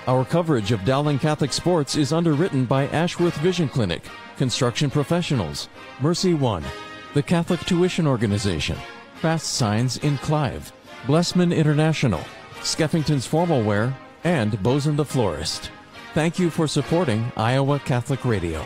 Our coverage of Dowling Catholic sports is underwritten by Ashworth Vision Clinic, Construction Professionals, Mercy One, the Catholic Tuition Organization, Fast Signs in Clive, Blessman International, Skeffington's Formal Wear, and Boson the Florist. Thank you for supporting Iowa Catholic Radio.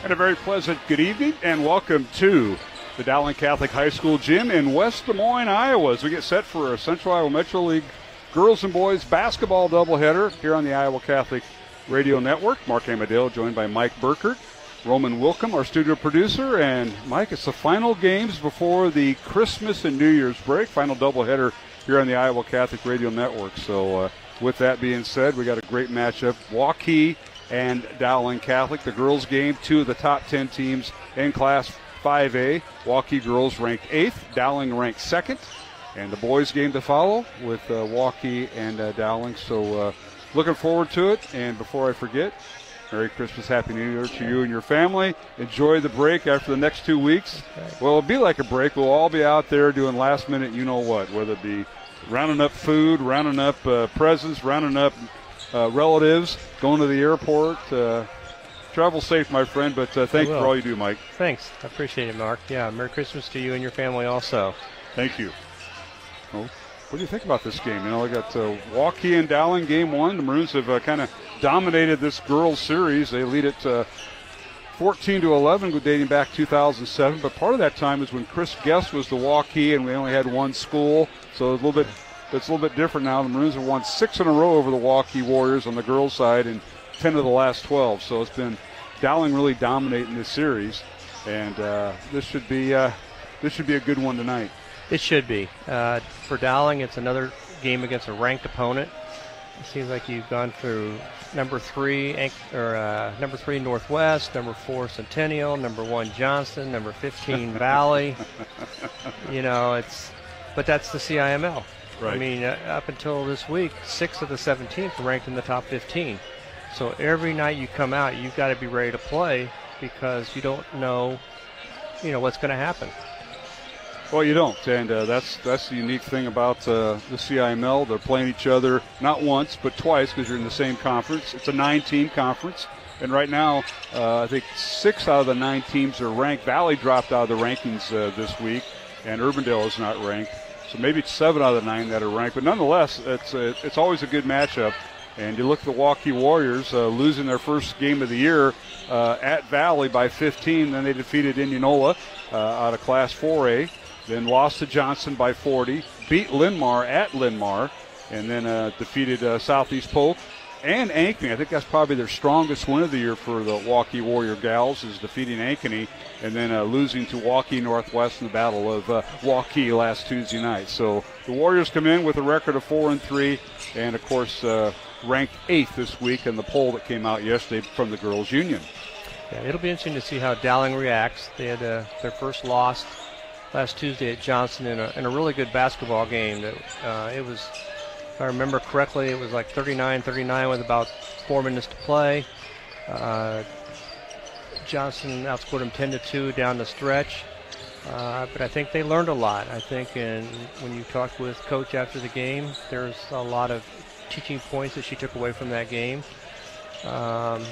And a very pleasant good evening and welcome to the Dowling Catholic High School Gym in West Des Moines, Iowa, as we get set for a Central Iowa Metro League girls and boys basketball doubleheader here on the Iowa Catholic Radio Network. Mark Amadale joined by Mike Burkert, Roman Wilkham, our studio producer. And Mike, it's the final games before the Christmas and New Year's break, final doubleheader here on the Iowa Catholic Radio Network. So with that being said, we got a great matchup. Waukee and Dowling Catholic, the girls game, two of the top 10 teams in Class 5A. Waukee girls ranked 8th, Dowling ranked 2nd, and the boys game to follow with Waukee and Dowling. So looking forward to it. And before I forget, Merry Christmas, Happy New Year to you and your family. Enjoy the break after the next 2 weeks. Well, it'll be like a break. We'll all be out there doing last minute you-know-what, whether it be rounding up food, rounding up presents, rounding up relatives, going to the airport. Travel safe, my friend, but thank you for all you do, Mike. Thanks. I appreciate it, Mark. Yeah, Merry Christmas to you and your family also. Thank you. Well, what do you think about this game? You know, we got Waukee and Dowling game one. The Maroons have kind of dominated this girls series. They lead it 14-11, dating back 2007. But part of that time is when Chris Guest was the Waukee, and we only had one school. So it's a little bit different now. The Maroons have won 6 in a row over the Waukee Warriors on the girls' side, and 10 of the last 12. So it's been Dowling really dominating this series, and this should be a good one tonight. It should be. For Dowling, it's another game against a ranked opponent. It seems like you've gone through number 3 Northwest, number 4 Centennial, number 1 Johnston, number 15 Valley. You know, but that's the CIML. Right. I mean, up until this week, 6 of the 17 were ranked in the top 15. So every night you come out, you've got to be ready to play because you don't know, what's going to happen. Well, you don't, and that's the unique thing about the CIML. They're playing each other not once but twice because you're in the same conference. It's a 9-team conference, and right now I think 6 out of the 9 teams are ranked. Valley dropped out of the rankings this week, and Urbandale is not ranked. So maybe it's 7 out of the 9 that are ranked, but nonetheless, it's always a good matchup. And you look at the Waukee Warriors losing their first game of the year at Valley by 15. Then they defeated Indianola out of Class 4A. Then lost to Johnson by 40. Beat Linmar at Linmar. And then defeated Southeast Polk and Ankeny. I think that's probably their strongest win of the year for the Waukee Warrior gals, is defeating Ankeny. And then losing to Waukee Northwest in the Battle of Waukee last Tuesday night. So the Warriors come in with a record of 4-3. And, of course, ranked 8th this week in the poll that came out yesterday from the Girls Union. Yeah, it'll be interesting to see how Dowling reacts. They had their first loss last Tuesday at Johnson in a really good basketball game. It was, if I remember correctly, it was like 39-39 with about 4 minutes to play. Johnson outscored them 10-2 down the stretch. But I think they learned a lot. I think when you talked with Coach after the game, there's a lot of teaching points that she took away from that game, and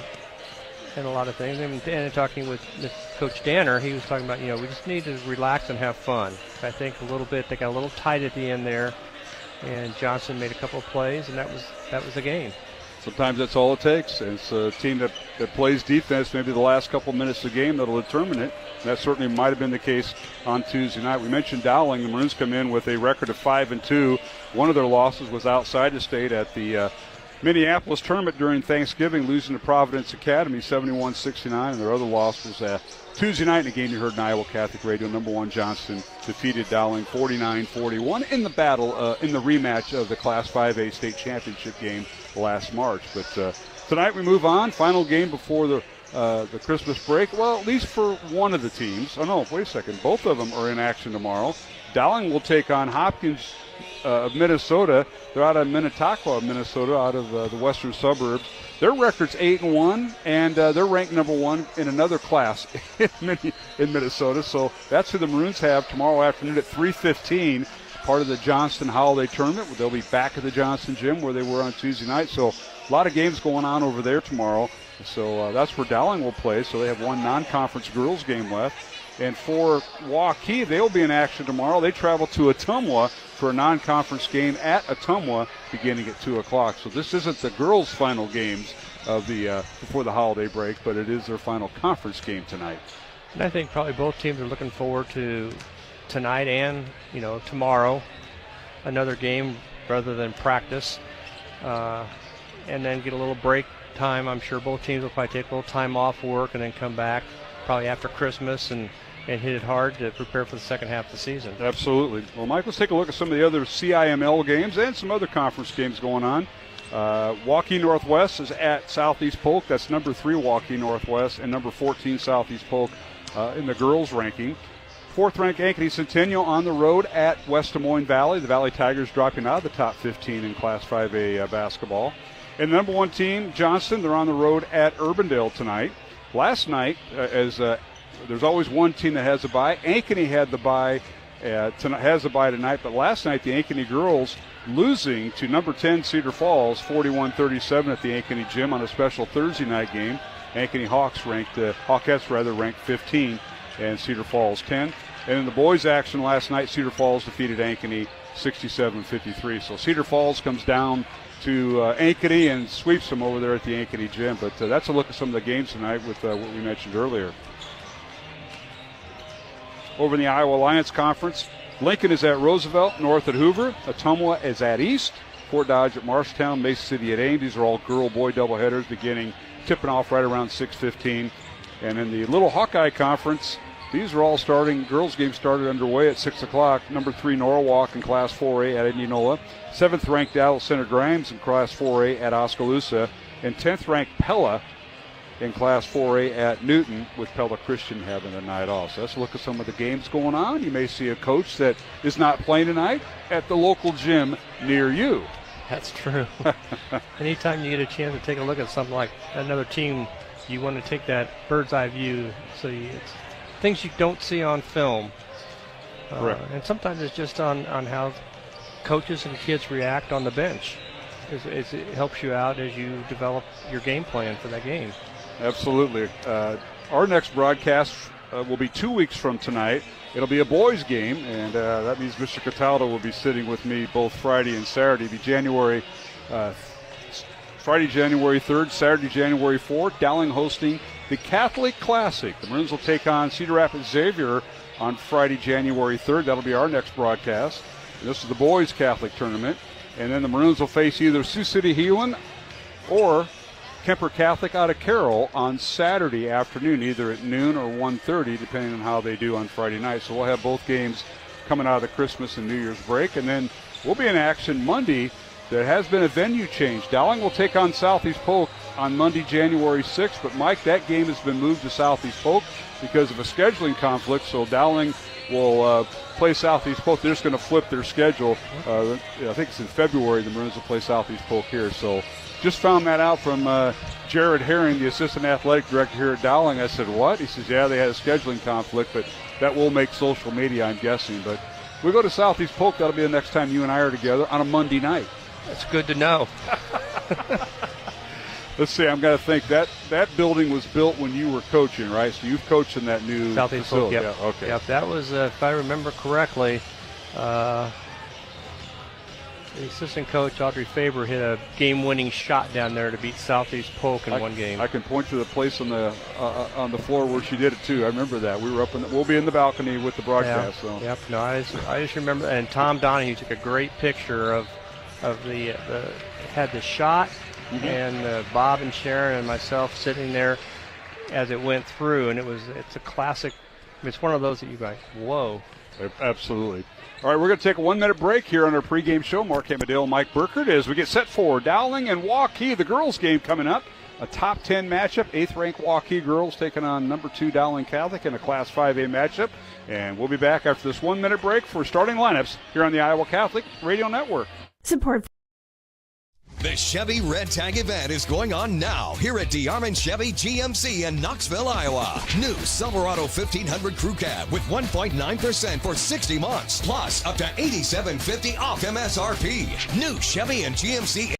a lot of things. And talking with Coach Danner, he was talking about, we just need to relax and have fun. I think a little bit, they got a little tight at the end there, and Johnson made a couple of plays, and that was the game. Sometimes that's all it takes. And it's a team that plays defense maybe the last couple of minutes of the game that'll determine it. And that certainly might have been the case on Tuesday night. We mentioned Dowling. The Maroons come in with a record of 5-2. One of their losses was outside the state at the Minneapolis tournament during Thanksgiving, losing to Providence Academy 71-69. And their other loss was Tuesday night in a game you heard in Iowa Catholic Radio. Number 1 Johnston defeated Dowling 49-41 in the battle, in the rematch of the Class 5A state championship game last March. But tonight we move on. Final game before the Christmas break. Well, at least for one of the teams. Oh, no, wait a second. Both of them are in action tomorrow. Dowling will take on Hopkins of Minnesota. They're out of Minnetonka, Minnesota, out of the western suburbs. Their record's 8-1, and they're ranked number 1 in another class in Minnesota. So that's who the Maroons have tomorrow afternoon at 3:15. part of the Johnston Holiday Tournament. They'll be back at the Johnston Gym where they were on Tuesday night. So a lot of games going on over there tomorrow. So that's where Dowling will play. So they have one non-conference girls game left. And for Waukee, they'll be in action tomorrow. They travel to Ottumwa for a non-conference game at Ottumwa beginning at 2 o'clock. So this isn't the girls' final games of the before the holiday break, but it is their final conference game tonight. And I think probably both teams are looking forward to tonight and, tomorrow, another game rather than practice, and then get a little break time. I'm sure both teams will probably take a little time off work and then come back probably after Christmas and hit it hard to prepare for the second half of the season. Absolutely. Well, Mike, let's take a look at some of the other CIML games and some other conference games going on. Waukee Northwest is at Southeast Polk. That's number 3 Waukee Northwest and number 14 Southeast Polk in the girls' ranking. 4th-ranked Ankeny Centennial on the road at West Des Moines Valley. The Valley Tigers dropping out of the top 15 in Class 5A basketball. And the number 1 team, Johnston, they're on the road at Urbandale tonight. Last night, there's always one team that has a bye. Ankeny had the bye, has a bye tonight, but last night the Ankeny girls losing to number 10 Cedar Falls 41-37 at the Ankeny Gym on a special Thursday night game. Ankeny Hawkettes ranked 15 and Cedar Falls 10. And in the boys' action last night, Cedar Falls defeated Ankeny 67-53. So Cedar Falls comes down to Ankeny and sweeps them over there at the Ankeny Gym. But that's a look at some of the games tonight with what we mentioned earlier. Over in the Iowa Alliance Conference, Lincoln is at Roosevelt, north at Hoover. Ottumwa is at East. Fort Dodge at Marshtown, Mason City at Ames. These are all girl-boy doubleheaders tipping off right around 6:15. And in the Little Hawkeye Conference, these are all starting. Girls' games started underway at 6 o'clock. Number 3 Norwalk in Class 4A at Indianola. 7th-ranked Dallas Center Grimes in Class 4A at Oskaloosa. And 10th-ranked Pella in Class 4A at Newton, with Pella Christian having a night off. So let's look at some of the games going on. You may see a coach that is not playing tonight at the local gym near you. That's true. Anytime you get a chance to take a look at something like another team, you want to take that bird's eye view. So it's things you don't see on film. And sometimes it's just on how coaches and kids react on the bench. It helps you out as you develop your game plan for that game. Absolutely. Our next broadcast will be 2 weeks from tonight. It'll be a boys' game, and that means Mr. Cataldo will be sitting with me both Friday and Saturday. It'll be Friday, January 3rd, Saturday, January 4th. Dowling hosting the Catholic Classic. The Maroons will take on Cedar Rapids Xavier on Friday, January 3rd. That'll be our next broadcast. And this is the boys' Catholic tournament. And then the Maroons will face either Sioux City Heelan or Kemper Catholic out of Carroll on Saturday afternoon, either at noon or 1:30, depending on how they do on Friday night. So we'll have both games coming out of the Christmas and New Year's break. And then we'll be in action Monday. There has been a venue change. Dowling will take on Southeast Polk on Monday, January 6th. But, Mike, that game has been moved to Southeast Polk because of a scheduling conflict. So Dowling will play Southeast Polk. They're just going to flip their schedule. I think it's in February the Maroons will play Southeast Polk here. So just found that out from Jared Herring, the assistant athletic director here at Dowling. I said, what? He says, yeah, they had a scheduling conflict, but that will make social media, I'm guessing. But we go to Southeast Polk. That'll be the next time you and I are together on a Monday night. That's good to know. Let's see, I'm going to think that building was built when you were coaching, right? So you've coached in that new Southeast facility. Polk, yep. Yeah, okay. Yep, that was, if I remember correctly, the assistant coach, Audrey Faber, hit a game-winning shot down there to beat Southeast Polk in one game. I can point to the place on the floor where she did it, too. I remember that. We were we'll be in the balcony with the broadcast. Yeah. So. Yep, no, I just remember, and Tom Donahue took a great picture of the had the shot, and Bob and Sharon and myself sitting there as it went through, and it's a classic. It's one of those that you go, whoa. Absolutely. All right, we're going to take a 1-minute break here on our pregame show. Mark Hamadale, Mike Burkert, as we get set for Dowling and Waukee, the girls' game coming up. A top 10 matchup, 8th-ranked Waukee girls taking on number 2 Dowling Catholic in a Class 5A matchup. And we'll be back after this 1-minute break for starting lineups here on the Iowa Catholic Radio Network. Support The Chevy Red Tag event is going on now here at DeArmond Chevy GMC in Knoxville, Iowa. New Silverado 1500 Crew Cab with 1.9% for 60 months, plus up to $87.50 off MSRP. New Chevy and GMC.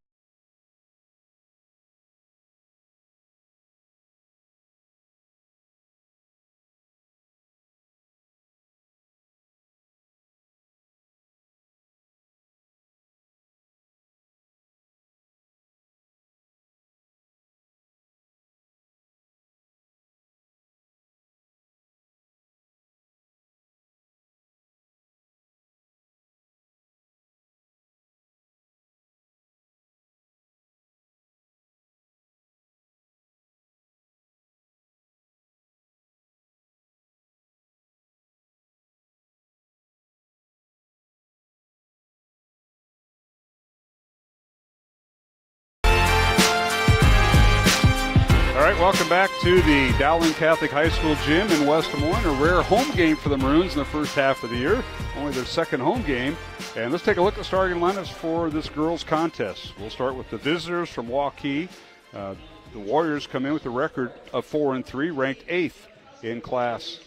All right, welcome back to the Dowling Catholic High School Gym in West Des Moines. A rare home game for the Maroons in the first half of the year, only their second home game. And let's take a look at the starting lineups for this girls' contest. We'll start with the visitors from Waukee. The Warriors come in with a record of 4-3, ranked 8th in Class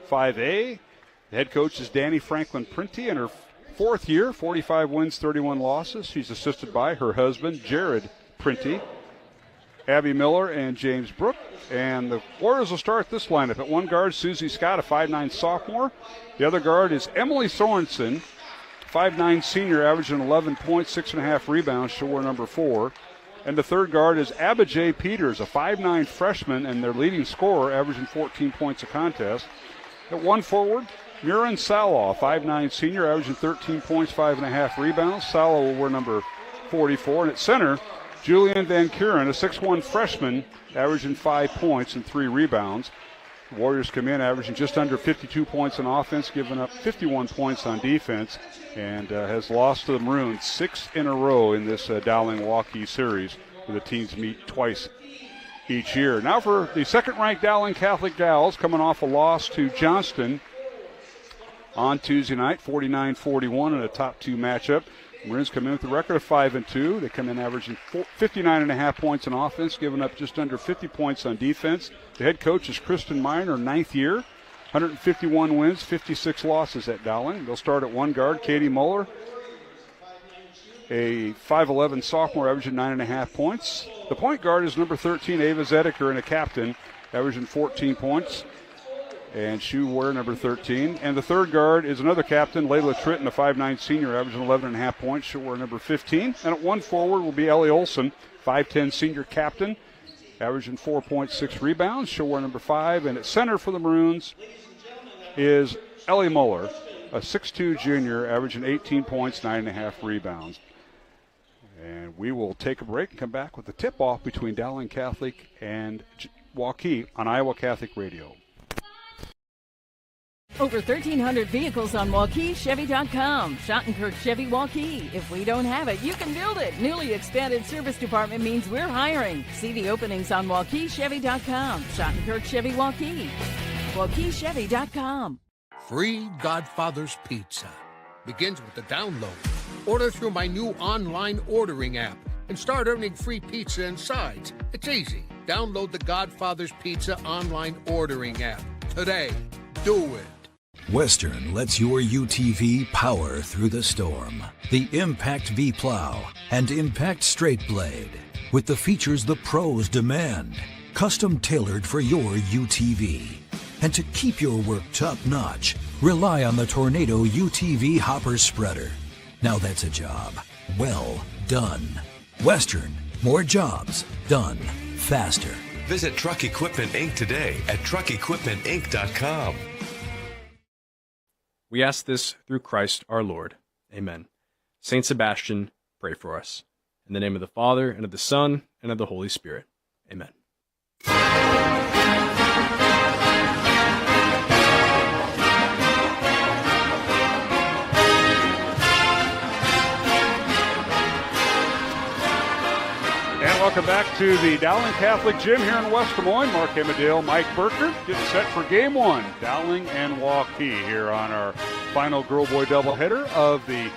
5A. The head coach is Danny Franklin Printy in her fourth year, 45 wins, 31 losses. She's assisted by her husband, Jared Printy, Abby Miller, and James Brook. And the Warriors will start this lineup. At one guard, Susie Scott, a 5'9 sophomore. The other guard is Emily Sorensen, 5'9 senior, averaging 11 points, 6.5 rebounds. She'll wear number 4. And the third guard is Abba J. Peters, a 5'9 freshman and their leading scorer, averaging 14 points a contest. At one forward, Murin Salow, a 5'9 senior, averaging 13 points, 5.5 rebounds. Salow will wear number 44. And at center, Julian Van Kuren, a 6'1 freshman, averaging 5 points and 3 rebounds. The Warriors come in averaging just under 52 points on offense, giving up 51 points on defense, and has lost to the Maroons 6 in a row in this Dowling-Waukee series, where the teams meet twice each year. Now for the second-ranked Dowling Catholic Gals, coming off a loss to Johnston on Tuesday night, 49-41 in a top 2 matchup. Maroons come in with a record of 5-2. They come in averaging 59.5 points on offense, giving up just under 50 points on defense. The head coach is Kristen Miner, 9th year, 151 wins, 56 losses at Dowling. They'll start at one guard, Katie Muller, a 5'11 sophomore, averaging 9.5 points. The point guard is number 13, Ava Zedeker, and a captain, averaging 14 points. And she will wear number 13. And the third guard is another captain, Layla Tritton, a 5'9 senior, averaging 11.5 points. She'll wear number 15. And at one forward will be Ellie Olson, 5'10 senior captain, averaging 4.6 rebounds. She'll wear number 5. And at center for the Maroons is Ellie Muller, a 6'2 junior, averaging 18 points, 9.5 rebounds. And we will take a break and come back with the tip-off between Dowling Catholic and Waukee on Iowa Catholic Radio. Over 1,300 vehicles on WaukeeChevy.com. Schottenkirk Chevy Waukee. If we don't have it, you can build it. Newly expanded service department means we're hiring. See the openings on WaukeeChevy.com. Schottenkirk Chevy Waukee. WaukeeChevy.com. Free Godfather's Pizza begins with the download. Order through my new online ordering app and start earning free pizza and sides. It's easy. Download the Godfather's Pizza online ordering app today. Do it. Western lets your UTV power through the storm. The Impact V Plow and Impact Straight Blade, with the features the pros demand. Custom tailored for your UTV. And to keep your work top-notch, rely on the Tornado UTV Hopper Spreader. Now that's a job well done. Western, more jobs done faster. Visit Truck Equipment Inc. today at truckequipmentinc.com. We ask this through Christ our Lord. Amen. Saint Sebastian, pray for us. In the name of the Father, and of the Son, and of the Holy Spirit. Amen. Welcome back to the Dowling Catholic Gym here in West Des Moines. Mark Amadale, Mike Burker, getting set for Game 1. Dowling and Waukee here on our final girl-boy doubleheader of the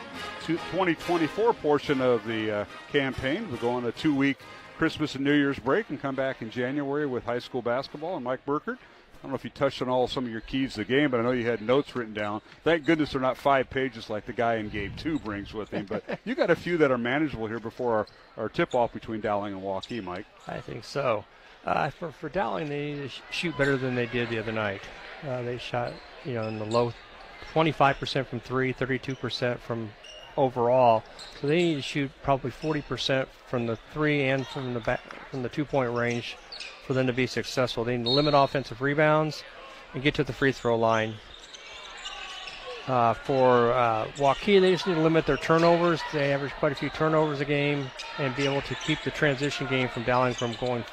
2024 portion of the campaign. We'll go on a 2-week Christmas and New Year's break and come back in January with high school basketball. And Mike Burkert, I don't know if you touched on some of your keys to the game, but I know you had notes written down. Thank goodness they're not 5 pages like the guy in Game 2 brings with him. But you got a few that are manageable here before our tip-off between Dowling and Waukee, Mike. I think so. For Dowling, they need to shoot better than they did the other night. They shot, in the low 25% from 3, 32% from overall. So they need to shoot probably 40% from the 3 and from the 2-point range for them to be successful. They need to limit offensive rebounds and get to the free throw line. For Waukee, they just need to limit their turnovers. They average quite a few turnovers a game and be able to keep the transition game from Dowling from going,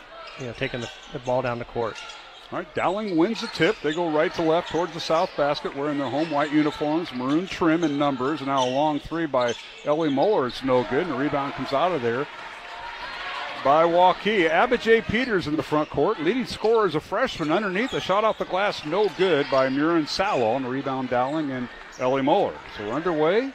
taking the ball down the court. All right, Dowling wins the tip. They go right to left towards the south basket, wearing their home white uniforms, maroon trim and numbers. And now a long three by Ellie Moeller. It's no good, and the rebound comes out of there by Waukee. Abijay Peters in the front court. Leading scorer is a freshman underneath. A shot off the glass, no good by Murin Salo. And the rebound Dowling and Ellie Moeller. So we're underway.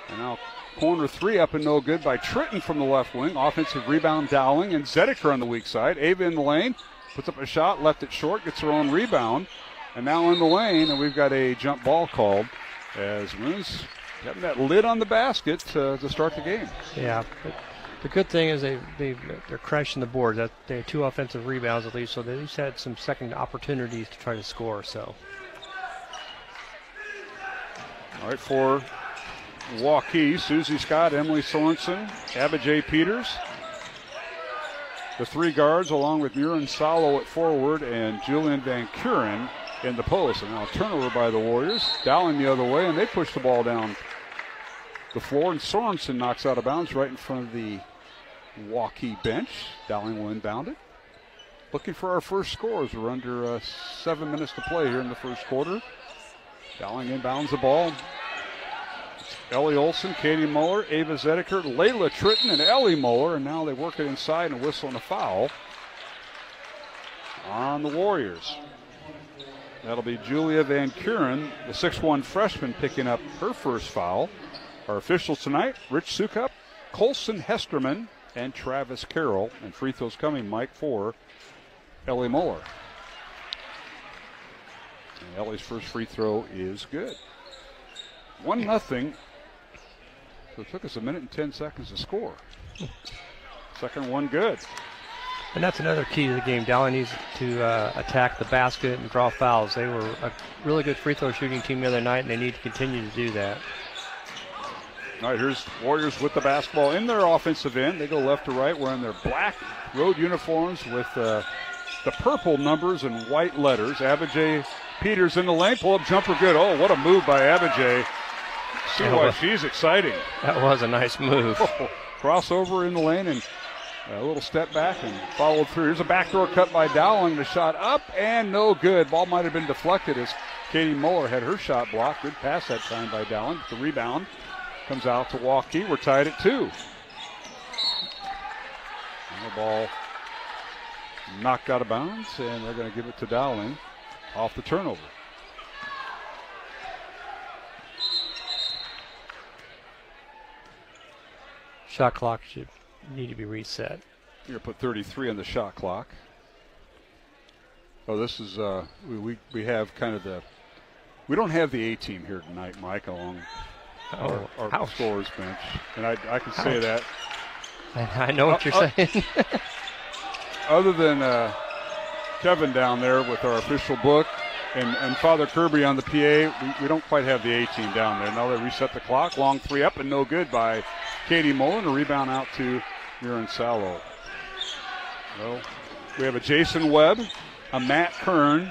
And now corner three up and no good by Tritton from the left wing. Offensive rebound Dowling and Zediker on the weak side. Ava in the lane. Puts up a shot, left it short, gets her own rebound. And now in the lane, and we've got a jump ball called as Moon's having that lid on the basket to start the game. Yeah, but the good thing is they're crashing the board. They had 2 offensive rebounds at least, so they at least had some second opportunities to try to score. So, all right, for Waukee, Susie Scott, Emily Sorensen, Abijay Peters. The 3 guards, along with Murin Salo at forward and Julian Van Kuren in the post. And now a turnover by the Warriors. Dowling the other way, and they push the ball down the floor. And Sorensen knocks out of bounds right in front of the Waukee bench. Dowling will inbound it. Looking for our first scores. We're under 7 minutes to play here in the first quarter. Dowling inbounds the ball. Ellie Olson, Katie Moeller, Ava Zediker, Layla Tritton, and Ellie Moeller. And now they work it inside and whistle and a foul on the Warriors. That'll be Julia Van Kuren, the 6'1 freshman, picking up her first foul. Our officials tonight, Rich Sukup, Colson Hesterman, and Travis Carroll. And free throws coming, Mike, for Ellie Moeller. And Ellie's first free throw is good. 1-0. So it took us 1 minute and 10 seconds to score. Second one good. And that's another key to the game. Dowling needs to attack the basket and draw fouls. They were a really good free throw shooting team the other night, and they need to continue to do that. All right, here's Warriors with the basketball in their offensive end. They go left to right, wearing their black road uniforms with the purple numbers and white letters. Abijay Peters in the lane, pull-up jumper good. Oh, what a move by Abijay. See why she's exciting. That was a nice move. Crossover in the lane and a little step back and followed through. Here's a backdoor cut by Dowling. The shot up and no good. Ball might have been deflected as Katie Moeller had her shot blocked. Good pass that time by Dowling. The rebound comes out to Waukee. We're tied at 2. And the ball knocked out of bounds, and they're going to give it to Dowling off the turnover. Shot clock should need to be reset. You're going to put 33 on the shot clock. Oh, this is, we have kind of we don't have the A-team here tonight, Mike, along our scorers bench. And I can say that. I know what you're saying. Other than Kevin down there with our official book and Father Kirby on the PA, we don't quite have the A-team down there. Now they reset the clock. Long three up and no good by Katie Mullen. A rebound out to Murin Salo. Well, we have a Jason Webb, a Matt Kern,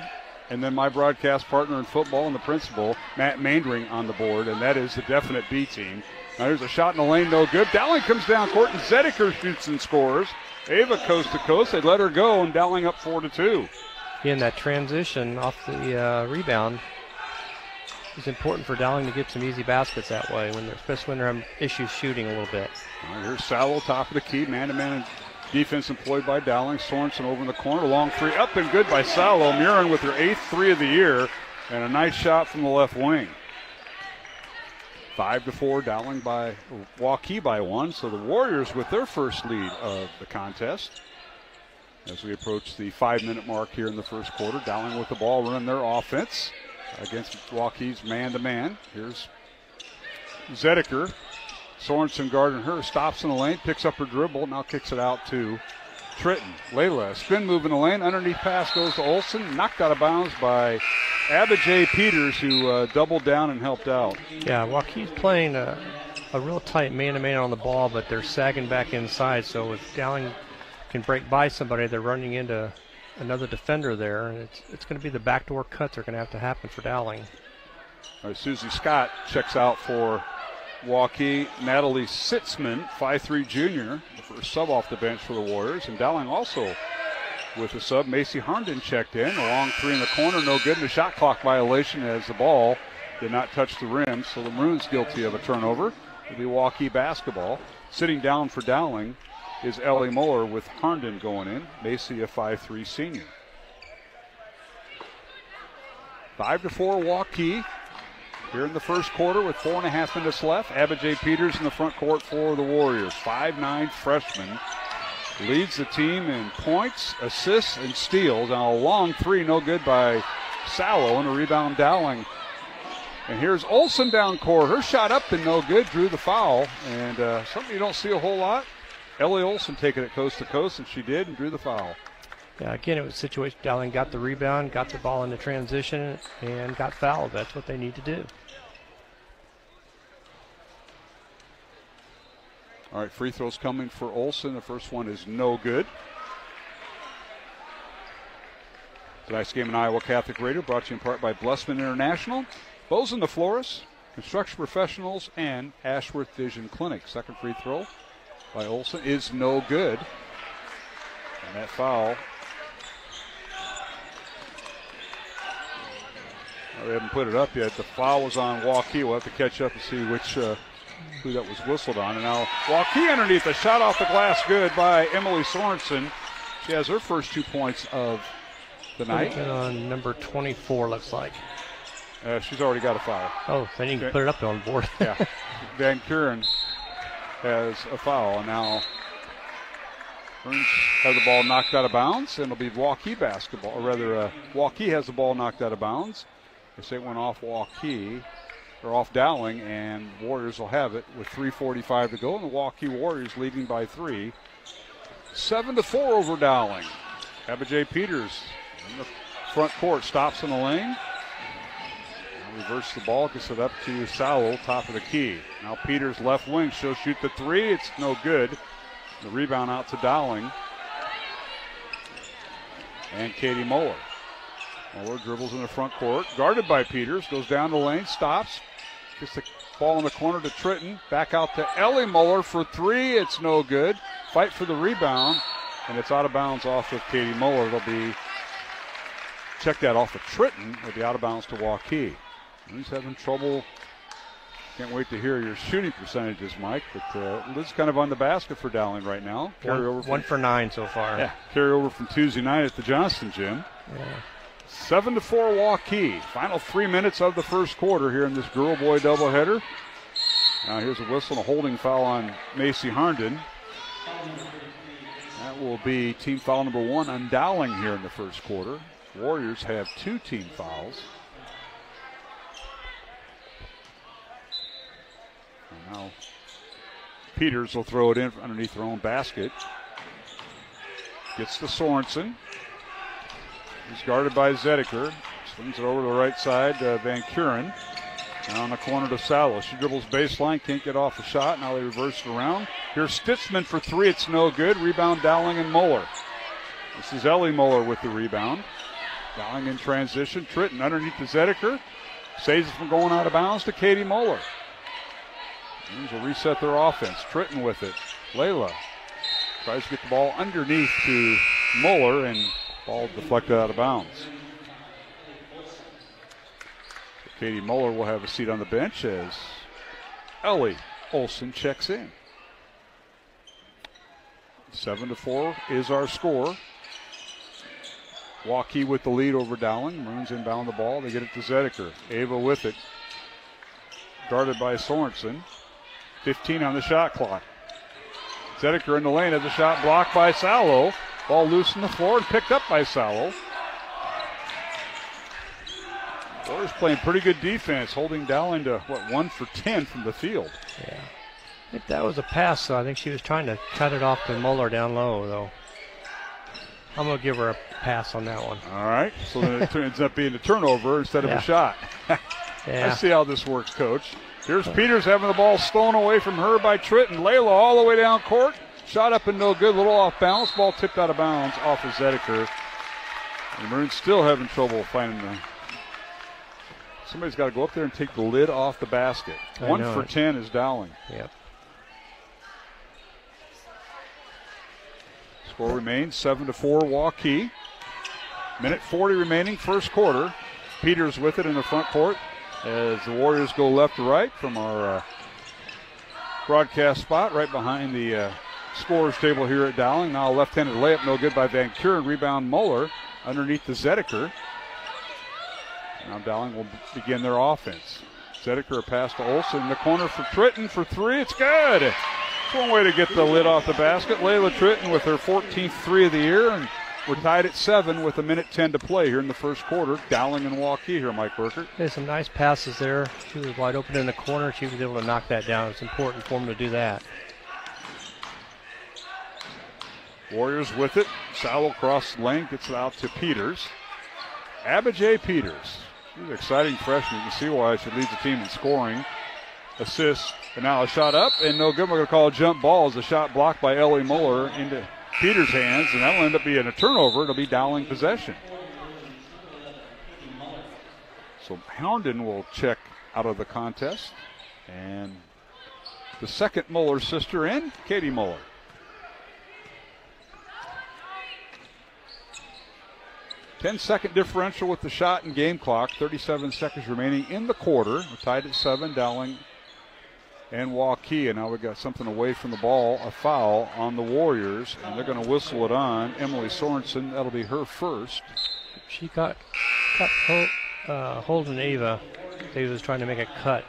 and then my broadcast partner in football and the principal, Matt Maindring, on the board, and that is the definite B team. Now here's a shot in the lane, no good. Dowling comes down court, and Zediker shoots and scores. Ava coast to coast. They let her go, and Dowling up 4-2. In that transition off the rebound, it's important for Dowling to get some easy baskets that way, especially when they're having issues shooting a little bit. All right, here's Salo, top of the key, man-to-man defense employed by Dowling. Sorensen over in the corner, long three, up and good by Salo. Murin with her 8th 3 of the year, and a nice shot from the left wing. 5-4, Dowling by Waukee by 1. So the Warriors with their first lead of the contest. As we approach the 5-minute mark here in the first quarter, Dowling with the ball running their offense against Waukee's man-to-man. Here's Zediker. Sorensen guarding her, stops in the lane, picks up her dribble, now kicks it out to Tritton. Layla, spin move in the lane, underneath pass goes to Olsen, knocked out of bounds by Abijay Peters, who doubled down and helped out. Yeah, Waukee's playing a real tight man-to-man on the ball, but they're sagging back inside, so if Dowling can break by somebody, they're running into another defender there, and it's going to be the backdoor cuts are going to have to happen for Dowling. All right, Susie Scott checks out for Waukee. Natalie Sitzman, 5'3" junior, the first sub off the bench for the Warriors. And Dowling also with the sub. Macy Harnden checked in. A long three in the corner, no good. And a shot clock violation as the ball did not touch the rim. So the Maroons guilty of a turnover. It'll be Waukee basketball. Sitting down for Dowling is Ellie Muller with Harnden going in. Macy, a 5'3" senior. 5-4 Waukee here in the first quarter with 4.5 minutes left. Abijay Peters in the front court for the Warriors. 5'9" freshman. Leads the team in points, assists, and steals. Now a long three, no good by Sallow, and a rebound Dowling. And here's Olsen down court. Her shot up and no good, drew the foul. And something you don't see a whole lot. Ellie Olsen taking it coast to coast, and she did, and drew the foul. Yeah, again, it was a situation. Dowling got the rebound, got the ball into transition, and got fouled. That's what they need to do. All right, free throws coming for Olsen. The first one is no good. Tonight's game on Iowa Catholic Radio brought to you in part by Blessman International, Bozen the Florist, Construction Professionals, and Ashworth Vision Clinic. Second free throw by Olsen is no good. And that foul, we haven't put it up yet. The foul was on Waukee. We'll have to catch up and see who that was whistled on. And now Waukee underneath, the shot off the glass, good by Emily Sorensen. She has her first 2 points of the night. On number 24, looks like. She's already got a foul. Oh, then you can put it up on the board. Yeah. Van Kuren has a foul. And now Burns has the ball knocked out of bounds, and it'll be Waukee basketball. Or rather, Waukee has the ball knocked out of bounds. They say it went off Waukee, or off Dowling, and Warriors will have it with 3:45 to go. And the Waukee Warriors leading by 3. 7-4 over Dowling. Abijay Peters in the front court, stops in the lane. Reverse the ball, gets it up to Sowell, top of the key. Now Peters left wing, she'll shoot the three. It's no good. The rebound out to Dowling. And Katie Muller. Muller dribbles in the front court, guarded by Peters, goes down the lane, stops. Gets the ball in the corner to Tritton. Back out to Ellie Muller for three. It's no good. Fight for the rebound, and it's out of bounds off of Katie Muller. It'll be, check that off of Tritton. It'll be out of bounds to Waukee. He's having trouble. Can't wait to hear your shooting percentages, Mike. But Liz kind of on the basket for Dowling right now. One for 9 so far. Yeah, carry over from Tuesday night at the Johnston Gym. Yeah. 7-4 Waukee. Final 3 minutes of the first quarter here in this girl-boy doubleheader. Now here's a whistle and a holding foul on Macy Harnden. That will be team foul number 1 on Dowling here in the first quarter. Warriors have 2 team fouls. And now Peters will throw it in underneath their own basket. Gets to Sorensen. He's guarded by Zediker. Swings it over to the right side. Van Kuren. Now on the corner to Sallow. She dribbles baseline. Can't get off the shot. Now they reverse it around. Here's Stitzman for three. It's no good. Rebound Dowling and Muller. This is Ellie Muller with the rebound. Dowling in transition. Tritton underneath the Zediker. Saves it from going out of bounds to Katie Muller. These will reset their offense. Tritton with it. Layla tries to get the ball underneath to Muller, and ball deflected out of bounds. Katie Muller will have a seat on the bench as Ellie Olsen checks in. 7-4 is our score. Waukee with the lead over Dowling. Maroons inbound the ball. They get it to Zediker. Ava with it. guarded by Sorensen. 15 on the shot clock. Zedeker in the lane has a shot blocked by Salo. Ball loose on the floor and picked up by Salo. Warriors playing pretty good defense, holding Dowling to, 1 for 10 from the field. Yeah. I think that was a pass, so I think she was trying to cut it off to Muller down low, though. I'm going to give her a pass on that one. All right, so then it ends up being a turnover instead of a shot. Yeah. I see how this works, Coach. Here's Peters having the ball stolen away from her by Tritton. Layla all the way down court. Shot up and no good. Little off balance. Ball tipped out of bounds off of Zedeker. And the Maroons still having trouble finding the... Somebody's got to go up there and take the lid off the basket. 1 for 10 is Dowling. Yep. Score remains 7-4 Waukee. Minute 40 remaining, first quarter. Peters with it in the front court as the Warriors go left to right from our broadcast spot right behind the scorer's table here at Dowling. Now a left-handed layup, no good by Van Kuren. Rebound Muller underneath the Zedeker. Now Dowling will begin their offense. Zedeker a pass to Olsen in the corner for Tritton for three. It's good. It's one way to get the lid off the basket. Layla Tritton with her 14th three of the year, and we're tied at 7 with 1:10 to play here in the first quarter. Dowling and Waukee here, Mike Burkert. There's some nice passes there. She was wide open in the corner. She was able to knock that down. It's important for them to do that. Warriors with it. Shallow cross lane, gets it out to Peters. Abijay Peters. She's an exciting freshman. You can see why she leads the team in scoring. Assists. And now a shot up and no good. We're going to call a jump ball as a shot blocked by Ellie Muller into Peters' hands, and that'll end up being a turnover. It'll be Dowling possession. So Houndon will check out of the contest. And the second Muller sister in, Katie Muller. Ten-second differential with the shot and game clock. 37 seconds remaining in the quarter. We're tied at 7, Dowling and Waukee. And now we've got something away from the ball, a foul on the Warriors. And they're going to whistle it on Emily Sorensen. That'll be her first. She got holding Ava. Ava was trying to make a cut.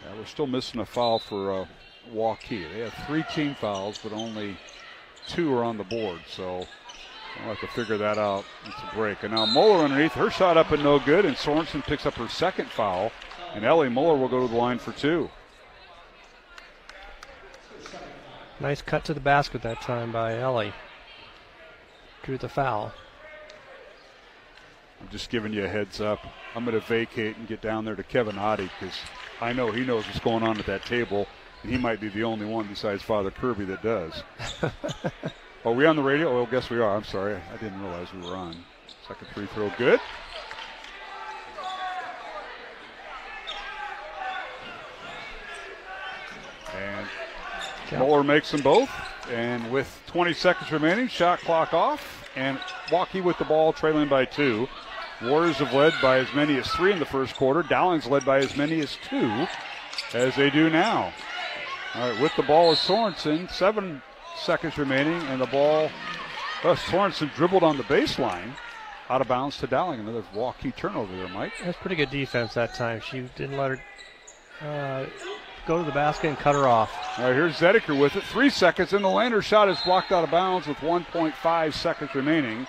Yeah, we're still missing a foul for Waukee. They have 3 team fouls, but only 2 are on the board, so we'll have to figure that out. It's a break. And now Muller underneath, her shot up and no good, and Sorensen picks up her second foul, and Ellie Muller will go to the line for 2. Nice cut to the basket that time by Ellie. Drew the foul. I'm just giving you a heads up. I'm going to vacate and get down there to Kevin Oddie because I know he knows what's going on at that table. He might be the only one besides Father Kirby that does. Are we on the radio? Oh, guess we are. I'm sorry. I didn't realize we were on. Second free throw, good. And Muller makes them both. And with 20 seconds remaining, shot clock off. And Waukee with the ball, trailing by 2. Warriors have led by as many as 3 in the first quarter. Dowling's led by as many as 2, as they do now. All right, with the ball is Sorensen. 7 seconds remaining, and the ball, Sorensen dribbled on the baseline, out of bounds to Dowling. Another Waukee turnover there, Mike. That's pretty good defense that time. She didn't let her go to the basket and cut her off. All right, here's Zedeker with it. 3 seconds in the lane. Her shot is blocked out of bounds with 1.5 seconds remaining.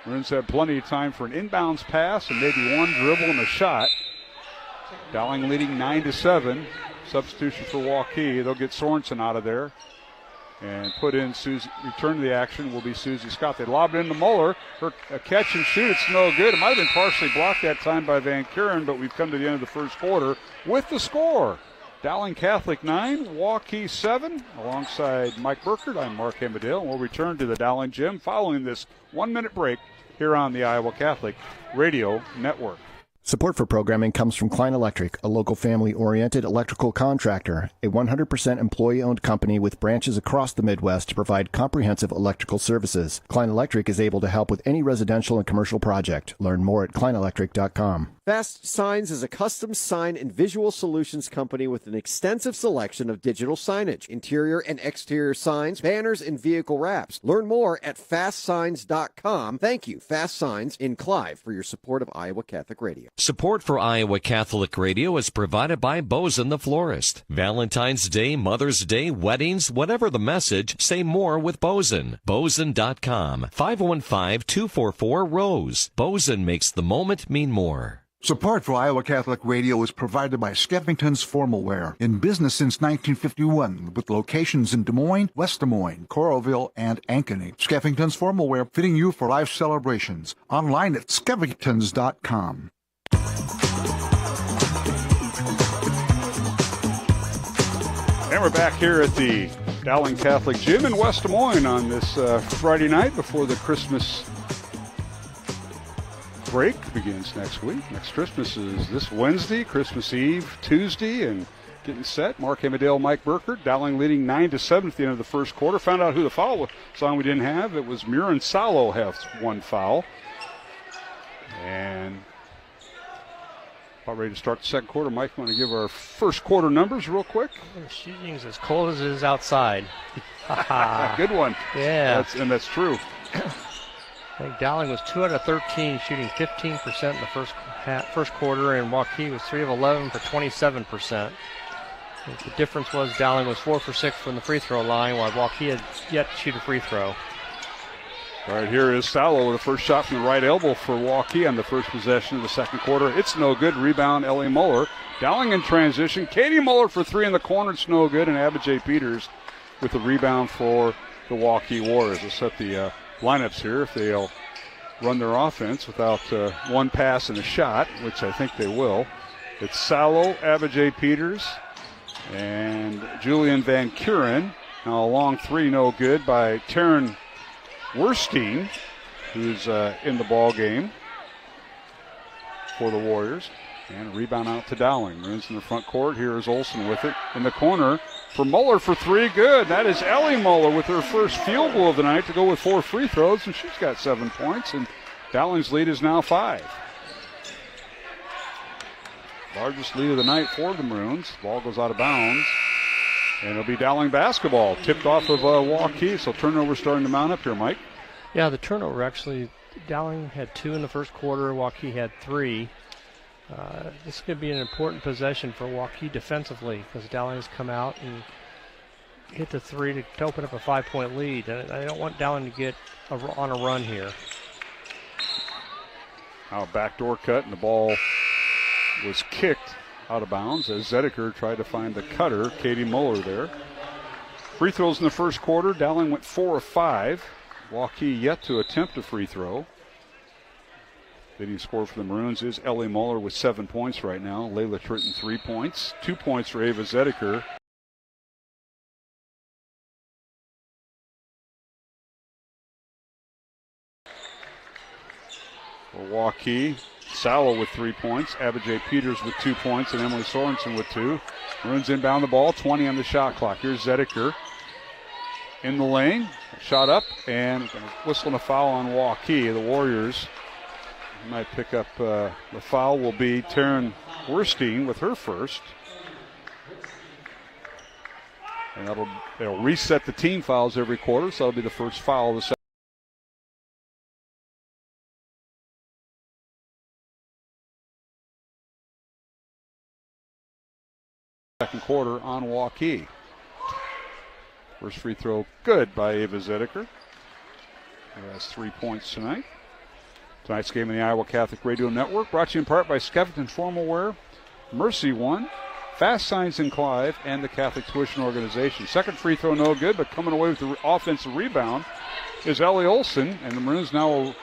Maroons had plenty of time for an inbounds pass and maybe one dribble and a shot. Dowling leading 9-7. Substitution for Waukee. They'll get Sorensen out of there and put in Susie. Return to the action will be Susie Scott. They lobbed it into Muller. Her catch and shoot. It's no good. It might have been partially blocked that time by Van Kuren, but we've come to the end of the first quarter with the score. Dowling Catholic 9, Waukee 7. Alongside Mike Burkert, I'm Mark Hembedale. We'll return to the Dowling Gym following this 1-minute break here on the Iowa Catholic Radio Network. Support for programming comes from Klein Electric, a local family-oriented electrical contractor, a 100% employee-owned company with branches across the Midwest to provide comprehensive electrical services. Klein Electric is able to help with any residential and commercial project. Learn more at kleinelectric.com. Fast Signs is a custom sign and visual solutions company with an extensive selection of digital signage, interior and exterior signs, banners, and vehicle wraps. Learn more at fastsigns.com. Thank you, Fast Signs in Clive, for your support of Iowa Catholic Radio. Support for Iowa Catholic Radio is provided by Bozen the Florist. Valentine's Day, Mother's Day, weddings, whatever the message, say more with Bozen. Bozen.com. 515-244-ROSE. Bozen makes the moment mean more. Support for Iowa Catholic Radio is provided by Skeffington's Formalware, in business since 1951, with locations in Des Moines, West Des Moines, Coralville, and Ankeny. Skeffington's Formalware, fitting you for life celebrations. Online at skeffingtons.com. And we're back here at the Dowling Catholic Gym in West Des Moines on this Friday night before the Christmas break begins next week. Next Christmas is this Wednesday, Christmas Eve, Tuesday, and getting set. Mark Amadale, Mike Burkert. Dowling leading 9-7 at the end of the first quarter. Found out who the foul song we didn't have. It was Muir and Salo have one foul. And about ready to start the second quarter. Mike, want to give our first quarter numbers real quick? The shooting's as cold as it is outside. Good one. Yeah. That's true. I think Dowling was 2 out of 13, shooting 15% in the first quarter, and Waukee was 3 of 11 for 27%. The difference was Dowling was 4 for 6 from the free throw line, while Waukee had yet to shoot a free throw. All right, here is Salo with the first shot from the right elbow for Waukee on the first possession of the second quarter. It's no good. Rebound, Ellie Muller. Dowling in transition. Katie Muller for 3 in the corner. It's no good. And Abijay Peters with the rebound for the Waukee Warriors. We'll set the lineups here if they'll run their offense without one pass and a shot, which I think they will. It's Salo, Abijay Peters, and Julian Van Kuren. Now a long three, no good by Taryn Werstein, who's in the ball game for the Warriors. And a rebound out to Dowling. Runs in the front court. Here is Olsen with it in the corner for Muller for 3. Good. That is Ellie Muller with her first field goal of the night to go with 4 free throws, and she's got 7 points. And Dowling's lead is now 5. Largest lead of the night for the Maroons. Ball goes out of bounds. And it'll be Dowling basketball. Tipped off of Waukee, so turnover starting to mount up here, Mike. Yeah, the turnover actually, Dowling had 2 in the first quarter. Waukee had 3. This could be an important possession for Waukee defensively because Dowling has come out and hit the 3 to open up a 5-point lead. And I don't want Dowling to get on a run here. Now a backdoor cut, and the ball was kicked out of bounds as Zedeker tried to find the cutter, Katie Muller there. Free throws in the first quarter. Dowling went 4 of 5. Waukee yet to attempt a free throw. Leading scorer for the Maroons is Ellie Muller with 7 points right now. Layla Tritton 3 points. 2 points for Ava Zedeker. For Waukee, Salo with 3 points. Abijay Peters with 2 points. And Emily Sorensen with 2. Maroons inbound the ball. 20 on the shot clock. Here's Zedeker in the lane. Shot up and whistling a foul on Waukee. The Warriors might pick up the foul will be Taryn Werstein with her first. And it'll reset the team fouls every quarter, so that'll be the first foul of the second quarter on Waukee. First free throw good by Ava Zedeker. She has 3 points tonight. Tonight's game in the Iowa Catholic Radio Network brought to you in part by Skeffington Formalware, Mercy One, Fast Signs in Clive, and the Catholic Tuition Organization. Second free throw no good, but coming away with the offensive rebound is Ellie Olsen, and the Maroons now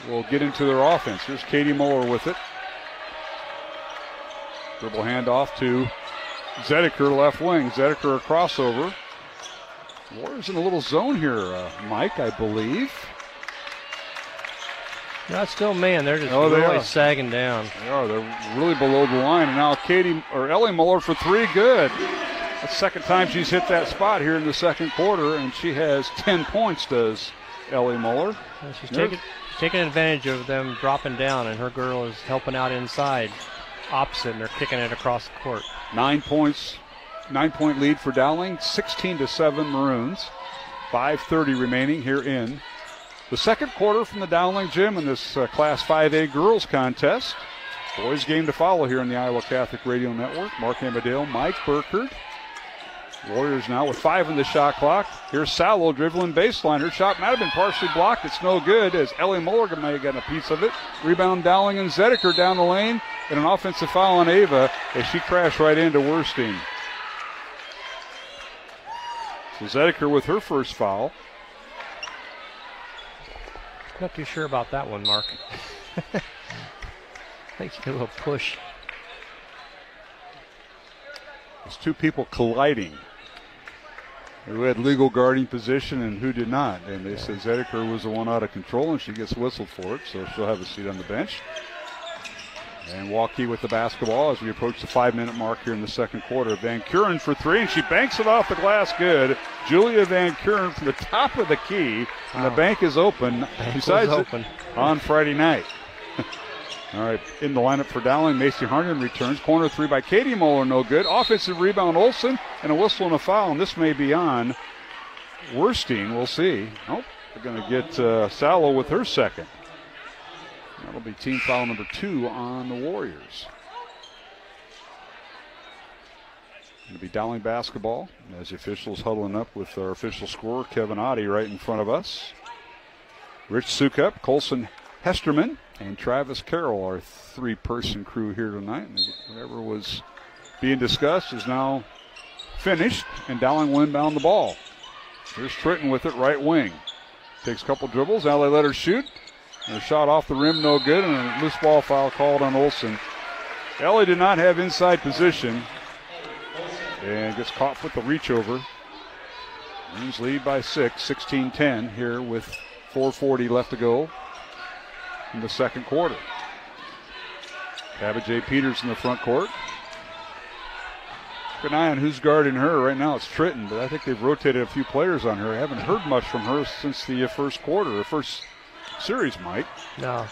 will get into their offense. Here's Katie Muller with it. Dribble handoff to Zedeker, left wing. Zedeker a crossover. Warriors in a little zone here, Mike, I believe. No, it's still man. They're just really sagging down. They are. They're really below the line. And now Ellie Muller for 3, good. That's the second time she's hit that spot here in the second quarter, and she has 10 points, does Ellie Muller. She's taking advantage of them dropping down, and her girl is helping out inside, opposite, and they're kicking it across the court. 9 points, 9-point lead for Dowling, 16-7 Maroons. 5:30 remaining here in the second quarter from the Dowling Gym in this Class 5A girls contest. Boys game to follow here on the Iowa Catholic Radio Network. Mark Amadale, Mike Burkhardt. Warriors now with 5 on the shot clock. Here's Salo dribbling baseline. Her shot might have been partially blocked. It's no good as Ellie Mulligan may have gotten a piece of it. Rebound Dowling and Zedeker down the lane. And an offensive foul on Ava as she crashed right into Werstein. So Zedeker with her first foul. Not too sure about that one, Mark. I think you do a push. There's two people colliding. Who had legal guarding position and who did not. And they said Zedeker was the one out of control, and she gets whistled for it, so she'll have a seat on the bench. And Waukee with the basketball as we approach the 5-minute mark here in the second quarter. Van Kuren for three, and she banks it off the glass good. Julia Van Kuren from the top of the key, and the bank is open. Besides it on Friday night. All right, in the lineup for Dowling, Macy Harnan returns. Corner three by Katie Moeller, no good. Offensive rebound, Olsen, and a whistle and a foul, and this may be on Werstein. We'll see. Nope, they're going to get Salo with her second. That'll be team foul number 2 on the Warriors. Going to be Dowling basketball as the officials huddling up with our official scorer, Kevin Oddie, right in front of us. Rich Sukup, Colson Hesterman, and Travis Carroll, our 3-person crew here tonight. And whatever was being discussed is now finished, and Dowling will inbound the ball. Here's Tritton with it, right wing. Takes a couple dribbles, now they let her shoot. And a shot off the rim, no good, and a loose ball foul called on Olsen. Ellie did not have inside position and gets caught with the reach over. Maroons lead by 6, 16-10 here with 4:40 left to go in the second quarter. Abba J. Peters in the front court. Keep an eye on who's guarding her. Right now it's Tritton, but I think they've rotated a few players on her. I haven't heard much from her since the first quarter, the first series, Mike. No.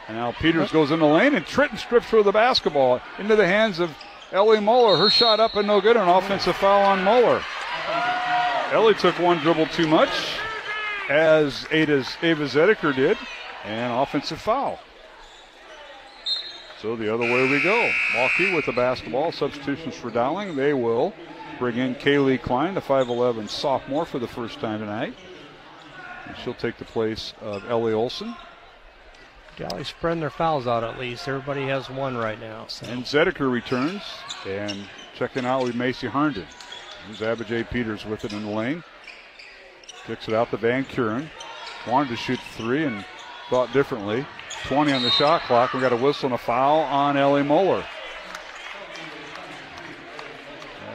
And now Peters goes in the lane, and Tritton strips her the basketball into the hands of Ellie Muller. Her shot up and no good, an offensive foul on Muller. Ellie took one dribble too much, as Ava Zedeker did, and offensive foul. So the other way we go. Waukee with the basketball. Substitutions for Dowling. They will bring in Kaylee Klein, the 5'11 sophomore, for the first time tonight. And she'll take the place of Ellie Olsen. Golly, spreading their fouls out at least. Everybody has one right now. So. And Zedeker returns, and checking out with Macy Harnden. There's Abba J. Peters with it in the lane. Kicks it out to Van Kuren. Wanted to shoot 3 and thought differently. 20 on the shot clock. We got a whistle and a foul on Ellie Muller.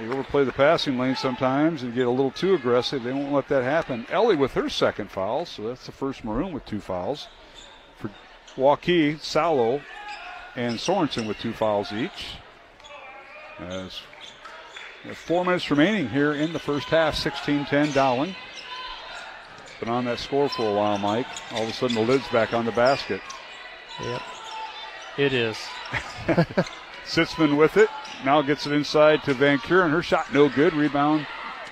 You overplay the passing lane sometimes and get a little too aggressive. They won't let that happen. Ellie with her second foul, so that's the first Maroon with 2 fouls. For Waukee, Salo, and Sorensen with 2 fouls each. As 4 minutes remaining here in the first half, 16-10 Dowling. Been on that score for a while, Mike. All of a sudden the lid's back on the basket. Yep, it is. Sitzman with it. Now gets it inside to Van Kuren. Her shot no good. Rebound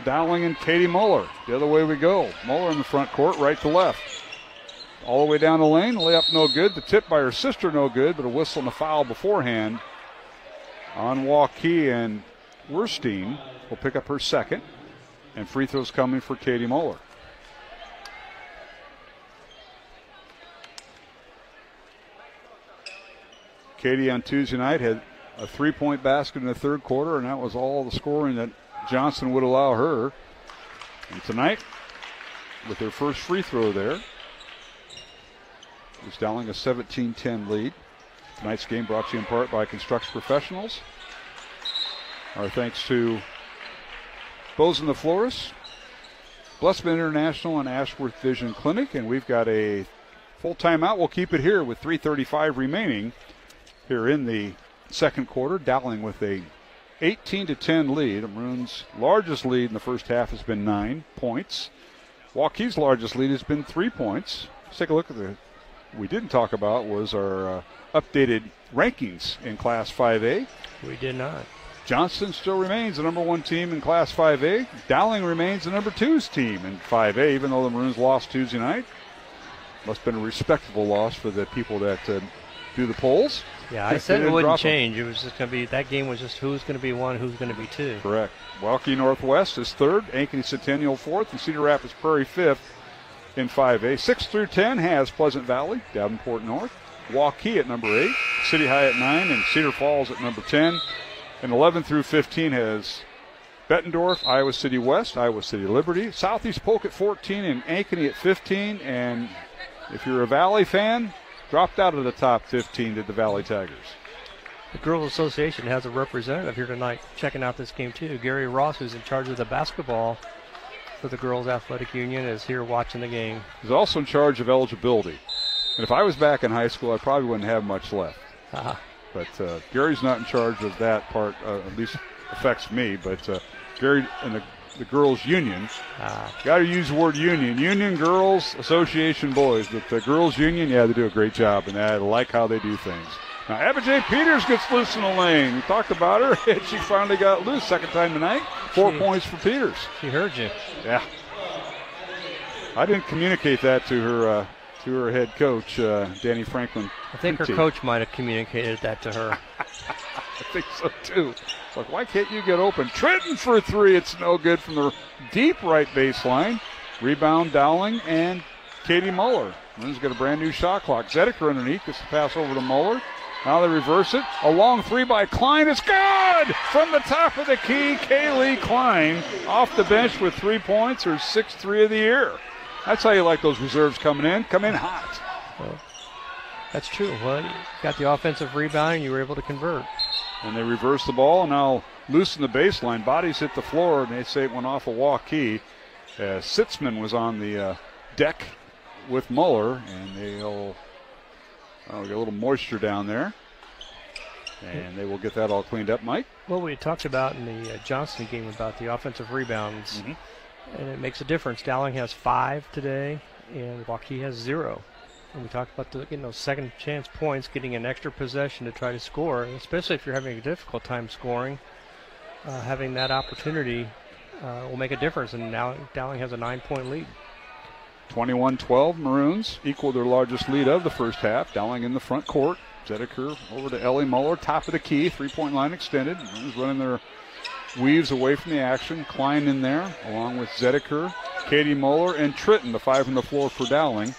Dowling and Katie Muller. The other way we go. Muller in the front court, right to left. All the way down the lane. Layup no good. The tip by her sister no good, but a whistle and a foul beforehand on Waukee, and Werstein will pick up her second. And free throws coming for Katie Muller. Katie on Tuesday night had a 3-point basket in the third quarter, and that was all the scoring that Johnson would allow her. And tonight, with her first free throw there, is Dowling a 17-10 lead. Tonight's game brought to you in part by Construction Professionals. Our thanks to Bozen the Florist, Blessman International, and Ashworth Vision Clinic. And we've got a full timeout. We'll keep it here with 3:35 remaining here in the second quarter. Dowling with a 18-10 lead. The Maroons' largest lead in the first half has been 9 points. Waukee's largest lead has been 3 points. Let's take a look at we didn't talk about was our updated rankings in Class 5A. We did not. Johnston still remains the number 1 team in Class 5A. Dowling remains the number 2 team in 5A, even though the Maroons lost Tuesday night. Must have been a respectable loss for the people that do the polls. Yeah, I said it wouldn't change. It was just going to be, that game was just who's going to be 1, who's going to be 2. Correct. Waukee Northwest is 3rd, Ankeny Centennial 4th, and Cedar Rapids Prairie 5th in 5A. 6 through 10 has Pleasant Valley, Davenport North, Waukee at number 8, City High at 9, and Cedar Falls at number 10. And 11 through 15 has Bettendorf, Iowa City West, Iowa City Liberty, Southeast Polk at 14, and Ankeny at 15. And if you're a Valley fan, dropped out of the top 15 did the Valley Tigers. The Girls Association has a representative here tonight checking out this game too. Gary Ross, who's in charge of the basketball for the Girls Athletic Union, is here watching the game. He's also in charge of eligibility. And if I was back in high school, I probably wouldn't have much left. But Gary's not in charge of that part, at least affects me. But Gary and the girls' union, got to use the word union. Union Girls Association boys. But the girls' union, yeah, they do a great job, and I like how they do things. Now, Abba J. Peters gets loose in the lane. We talked about her, and she finally got loose. Second time tonight. 4 points for Peters. She heard you. Yeah. I didn't communicate that to her head coach, Danny Franklin. I think her coach might have communicated that to her. I think so, too. It's like, why can't you get open? Trenton for 3. It's no good from the deep right baseline. Rebound, Dowling and Katie Muller. Maroons got a brand new shot clock. Zedeker underneath gets the pass over to Muller. Now they reverse it. A long 3 by Klein. It's good! From the top of the key, Kaylee Klein off the bench with 3 points, her 6th 3 of the year. That's how you like those reserves coming in. Come in hot. Well, that's true. Well, you got the offensive rebound and you were able to convert. And they reverse the ball and now loosen the baseline. Bodies hit the floor, and they say it went off a Waukee. Sitzman was on the deck with Muller, and they'll get a little moisture down there. And they will get that all cleaned up, Mike. Well, we talked about in the Johnston game about the offensive rebounds. Mm-hmm. And it makes a difference. Dowling has 5 today, and Waukee has 0. And we talked about getting those second chance points, getting an extra possession to try to score, and especially if you're having a difficult time scoring. Having that opportunity will make a difference, and now Dowling has a 9-point lead. 21-12 Maroons equal their largest lead of the first half. Dowling in the front court. Zedeker over to Ellie Muller, top of the key, 3-point line extended. Maroons running their weaves away from the action. Klein in there, along with Zedeker, Katie Muller, and Tritton, the 5 on the floor for Dowling,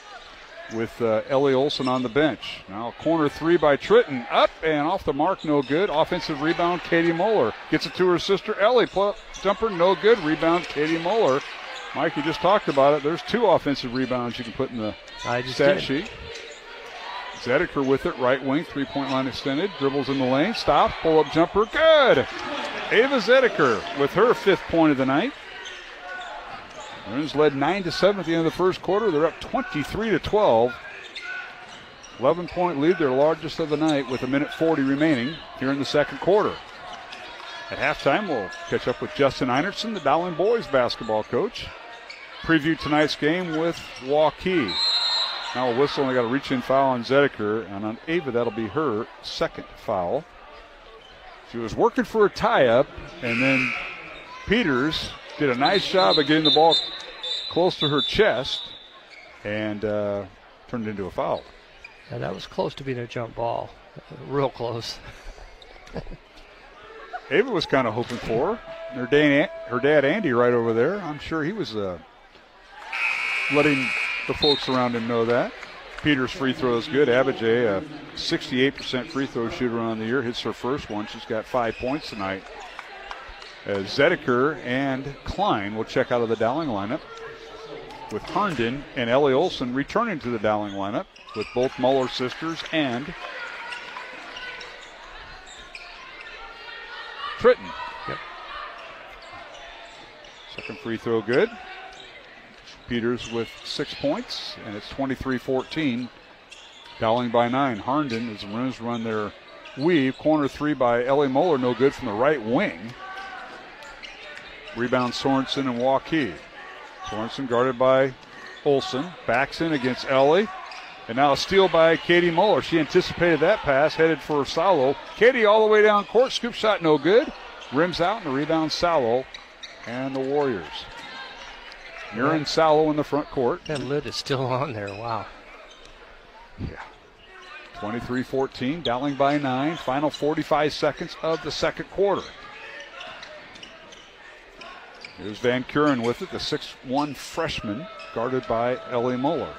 with Ellie Olson on the bench. Now corner 3 by Tritton, up and off the mark, no good. Offensive rebound, Katie Muller. Gets it to her sister, Ellie. Jumper, no good. Rebound, Katie Muller. Mike, you just talked about it. There's 2 offensive rebounds you can put in the stat sheet. Zedeker with it, right wing, 3-point line extended. Dribbles in the lane, stops, pull-up jumper, good! Ava Zedeker with her 5th point of the night. Maroons led 9-7 at the end of the first quarter. They're up 23-12. 11-point lead, their largest of the night, with 1:40 remaining here in the second quarter. At halftime, we'll catch up with Justin Einertson, the Dowling boys basketball coach. Preview tonight's game with Waukee. Now a whistle, and they got a reach-in foul on Zedeker, and on Ava, that'll be her 2nd foul. She was working for a tie-up, and then Peters did a nice job of getting the ball close to her chest and turned it into a foul. Yeah, that was close to being a jump ball. Real close. Ava was kind of hoping for her. Her dad, Andy, right over there. I'm sure he was letting the folks around him know that. Peters' free throw is good. Abijay, a 68% free throw shooter on the year, hits her first one. She's got 5 points tonight. Zedeker and Klein will check out of the Dowling lineup, with Herndon and Ellie Olson returning to the Dowling lineup, with both Muller sisters and Tritton. Yep. Second free throw good. Peters with 6 points, and it's 23-14. Dowling by 9. Herndon, as the Maroons run their weave. Corner 3 by Ellie Muller, no good from the right wing. Rebound Sorensen and Waukee. Sorensen guarded by Olsen backs in against Ellie. And now a steal by Katie Muller. She anticipated that pass, headed for Salo. Katie all the way down court. Scoop shot no good. Rims out, and the rebound Salo and the Warriors. Mirren Salo in the front court. That lid is still on there. Wow. Yeah. 23-14. Dowling by 9. Final 45 seconds of the second quarter. Here's Van Kuren with it, the 6'1 freshman, guarded by Ellie Muller.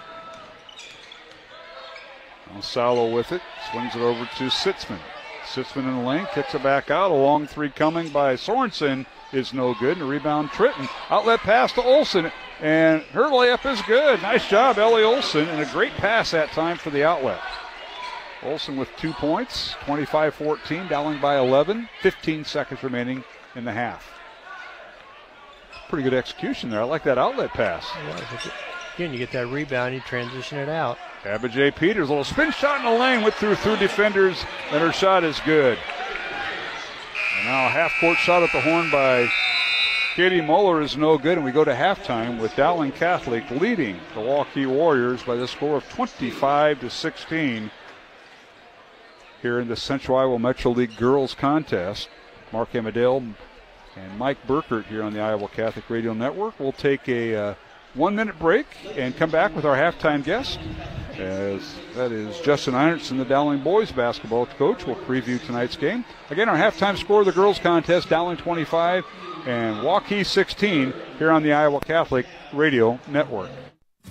Now Salo with it, swings it over to Sitzman. Sitzman in the lane, kicks it back out. A long three coming by Sorensen is no good. And a rebound, Tritton. Outlet pass to Olsen, and her layup is good. Nice job, Ellie Olsen, and a great pass that time for the outlet. Olsen with 2 points, 25-14, Dowling by 11, 15 seconds remaining in the half. Pretty good execution there. I like that outlet pass. Again, you get that rebound, you transition it out. Abba J. Peters, a little spin shot in the lane, went through defenders, and her shot is good. And now a half-court shot at the horn by Katie Muller is no good, and we go to halftime with Dowling Catholic leading the Waukee Warriors by the score of 25-16 here in the Central Iowa Metro League Girls Contest. Mark Amadale and Mike Burkert here on the Iowa Catholic Radio Network. We'll take a 1-minute break and come back with our halftime guest. As that is Justin Einertson, the Dowling boys basketball coach. We'll preview tonight's game. Again, our halftime score of the girls contest, Dowling 25 and Waukee 16 here on the Iowa Catholic Radio Network.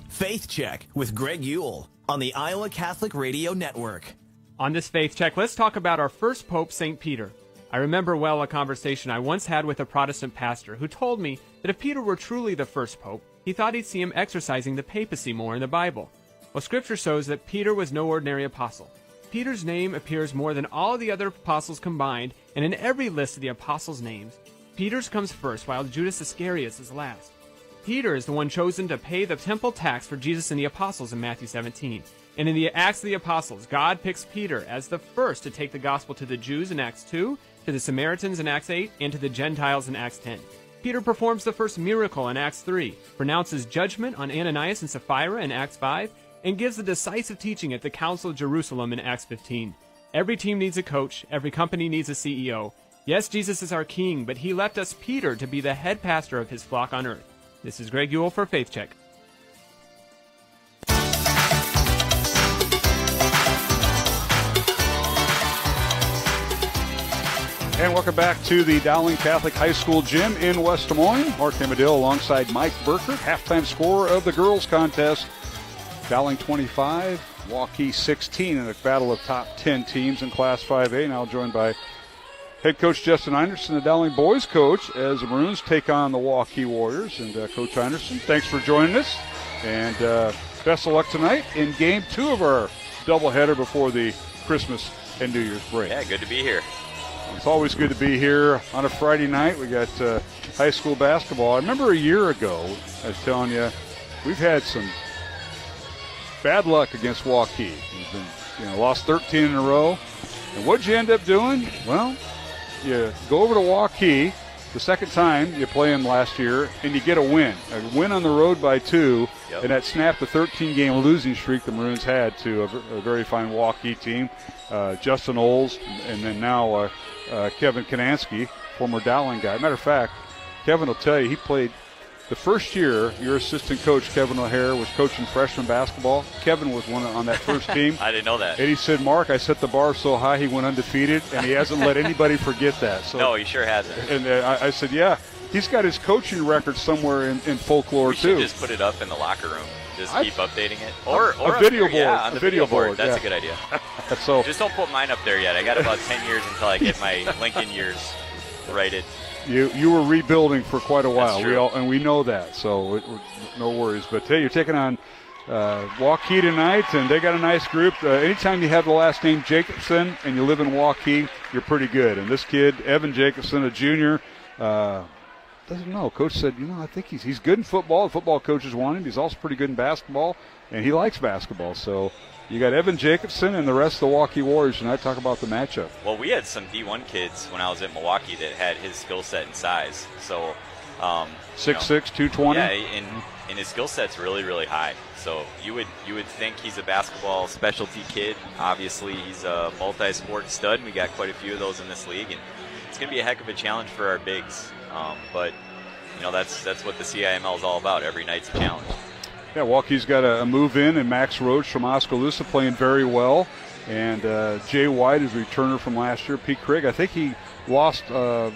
Faith Check with Greg Ewell on the Iowa Catholic Radio Network. On this Faith Check, let's talk about our first Pope, St. Peter. I remember well a conversation I once had with a Protestant pastor who told me that if Peter were truly the first Pope, he thought he'd see him exercising the papacy more in the Bible. Well, Scripture shows that Peter was no ordinary apostle. Peter's name appears more than all the other apostles combined, and in every list of the apostles' names, Peter's comes first, while Judas Iscariot is last. Peter is the one chosen to pay the temple tax for Jesus and the apostles in Matthew 17. And in the Acts of the Apostles, God picks Peter as the first to take the gospel to the Jews in Acts 2, to the Samaritans in Acts 8, and to the Gentiles in Acts 10. Peter performs the first miracle in Acts 3, pronounces judgment on Ananias and Sapphira in Acts 5, and gives the decisive teaching at the Council of Jerusalem in Acts 15. Every team needs a coach. Every company needs a CEO. Yes, Jesus is our King, but he left us Peter to be the head pastor of his flock on earth. This is Greg Ewell for Faith Check. And welcome back to the Dowling Catholic High School Gym in West Des Moines. Mark Amadale alongside Mike Burkert. Halftime score of the girls contest. Dowling 25, Waukee 16 in a battle of top 10 teams in Class 5A. Now joined by head coach Justin Einertson, the Dowling boys coach, as the Maroons take on the Waukee Warriors. And Coach Einertson, thanks for joining us. And best of luck tonight in Game 2 of our doubleheader before the Christmas and New Year's break. Yeah, good to be here. It's always good to be here on a Friday night. We got high school basketball. I remember a year ago, I was telling you, we've had some bad luck against Waukee. We've been, lost 13 in a row. And what'd you end up doing? Well, you go over to Waukee the second time you play them last year, and you get a win on the road by 2, and that snapped the 13-game losing streak the Maroons had to a very fine Waukee team. Justin Oles, and then now Kevin Kanansky, former Dowling guy. Matter of fact, Kevin will tell you he played the first year your assistant coach, Kevin O'Hare, was coaching freshman basketball. Kevin was one on that first team. I didn't know that. And he said, Mark, I set the bar so high he went undefeated, and he hasn't let anybody forget that. So, no, he sure hasn't. And I said, yeah, he's got his coaching record somewhere in folklore, we too. should just put it up in the locker room. Just keep updating it. Or a video board. Yeah, on the video board. That's yeah. a good idea. So just don't put mine up there yet. I got about 10 years until I get my Lincoln years righted. You were rebuilding for quite a while. That's true. We know that, so no worries. But hey, you're taking on Waukee tonight, and they got a nice group. Anytime you have the last name Jacobson and you live in Waukee, you're pretty good. And this kid, Evan Jacobson, a junior, doesn't know. Coach said, I think he's good in football. The football coaches want him. He's also pretty good in basketball, and he likes basketball. So you got Evan Jacobson and the rest of the Waukee Warriors tonight. Talk about the matchup. Well, we had some D1 kids when I was at Milwaukee that had his skill set and size. So 6'6", 220. Yeah, and his skill set's really, really high. So you would think he's a basketball specialty kid. Obviously, he's a multi-sport stud. We got quite a few of those in this league, and it's going to be a heck of a challenge for our bigs. But that's what the CIML is all about. Every night's a challenge. Yeah, Waukee's got a move in, and Max Roach from Oskaloosa playing very well. And Jay White is a returner from last year. Pete Craig, I think he lost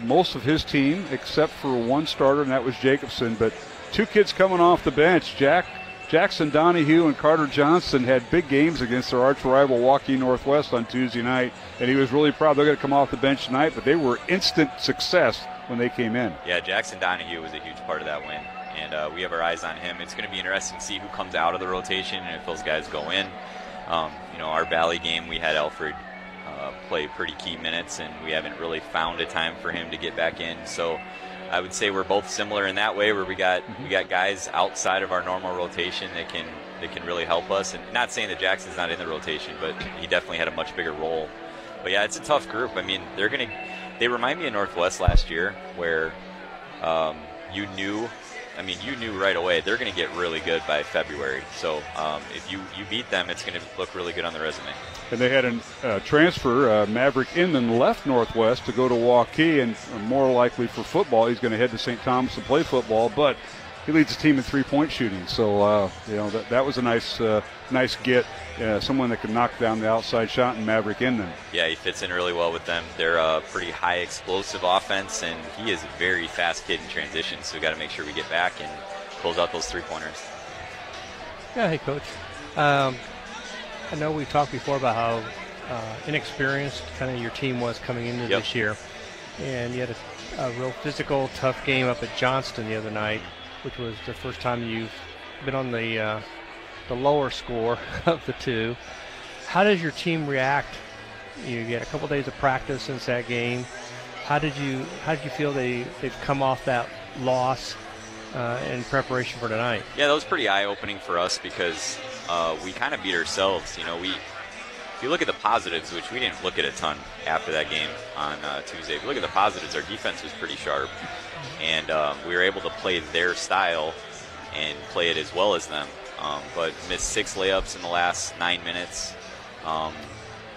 most of his team except for one starter, and that was Jacobson. But two kids coming off the bench, Jackson Donahue and Carter Johnson, had big games against their arch rival Waukee Northwest on Tuesday night, and he was really proud. They're going to come off the bench tonight, but they were instant success when they came in. Yeah, Jackson Donahue was a huge part of that win, and we have our eyes on him. It's going to be interesting to see who comes out of the rotation and if those guys go in. Our Valley game, we had Alfred play pretty key minutes, and we haven't really found a time for him to get back in. So I would say we're both similar in that way, where we got guys outside of our normal rotation that can really help us. And not saying that Jackson's not in the rotation, but he definitely had a much bigger role. But yeah, it's a tough group. I mean, they remind me of Northwest last year, where you knew right away they're going to get really good by February. So if you beat them, it's going to look really good on the resume. And they had a transfer. Maverick Inman left Northwest to go to Waukee, and more likely for football, he's going to head to St. Thomas and play football. But he leads the team in three-point shooting. So that was a nice get. Someone that can knock down the outside shot in Maverick Inman. Yeah, he fits in really well with them. They're a pretty high explosive offense, and he is a very fast kid in transition. So we got to make sure we get back and close out those three-pointers. Yeah, hey, Coach. I know we talked before about how inexperienced kind of your team was coming into this year. And you had a real physical, tough game up at Johnston the other night, which was the first time you've been on the lower score of the two. How does your team react? You get a couple days of practice since that game. How did you feel they've come off that loss in preparation for tonight? Yeah, that was pretty eye-opening for us because we kind of beat ourselves. If you look at the positives, which we didn't look at a ton after that game on Tuesday, if you look at the positives, our defense was pretty sharp, and we were able to play their style and play it as well as them. But missed 6 layups in the last 9 minutes.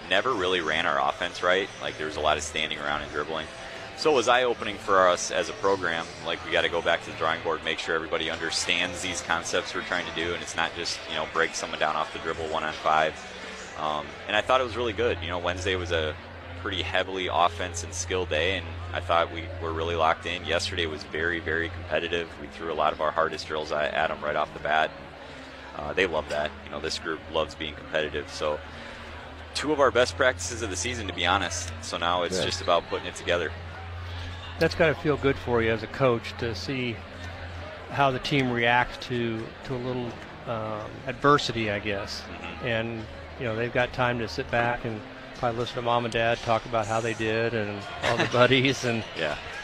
Never really ran our offense right. Like, there was a lot of standing around and dribbling. So it was eye-opening for us as a program. Like, we got to go back to the drawing board, make sure everybody understands these concepts we're trying to do, and it's not just, break someone down off the dribble 1-on-5. And I thought it was really good. Wednesday was a pretty heavily offense and skill day, and I thought we were really locked in. Yesterday was very, very competitive. We threw a lot of our hardest drills at them right off the bat. They love that. This group loves being competitive. So 2 of our best practices of the season, to be honest. So now it's just about putting it together. That's got to feel good for you as a coach to see how the team reacts to a little adversity, I guess. Mm-hmm. And, they've got time to sit back and probably listen to mom and dad talk about how they did and all the buddies and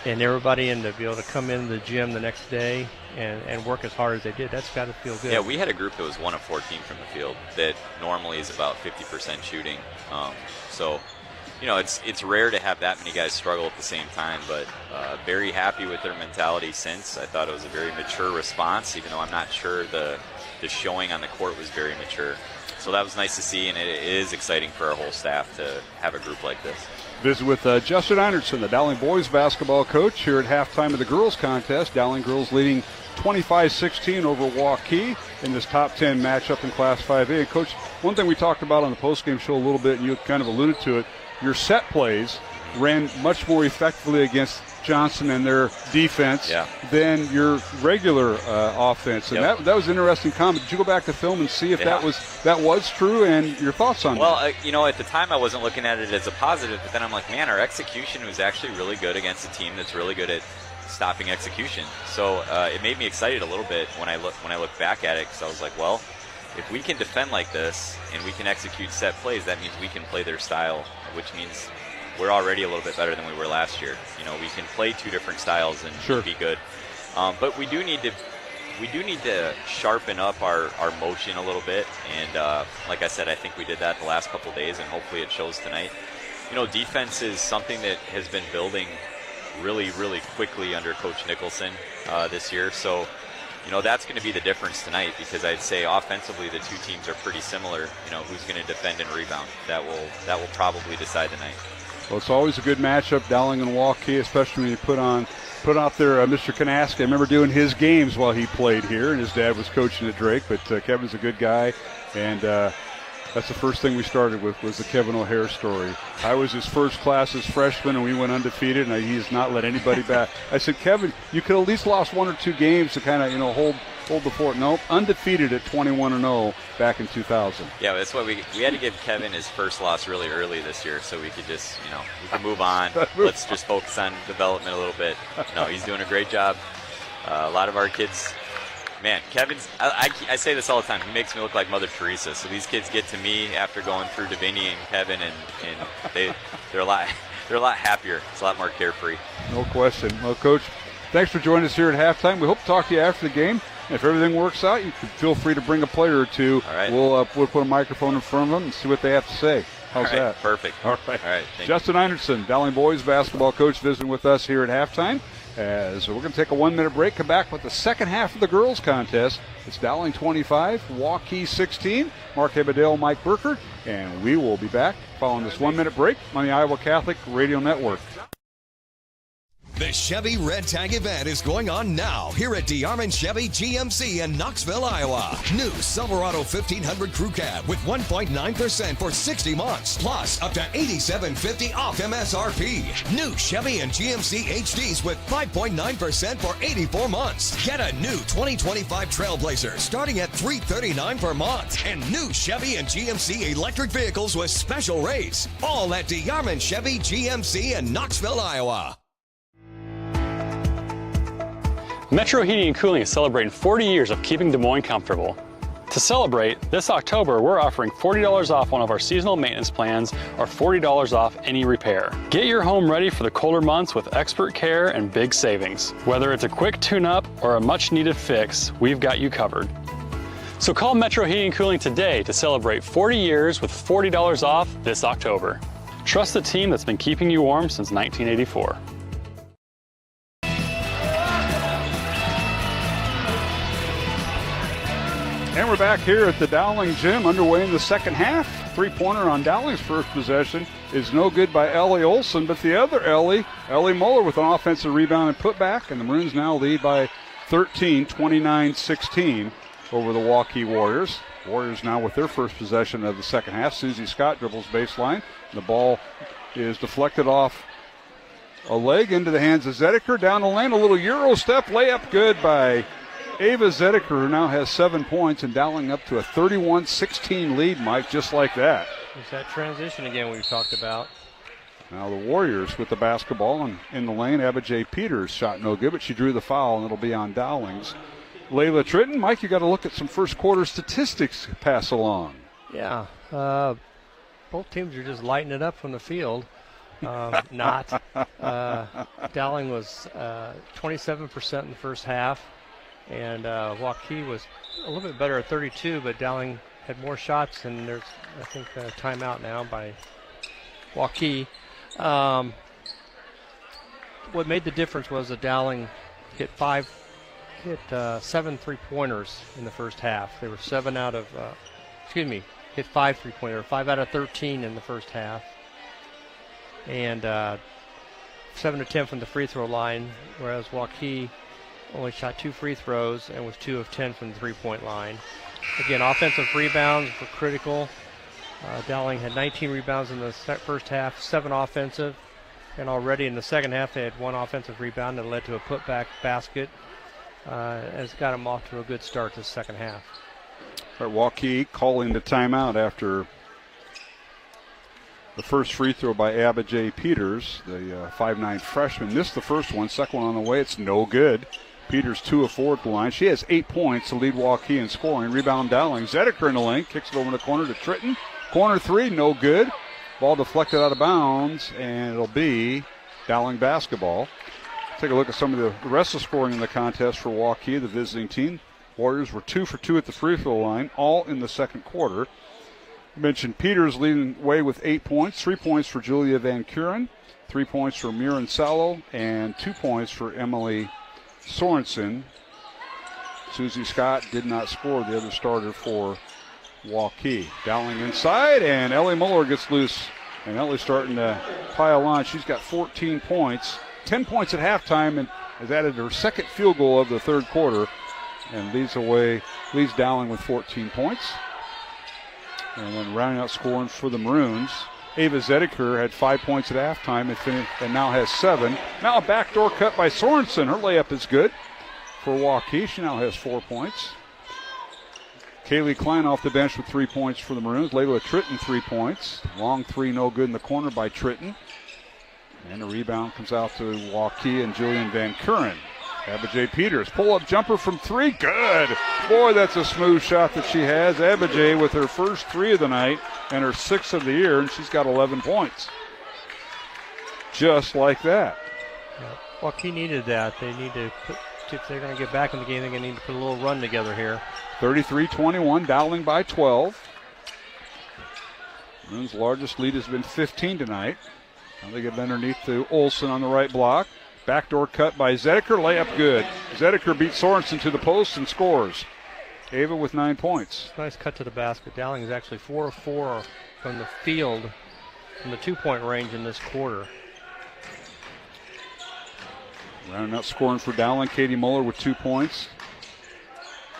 everybody, and to be able to come in the gym the next day and work as hard as they did. That's got to feel good. Yeah, we had a group that was 1 of 14 from the field that normally is about 50% shooting. It's rare to have that many guys struggle at the same time, but very happy with their mentality since. I thought it was a very mature response, even though I'm not sure the showing on the court was very mature. So that was nice to see, and it is exciting for our whole staff to have a group like this. Visit with Justin Einertson, the Dowling boys basketball coach, here at halftime of the girls contest. Dowling girls leading 25-16 over Waukee in this top 10 matchup in Class 5A. And Coach, one thing we talked about on the postgame show a little bit, and you kind of alluded to it, your set plays ran much more effectively against Johnson and their defense than your regular offense. And that was an interesting comment. Did you go back to film and see if that was true, and your thoughts on that? Well, at the time I wasn't looking at it as a positive, but then I'm like, man, our execution was actually really good against a team that's really good at stopping execution. So it made me excited a little bit when I look back at it, because I was like, well, if we can defend like this and we can execute set plays, that means we can play their style, which means we're already a little bit better than we were last year. We can play 2 different styles and be good. But we do need to sharpen up our motion a little bit. And like I said, I think we did that the last couple of days, and hopefully it shows tonight. Defense is something that has been building really, really quickly under Coach Nicholson this year. So, that's going to be the difference tonight, because I'd say offensively the two teams are pretty similar. Who's going to defend and rebound? That will probably decide the night. Well, it's always a good matchup, Dowling and Waukee, especially when you put out there Mr. Kanaski. I remember doing his games while he played here, and his dad was coaching at Drake. But Kevin's a good guy, and that's the first thing we started with, was the Kevin O'Hare story. I was his first class as freshman, and we went undefeated, and he has not let anybody back. I said, Kevin, you could at least lost 1 or 2 games to kind of, hold the fort. Nope, undefeated at 21-0 back in 2000. Yeah, that's why we had to give Kevin his first loss really early this year, so we could just, we can move on. Let's just focus on development a little bit. No, he's doing a great job. A lot of our kids. Man, Kevin's, I say this all the time, he makes me look like Mother Teresa. So these kids get to me after going through Davini and Kevin, and they're a lot happier. It's a lot more carefree. No question. Well, Coach, thanks for joining us here at halftime. We hope to talk to you after the game. If everything works out, you can feel free to bring a player or two. All right. We'll put a microphone in front of them and see what they have to say. How's that? Perfect. All right. Justin Einertson, Dowling boys basketball coach, visiting with us here at halftime. As we're going to take a 1-minute break, come back with the second half of the girls contest. It's Dowling 25, Waukee 16. Mark Hebedale, Mike Burkert, and we will be back following this 1-minute break on the Iowa Catholic Radio Network. The Chevy Red Tag event is going on now here at DeArmond Chevy GMC in Knoxville, Iowa. New Silverado 1500 Crew Cab with 1.9% for 60 months, plus up to $87.50 off MSRP. New Chevy and GMC HDs with 5.9% for 84 months. Get a new 2025 Trailblazer starting at $339 per month. And new Chevy and GMC electric vehicles with special rates. All at DeArmond Chevy GMC in Knoxville, Iowa. Metro Heating and Cooling is celebrating 40 years of keeping Des Moines comfortable. To celebrate, this October we're offering $40 off one of our seasonal maintenance plans or $40 off any repair. Get your home ready for the colder months with expert care and big savings. Whether it's a quick tune-up or a much-needed fix, we've got you covered. So call Metro Heating and Cooling today to celebrate 40 years with $40 off this October. Trust the team that's been keeping you warm since 1984. And we're back here at the Dowling Gym, underway in the second half. Three-pointer on Dowling's first possession is no good by Ellie Olson, but the other Ellie Muller with an offensive rebound and putback, and the Maroons now lead by 13, 29-16 over the Waukee Warriors. Warriors now with their first possession of the second half. Susie Scott dribbles baseline. The ball is deflected off a leg into the hands of Zediker. Down the lane, a little Euro step layup, good by Ava Zediker, who now has 7 points, and Dowling up to a 31-16 lead, Mike, just like that. It's that transition again we've talked about. Now the Warriors with the basketball and in the lane. Abba J. Peters shot no good, but she drew the foul, and it'll be on Dowling's. Layla Tritton, Mike, you got to look at some first quarter statistics to pass along. Yeah, both teams are just lighting it up from the field. Dowling was 27% in the first half. And Waukee was a little bit better at 32, but Dowling had more shots, and there's, I think, a timeout now by Waukee. What made the difference was that Dowling hit 7 three-pointers in the first half. They were hit 5 three-pointers, 5 out of 13 in the first half. And 7 to 10 from the free throw line, whereas Waukee only shot 2 free throws and was 2 of 10 from the three-point line. Again, offensive rebounds were critical. Dowling had 19 rebounds in the first half, 7 offensive. And already in the second half, they had 1 offensive rebound that led to a putback basket. It's got them off to a good start this second half. All right, Waukee calling the timeout after the first free throw by Abba J. Peters, the 5'9 freshman. Missed the first one, second one on the way. It's no good. Peters 2 of 4 at the line. She has 8 points to lead Waukee in scoring. Rebound Dowling. Zediker in the lane, kicks it over in the corner to Tritton. Corner 3, no good. Ball deflected out of bounds, and it'll be Dowling basketball. Take a look at some of the rest of the scoring in the contest for Waukee, the visiting team. Warriors were 2 for 2 at the free throw line, all in the second quarter. Mentioned Peters leading way with 8 points, 3 points for Julia Van Kuren, 3 points for Mirren Salo, and 2 points for Emily Sorensen. Susie Scott did not score, the other starter for Waukee. Dowling inside, and Ellie Muller gets loose. And Ellie's starting to pile on. She's got 14 points, 10 points at halftime, and has added her second field goal of the third quarter, and leads Dowling with 14 points. And then rounding out scoring for the Maroons, Ava Zediker had 5 points at halftime and now has 7. Now a backdoor cut by Sorensen. Her layup is good for Waukee. She now has 4 points. Kaylee Klein off the bench with 3 points for the Maroons. Layla Tritton, 3 points. Long three, no good in the corner by Tritton. And the rebound comes out to Waukee and Julian Van Kuren. Abijay Peters, pull-up jumper from 3, good. Boy, that's a smooth shot that she has. Abijay with her first 3 of the night and her 6th of the year, and she's got 11 points. Just like that. Yeah. Waukee needed that. They need to if they're going to get back in the game, they're going to need to put a little run together here. 33-21, Dowling by 12. Maroons' largest lead has been 15 tonight. Now they get underneath to Olsen on the right block. Backdoor cut by Zediker, layup good. Zediker beats Sorensen to the post and scores. Ava with 9 points. Nice cut to the basket. Dowling is actually 4 of 4 from the field from the 2-point range in this quarter. Rounding out scoring for Dowling, Katie Muller with 2 points.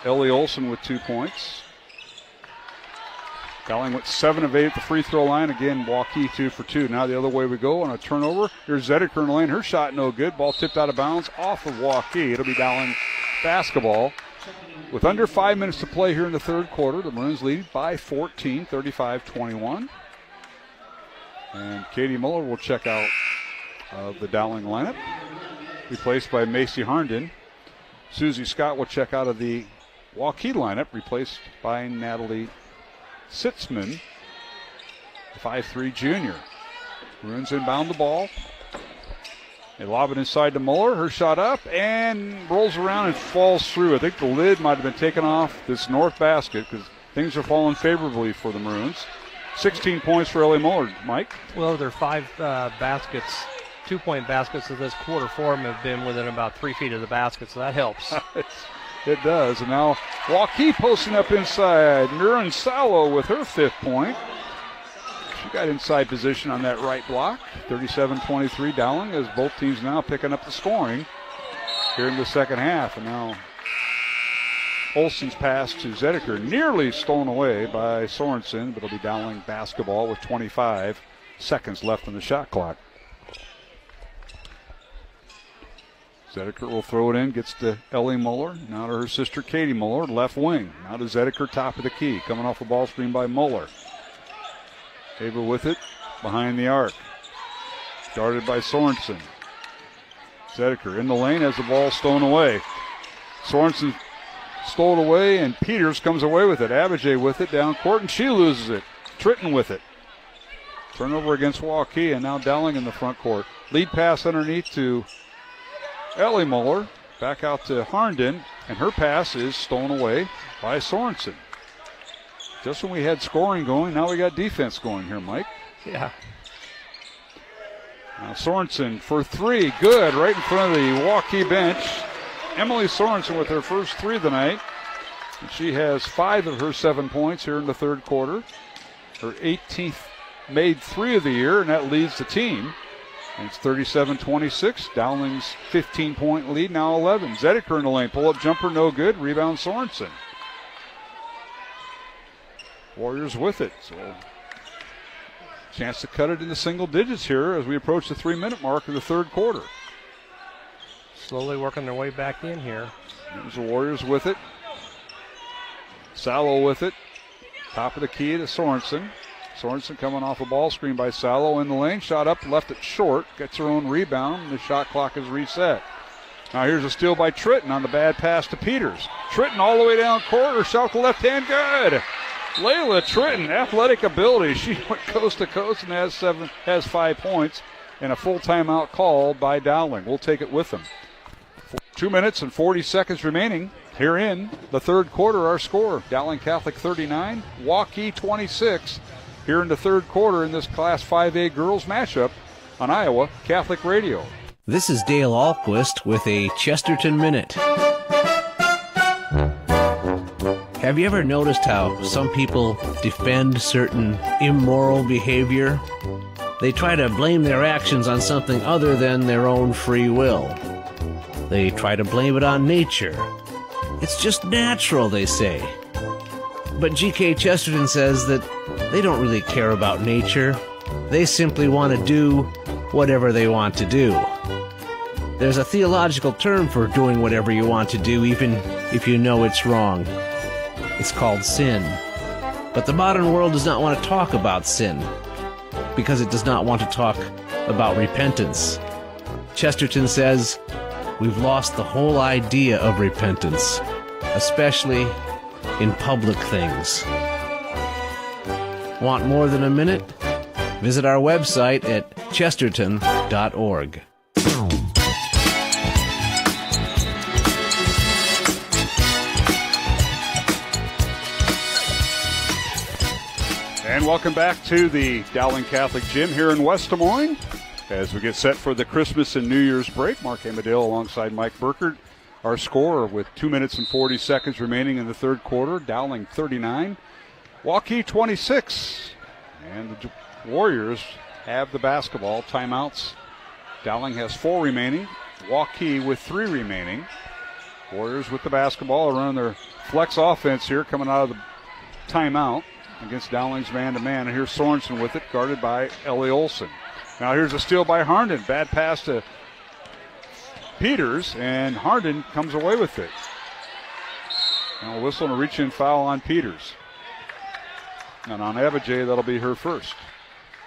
Ellie Olsen with 2 points. Dowling went 7 of 8 at the free throw line. Again, Waukee 2 for 2. Now the other way we go on a turnover. Here's Zediker in the lane. Her shot no good. Ball tipped out of bounds off of Waukee. It'll be Dowling basketball. With under 5 minutes to play here in the third quarter, the Maroons lead by 14, 35-21. And Katie Muller will check out of the Dowling lineup, replaced by Macy Harnden. Susie Scott will check out of the Waukee lineup, replaced by Natalie Sitzman, the 5'3 junior. Maroons inbound the ball. They lob it inside to Muller. Her shot up and rolls around and falls through. I think the lid might have been taken off this north basket because things are falling favorably for the Maroons. 16 points for Ellie Muller, Mike. Well, their 5 baskets, 2-point baskets of this quarter for them have been within about 3 feet of the basket, so that helps. It does. And now Waukee posting up inside. Mirren Salo with her 5th point. She got inside position on that right block. 37-23 Dowling as both teams now picking up the scoring here in the second half. And now Olsen's pass to Zediker nearly stolen away by Sorensen, but it'll be Dowling basketball with 25 seconds left on the shot clock. Zediker will throw it in, gets to Ellie Muller. Now to her sister Katie Muller, left wing. Now to Zediker, top of the key. Coming off a ball screen by Muller. Ava with it, behind the arc. Guarded by Sorensen. Zediker in the lane as the ball stolen away. Sorensen stole it away, and Peters comes away with it. Abijay with it down court, and she loses it. Tritton with it. Turnover against Waukee, and now Dowling in the front court. Lead pass underneath to Ellie Muller, back out to Harnden, and her pass is stolen away by Sorensen. Just when we had scoring going, now we got defense going here, Mike. Yeah. Now Sorensen for 3, good, right in front of the Waukee bench. Emily Sorensen with her first 3 of the night. And she has 5 of her 7 points here in the third quarter. Her 18th made 3 of the year, and that leads the team. And it's 37-26. Dowling's 15-point lead, now 11. Zediker in the lane. Pull-up jumper, no good. Rebound, Sorensen. Warriors with it. So chance to cut it into single digits here as we approach the 3-minute mark of the third quarter. Slowly working their way back in here. There's the Warriors with it. Salo with it. Top of the key to Sorensen. Sorensen coming off a ball screen by Salo in the lane. Shot up, left it short. Gets her own rebound, and the shot clock is reset. Now here's a steal by Tritton on the bad pass to Peters. Tritton all the way down court. Her shot with the left hand, good. Layla Tritton, athletic ability. She went coast to coast and has 5 points. And a full timeout called by Dowling. We'll take it with them. 2 minutes and 40 seconds remaining here in the third quarter. Our score, Dowling Catholic 39, Waukee 26 here in the third quarter in this Class 5A girls matchup on Iowa Catholic Radio. This is Dale Ahlquist with a Chesterton Minute. Have you ever noticed how some people defend certain immoral behavior? They try to blame their actions on something other than their own free will. They try to blame it on nature. It's just natural, they say. But G.K. Chesterton says that they don't really care about nature. They simply want to do whatever they want to do. There's a theological term for doing whatever you want to do, even if you know it's wrong. It's called sin. But the modern world does not want to talk about sin, because it does not want to talk about repentance. Chesterton says, we've lost the whole idea of repentance, especially in public things. Want more than a minute? Visit our website at chesterton.org. And welcome back to the Dowling Catholic Gym here in West Des Moines as we get set for the Christmas and New Year's break. Mark Amadale alongside Mike Burkert. Our score with 2 minutes and 40 seconds remaining in the third quarter. Dowling 39, Waukee 26. And the Warriors have the basketball. Timeouts. Dowling has 4 remaining. Waukee with 3 remaining. Warriors with the basketball are running their flex offense here coming out of the timeout against Dowling's man-to-man. And here's Sorensen with it, guarded by Ellie Olson. Now here's a steal by Harnden. Bad pass to Peters, and Harnden comes away with it. Now a whistle and a reach-in foul on Peters. And on Abijay, that'll be her first.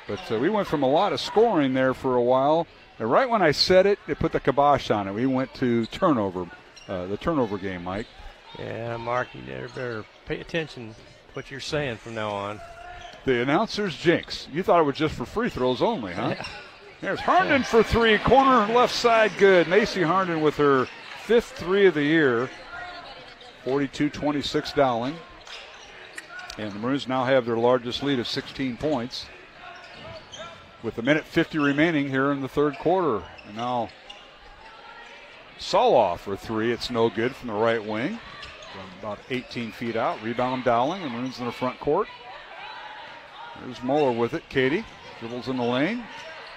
But we went from a lot of scoring there for a while. And right when I said it, they put the kibosh on it. We went to turnover, the turnover game, Mike. Yeah, Mark, you better pay attention to what you're saying from now on. The announcer's jinx. You thought it was just for free throws only, huh? Yeah. There's Harnden for 3, corner left side, good. Macy Harnden with her 5th 3 of the year. 42-26 Dowling. And the Maroons now have their largest lead of 16 points. With a minute 50 remaining here in the third quarter. And now Soloff for 3. It's no good from the right wing. From about 18 feet out. Rebound Dowling. The Maroons in the front court. There's Moeller with it. Katie dribbles in the lane.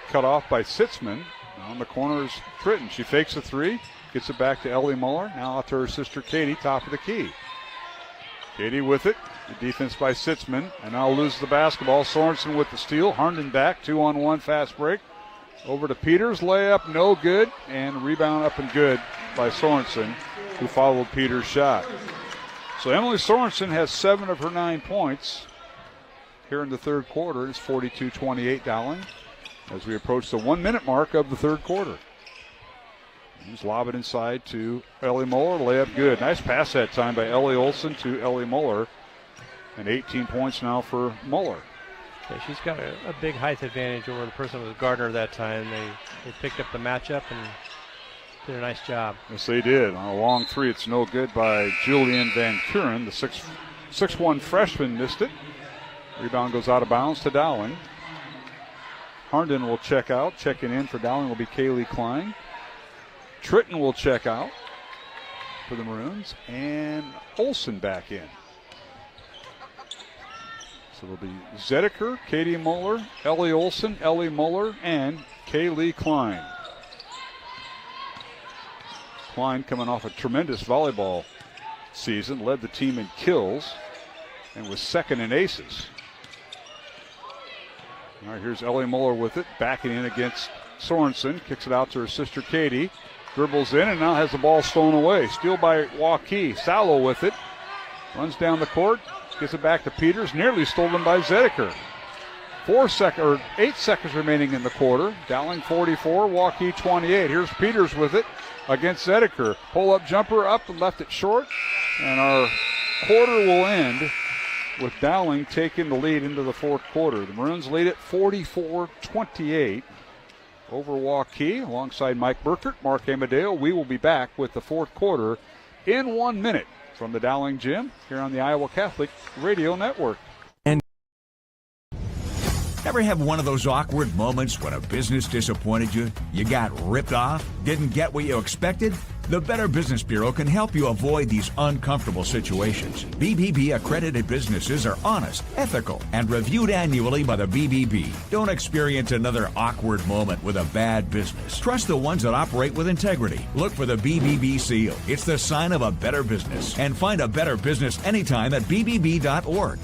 Cut off by Sitzman. On the corner is Tritton. She fakes a 3. Gets it back to Ellie Muller. Now out to her sister Katie, top of the key. Katie with it. The defense by Sitzman. And now loses the basketball. Sorensen with the steal. Harnden back. 2-on-1 fast break. Over to Peters. Layup no good. And rebound up and good by Sorensen, who followed Peters' shot. So Emily Sorensen has 7 of her 9 points here in the third quarter. It's 42-28 Dowling as we approach the 1 minute mark of the third quarter. He's lob it inside to Ellie Muller. Layup good. Nice pass that time by Ellie Olson to Ellie Muller. And 18 points now for Muller. Yeah, she's got a big height advantage over the person who was Gardner that time. They picked up the matchup and did a nice job. Yes, they did. On a long 3, it's no good by Julian Van Kuren. The 6'1 freshman missed it. Rebound goes out of bounds to Dowling. Harnden will check out. Checking in for Dowling will be Kaylee Klein. Tritton will check out for the Maroons. And Olsen back in. So it'll be Zedeker, Katie Muller, Ellie Olsen, Ellie Muller, and Kaylee Klein. Klein coming off a tremendous volleyball season, led the team in kills, and was second in aces. All right, here's Ellie Muller with it, backing in against Sorensen, kicks it out to her sister Katie, dribbles in and now has the ball stolen away. Steal by Waukee. Sallow with it, runs down the court, gets it back to Peters, nearly stolen by Zedeker. 8 seconds remaining in the quarter. Dowling 44, Waukee 28. Here's Peters with it against Zedeker. Pull-up jumper up and left it short. And our quarter will end with Dowling taking the lead into the fourth quarter. The Maroons lead it 44-28 over Waukee alongside Mike Burkert, Mark Amadeo. We will be back with the fourth quarter in 1 minute from the Dowling Gym here on the Iowa Catholic Radio Network. Ever have one of those awkward moments when a business disappointed you? You got ripped off? Didn't get what you expected? The Better Business Bureau can help you avoid these uncomfortable situations. BBB accredited businesses are honest, ethical, and reviewed annually by the BBB. Don't experience another awkward moment with a bad business. Trust the ones that operate with integrity. Look for the BBB seal. It's the sign of a better business. And find a better business anytime at bbb.org.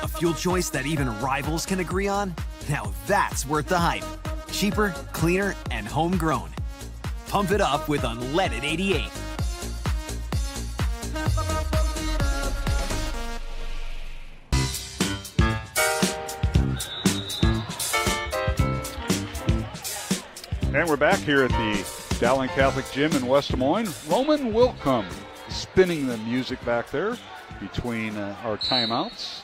A fuel choice that even rivals can agree on? Now that's worth the hype. Cheaper, cleaner, and homegrown. Pump it up with unleaded 88. And we're back here at the Dowling Catholic Gym in West Des Moines. Roman Wilcom spinning the music back there between our timeouts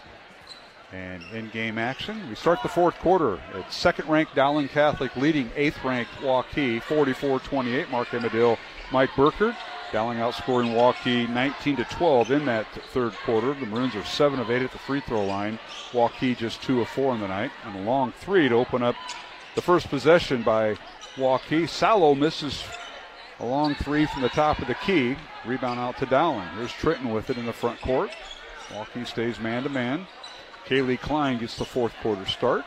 and in-game action. We start the fourth quarter at second-ranked Dowling Catholic leading eighth-ranked Waukee 44-28. Mark Amadeo, Mike Burkert. Dowling outscoring Waukee 19-12 in that third quarter. The Maroons are 7 of 8 at the free throw line. Waukee just 2 of 4 in the night. And a long three to open up the first possession by Waukee. Salo misses a long three from the top of the key. Rebound out to Dowling. Here's Trenton with it in the front court. Waukee stays man-to-man. Kaylee Klein gets the fourth quarter start.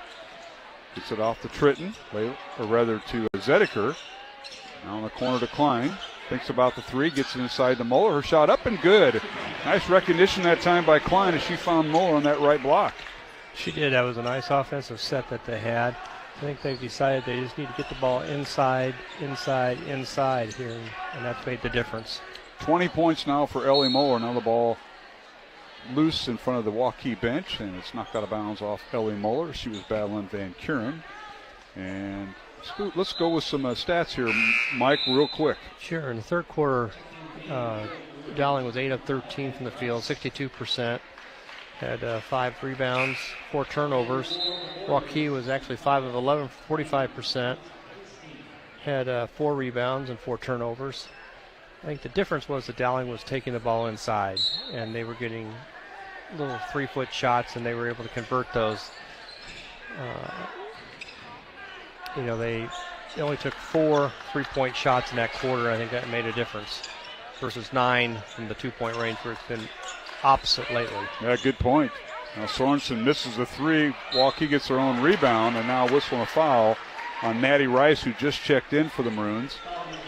Gets it off to Trenton, or rather to Zediker. Now in the corner to Klein. Thinks about the three, gets it inside to Muller. Her shot up and good. Nice recognition that time by Klein as she found Muller on that right block. She did. That was a nice offensive set that they had. I think they've decided they just need to get the ball inside here, and that's made the difference. 20 points now for Ellie Muller. Now the ball loose in front of the Waukee bench, and it's knocked out of bounds off Ellie Muller. She was battling Van Kuren. And let's go with some stats here, Mike, real quick. Sure. In the third quarter, Dowling was 8 of 13 from the field, 62%. Had 5 rebounds, 4 turnovers. Waukee was actually 5 of 11, 45%. Had 4 rebounds and 4 turnovers. I think the difference was that Dowling was taking the ball inside, and they were getting little 3-foot shots, and they were able to convert those. They only took 4 3-point shots in that quarter. I think that made a difference versus 9 from the 2-point range where it's been opposite lately. Yeah, good point. Now Sorensen misses the three. Waukee gets their own rebound, and now whistling a foul on Maddie Rice, who just checked in for the Maroons.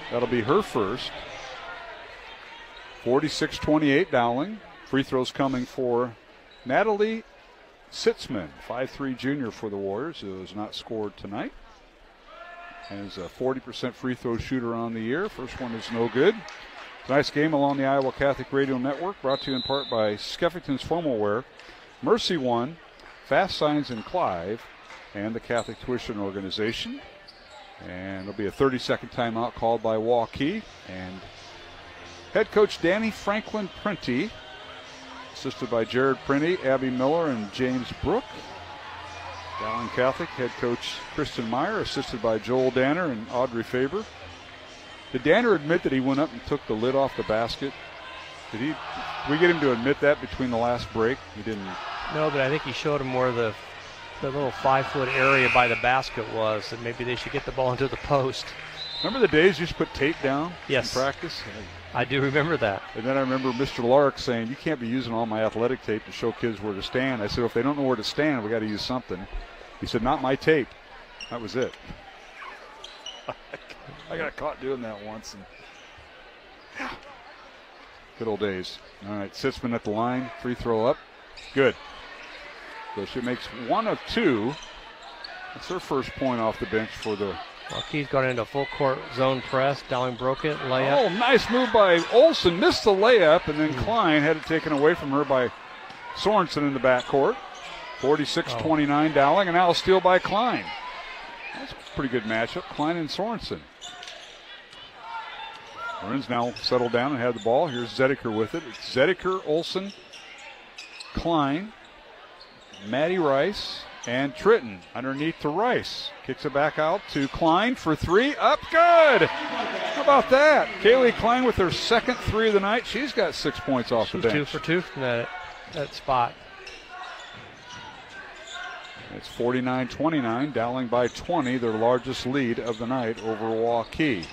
That'll be her first. 46-28 Dowling. Free throws coming for Natalie Sitzman, 5'3" junior for the Warriors, who has not scored tonight. And is a 40% free throw shooter on the year. First one is no good. Tonight's game along the Iowa Catholic Radio Network, brought to you in part by Skeffington's Formal Wear, Mercy One, Fast Signs in Clive, and the Catholic Tuition Organization. And there'll be a 30-second timeout called by Waukee. And head coach Danny Franklin Prenti, assisted by Jared Prenti, Abby Miller, and James Brook. Dowling Catholic head coach Kristen Meyer, assisted by Joel Danner and Audrey Faber. Did Danner admit that he went up and took the lid off the basket? Did we get him to admit that between the last break? He didn't. No, but I think he showed him where the little 5-foot area by the basket was, that maybe they should get the ball into the post. Remember the days you used to put tape down in practice? I do remember that. And then I remember Mr. Lark saying, you can't be using all my athletic tape to show kids where to stand. I said, if they don't know where to stand, we got to use something. He said, not my tape. That was it. I got caught doing that once. And yeah. Good old days. All right, Sitzman at the line. Free throw up. Good. So she makes 1 of 2. That's her first point off the bench for the... Waukee's got into full court zone press. Dowling broke it. Layup. Oh, nice move by Olsen. Missed the layup, and then Klein had it taken away from her by Sorensen in the backcourt. 46-29 Dowling, and now a steal by Klein. That's a pretty good matchup, Klein and Sorensen. Maroons now settled down and have the ball. Here's Zediker with it. It's Zediker, Olsen, Klein, Maddie Rice, and Tritton underneath to Rice. Kicks it back out to Klein for three. Up good! How about that? Kaylee Klein with her second three of the night. She's got 6 points off the bench. 2 for 2 from that spot. It's 49-29. Dowling by 20, their largest lead of the night over Waukee.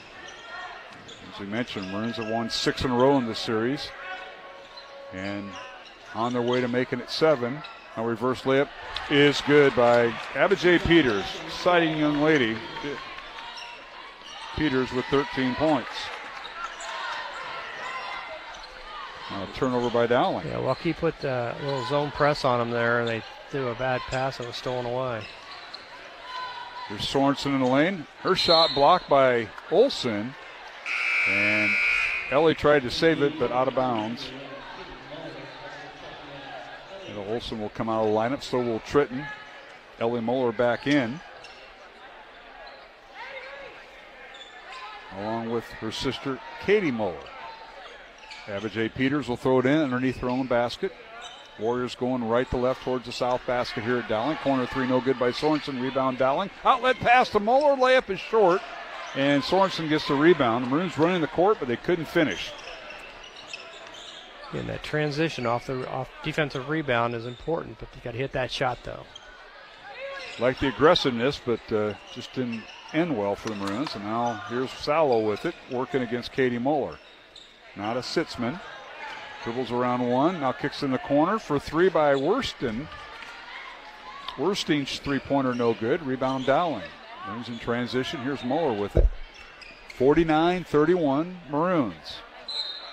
As we mentioned, Maroons have won 6 in a row in this series. And on their way to making it 7. A reverse layup is good by Abijay Peters, exciting young lady. Peters with 13 points. Now turnover by Dowling. Yeah, Waukee put a little zone press on them there, and they threw a bad pass that was stolen away. There's Sorensen in the lane. Her shot blocked by Olsen. And Ellie tried to save it, but out of bounds. And Olsen will come out of the lineup, so will Tritton. Ellie Moeller back in, along with her sister, Katie Moeller. Abijay Peters will throw it in underneath her own basket. Warriors going right to left towards the south basket here at Dowling. Corner three, no good by Sorensen. Rebound Dowling. Outlet pass to Moeller. Layup is short. And Sorensen gets the rebound. The Maroons running the court, but they couldn't finish. And that transition off defensive rebound is important, but you got to hit that shot, though. Like the aggressiveness, but just didn't end well for the Maroons. And now here's Sallow with it, working against Katie Moeller. Now to Sitzman. Dribbles around one, now kicks in the corner for three by Worston. Worsting's three-pointer no good. Rebound Dowling. Maroons in transition. Here's Moeller with it. 49-31 Maroons.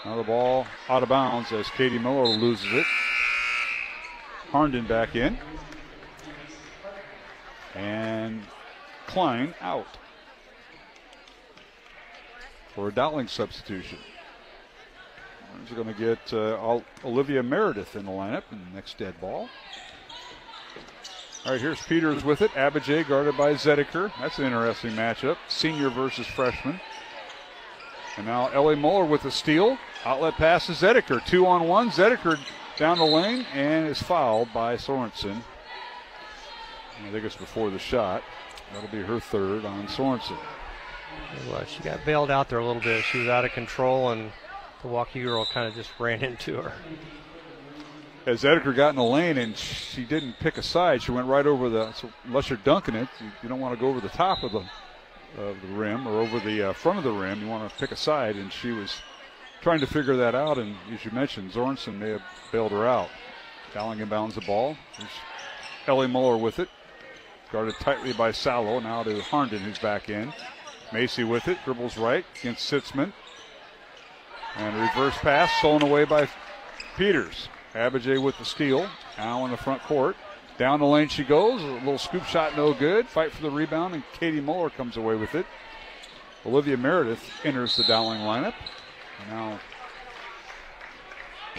Now the ball out of bounds as Katie Miller loses it. Harnden back in. And Klein out for a Dowling substitution. We're going to get Olivia Meredith in the lineup in the next dead ball. All right, here's Peters with it. Abijay guarded by Zediker. That's an interesting matchup. Senior versus freshman. And now Ellie Moeller with the steal. Outlet pass to Zediker. 2-on-1. Zediker down the lane and is fouled by Sorensen. I think it's before the shot. That'll be her third on Sorensen. Well, she got bailed out there a little bit. She was out of control, and the Waukee girl kind of just ran into her. As Zediker got in the lane and she didn't pick a side, she went right over so unless you're dunking it, you don't want to go over the top of the rim or over the front of the rim. You want to pick a side, and she was trying to figure that out, and as you mentioned, Sorensen may have bailed her out. Dowling inbounds the ball. There's Ellie Moeller with it. Guarded tightly by Sallow. Now to Harnden, who's back in. Macy with it. Dribbles right against Sitzman. And a reverse pass stolen away by Peters. Abijay with the steal. Now in the front court. Down the lane she goes. A little scoop shot, no good. Fight for the rebound, and Katie Moeller comes away with it. Olivia Meredith enters the Dowling lineup. Now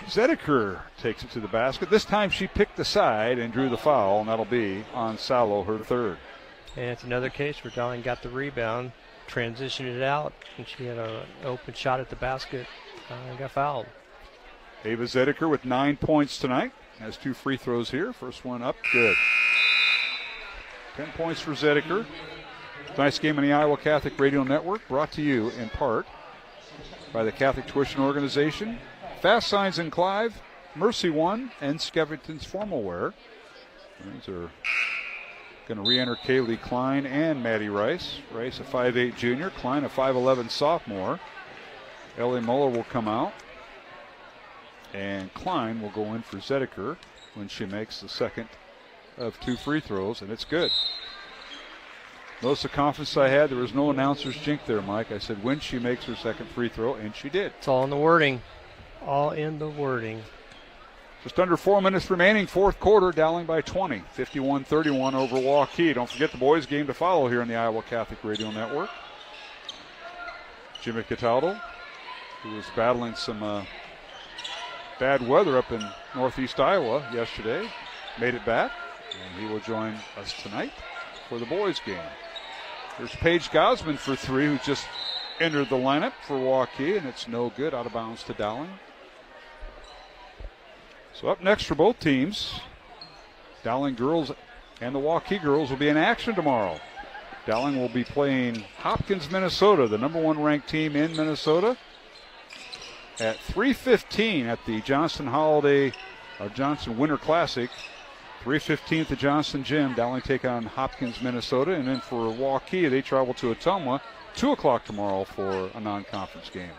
Zediker takes it to the basket. This time she picked the side and drew the foul, and that'll be on Sallow, her third. And it's another case where Dowling got the rebound, transitioned it out, and she had an open shot at the basket and got fouled. Ava Zediker with 9 points tonight. Has 2 free throws here. First one up, good. 10 points for Zediker. Tonight's game on the Iowa Catholic Radio Network, brought to you in part by the Catholic Tuition Organization, Fast Signs in Clive, Mercy One, and Skeffington's Formal Wear. These are going to re-enter Kaylee Klein and Maddie Rice. Rice, a 5'8 junior. Klein, a 5'11 sophomore. Ellie Moeller will come out. And Klein will go in for Zediker when she makes the second of 2 free throws, and it's good. Most of the confidence I had, there was no announcer's jink there, Mike. I said when she makes her second free throw, and she did. It's all in the wording. All in the wording. Just under 4 minutes remaining, fourth quarter, Dowling by 20, 51-31 over Waukee. Don't forget the boys' game to follow here on the Iowa Catholic Radio Network. Jimmy Cataldo, who was battling some bad weather up in northeast Iowa yesterday, made it back, and he will join us tonight for the boys' game. There's Paige Gosman for three, who just entered the lineup for Waukee, and it's no good, out of bounds to Dowling. So up next for both teams, Dowling girls and the Waukee girls will be in action tomorrow. Dowling will be playing Hopkins, Minnesota, the number 1 ranked team in Minnesota, at 3:15 at the Johnson Winter Classic. 3:15 at the Johnson Gym. Dowling take on Hopkins, Minnesota. And then for Waukee, they travel to Ottumwa, 2 o'clock tomorrow for a non-conference game.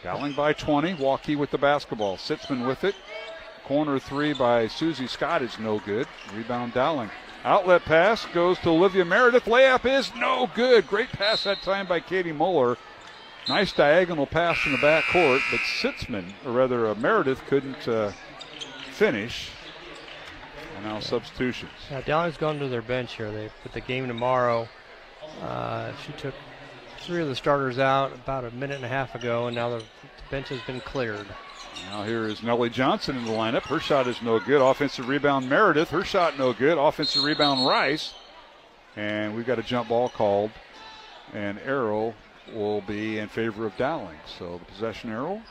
Dowling by 20. Waukee with the basketball. Sitzman with it. Corner three by Susie Scott is no good. Rebound Dowling. Outlet pass goes to Olivia Meredith. Layup is no good. Great pass that time by Katie Muller. Nice diagonal pass in the backcourt, but Sitzman, or rather Meredith, couldn't finish. And now substitutions. Yeah, Dowling's gone to their bench here. They put the game tomorrow. She took 3 of the starters out about a minute and a half ago, and now the bench has been cleared. Now here is Nellie Johnson in the lineup. Her shot is no good. Offensive rebound Meredith. Her shot no good. Offensive rebound Rice. And we've got a jump ball called. And arrow will be in favor of Dowling. So the possession arrow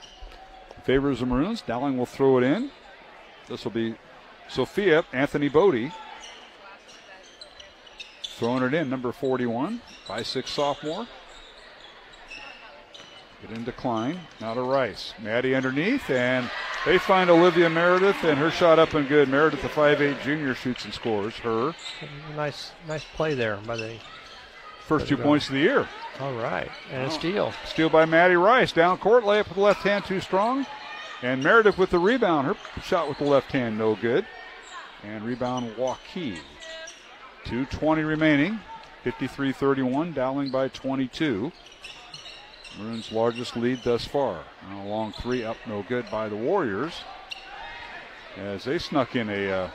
favors the Maroons. Dowling will throw it in. This will be Sophia Anthony Bodie throwing it in, number 41, 5'6" sophomore. Get in decline. Now to Rice. Maddie underneath, and they find Olivia Meredith, and her shot up and good. Meredith, the 5'8" junior, shoots and scores. Her nice play there by the first 2 points of the year. All right, and a steal. Steal by Maddie Rice. Down court, layup with the left hand, too strong. And Meredith with the rebound. Her shot with the left hand, no good. And rebound Waukee. 2:20 remaining. 53-31. Dowling by 22. Maroons' largest lead thus far. Now a long three up, no good by the Warriors. As they snuck in a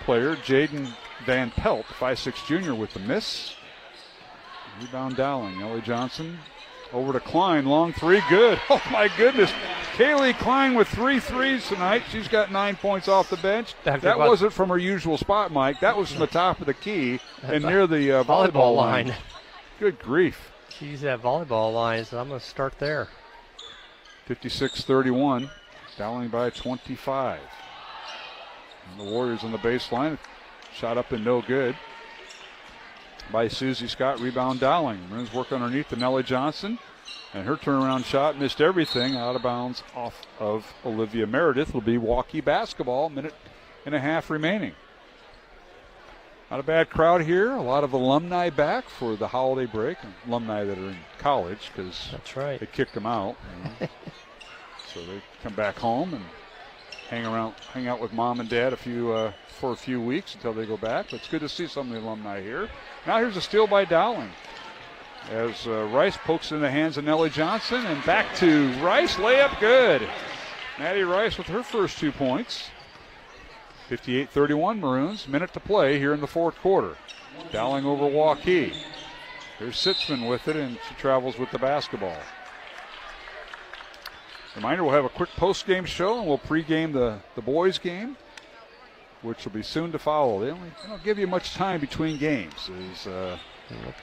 player, Jaden Van Pelt, 5'6" junior, with the miss. Rebound Dowling. Ellie Johnson over to Klein. Long three, good. Oh my goodness. Kaylee Klein with 3 threes tonight. She's got 9 points off the bench. That wasn't from her usual spot, Mike. That was from the top of the key and near the volleyball line. Good grief. She's at volleyball line, so I'm going to start there. 56-31. Dowling by 25. And the Warriors on the baseline. Shot up and no good by Susie Scott. Rebound Dowling. Maroons work underneath to Nellie Johnson. And her turnaround shot missed everything, out of bounds off of Olivia Meredith. Will be Waukee basketball, minute and a half remaining. Not a bad crowd here. A lot of alumni back for the holiday break. Alumni that are in college, because that's right, they kicked them out. You know. So they come back home and hang out with mom and dad for a few weeks until they go back. But it's good to see some of the alumni here. Now here's a steal by Dowling. As Rice pokes in the hands of Nellie Johnson, and back to Rice, layup good. Maddie Rice with her first 2 points. 58-31 Maroons, minute to play here in the fourth quarter. Dowling over Waukee. There's Sitzman with it, and she travels with the basketball. Reminder, we'll have a quick post-game show, and we'll pregame the boys' game, which will be soon to follow. They don't give you much time between games.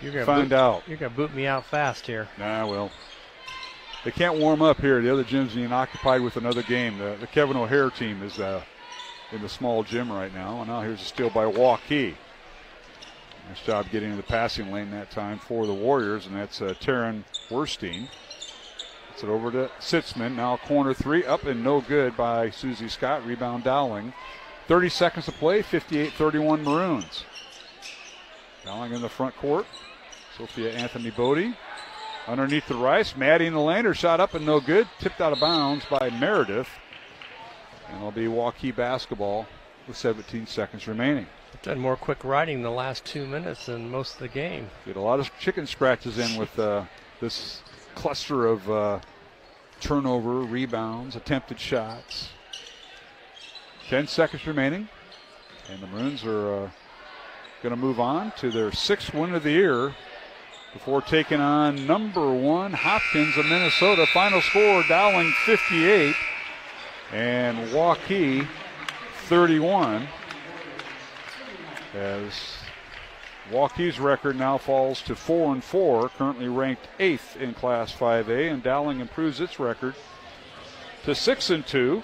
You're going to boot me out fast here. Nah, well, they can't warm up here. The other gym's being occupied with another game. The Kevin O'Hare team is in the small gym right now. And now here's a steal by Waukee. Nice job getting in the passing lane that time for the Warriors, and that's Taryn Werstein. Gets it over to Sitzman. Now corner three, up and no good by Susie Scott. Rebound Dowling. 30 seconds to play, 58-31 Maroons. Dowling in the front court. Sophia Anthony Bodie. Underneath the Rice. Maddie in the lane. Her shot up and no good. Tipped out of bounds by Meredith. And it'll be Waukee basketball with 17 seconds remaining. I've done more quick riding the last 2 minutes than most of the game. Get a lot of chicken scratches in with this cluster of turnover, rebounds, attempted shots. 10 seconds remaining. And the Maroons are going to move on to their 6th win of the year before taking on number 1 Hopkins of Minnesota. Final score, Dowling 58 and Waukee 31. As Waukee's record now falls to 4-4, currently ranked 8th in Class 5A, and Dowling improves its record to 6-2.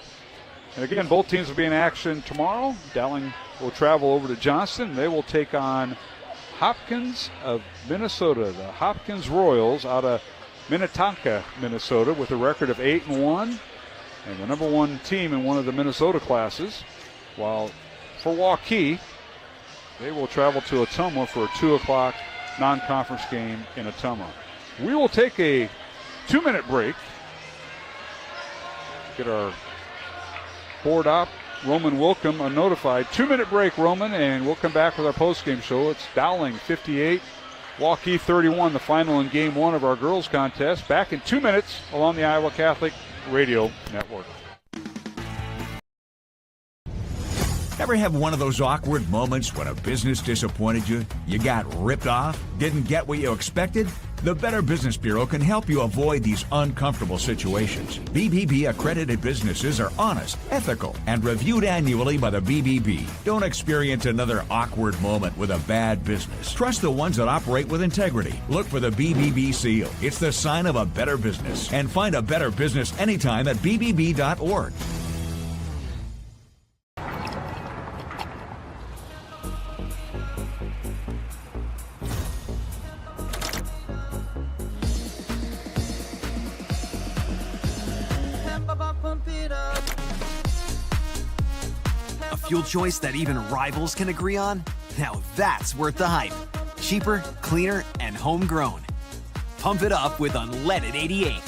And again, both teams will be in action tomorrow. Dowling will travel over to Johnston. They will take on Hopkins of Minnesota, the Hopkins Royals out of Minnetonka, Minnesota, with a record of 8-1 and the number one team in one of the Minnesota classes. While for Waukee, they will travel to Ottumwa for a 2 o'clock non-conference game in Ottumwa. We will take a 2-minute break. Get our board op, Roman Wilkham, notified. 2-minute break, Roman, and we'll come back with our postgame show. It's Dowling 58, Waukee 31, the final in Game 1 of our girls contest. Back in 2 minutes along the Iowa Catholic Radio Network. Ever have one of those awkward moments when a business disappointed you? You got ripped off? Didn't get what you expected? The Better Business Bureau can help you avoid these uncomfortable situations. BBB accredited businesses are honest, ethical, and reviewed annually by the BBB. Don't experience another awkward moment with a bad business. Trust the ones that operate with integrity. Look for the BBB seal. It's the sign of a better business. And find a better business anytime at bbb.org. Fuel choice that even rivals can agree on? Now that's worth the hype. Cheaper, cleaner, and homegrown. Pump it up with unleaded 88.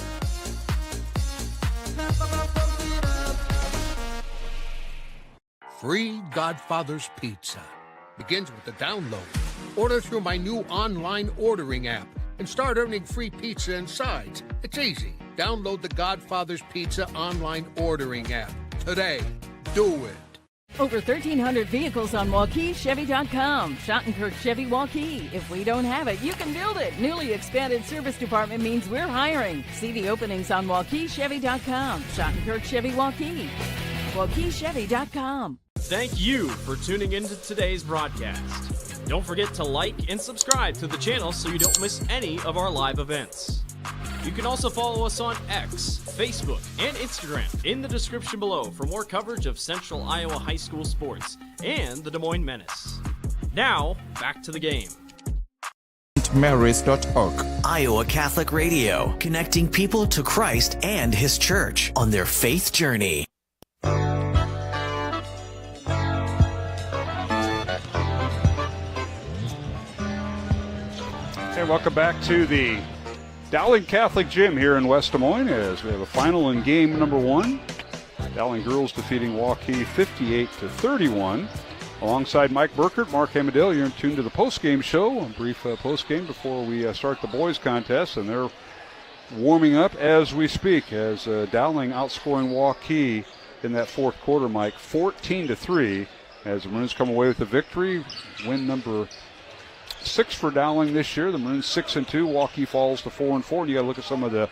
Free Godfather's Pizza begins with the download. Order through my new online ordering app and start earning free pizza and sides. It's easy. Download the Godfather's Pizza online ordering app today. Do it. Over 1,300 vehicles on WaukeeChevy.com. Schottenkirk Chevy Waukee. If we don't have it, you can build it. Newly expanded service department means we're hiring. See the openings on WaukeeChevy.com. Schottenkirk Chevy Waukee. WaukeeChevy.com. Thank you for tuning into today's broadcast. Don't forget to like and subscribe to the channel so you don't miss any of our live events. You can also follow us on X, Facebook, and Instagram in the description below for more coverage of Central Iowa high school sports and the Des Moines Menace. Now, back to the game. Marys.org. Iowa Catholic Radio, connecting people to Christ and His church on their faith journey. Hey, welcome back to the Dowling Catholic Gym here in West Des Moines as we have a final in game number 1. Dowling girls defeating Waukee 58-31. Alongside Mike Burkert, Mark Hamadale, you're in tune to the postgame show. A brief postgame before we start the boys contest, and they're warming up as we speak as Dowling outscoring Waukee in that fourth quarter, Mike, 14-3 as the Maroons come away with the victory. Win number 6 for Dowling this year. The Maroons 6-2. Waukee falls to 4-4. And you got to look at some of the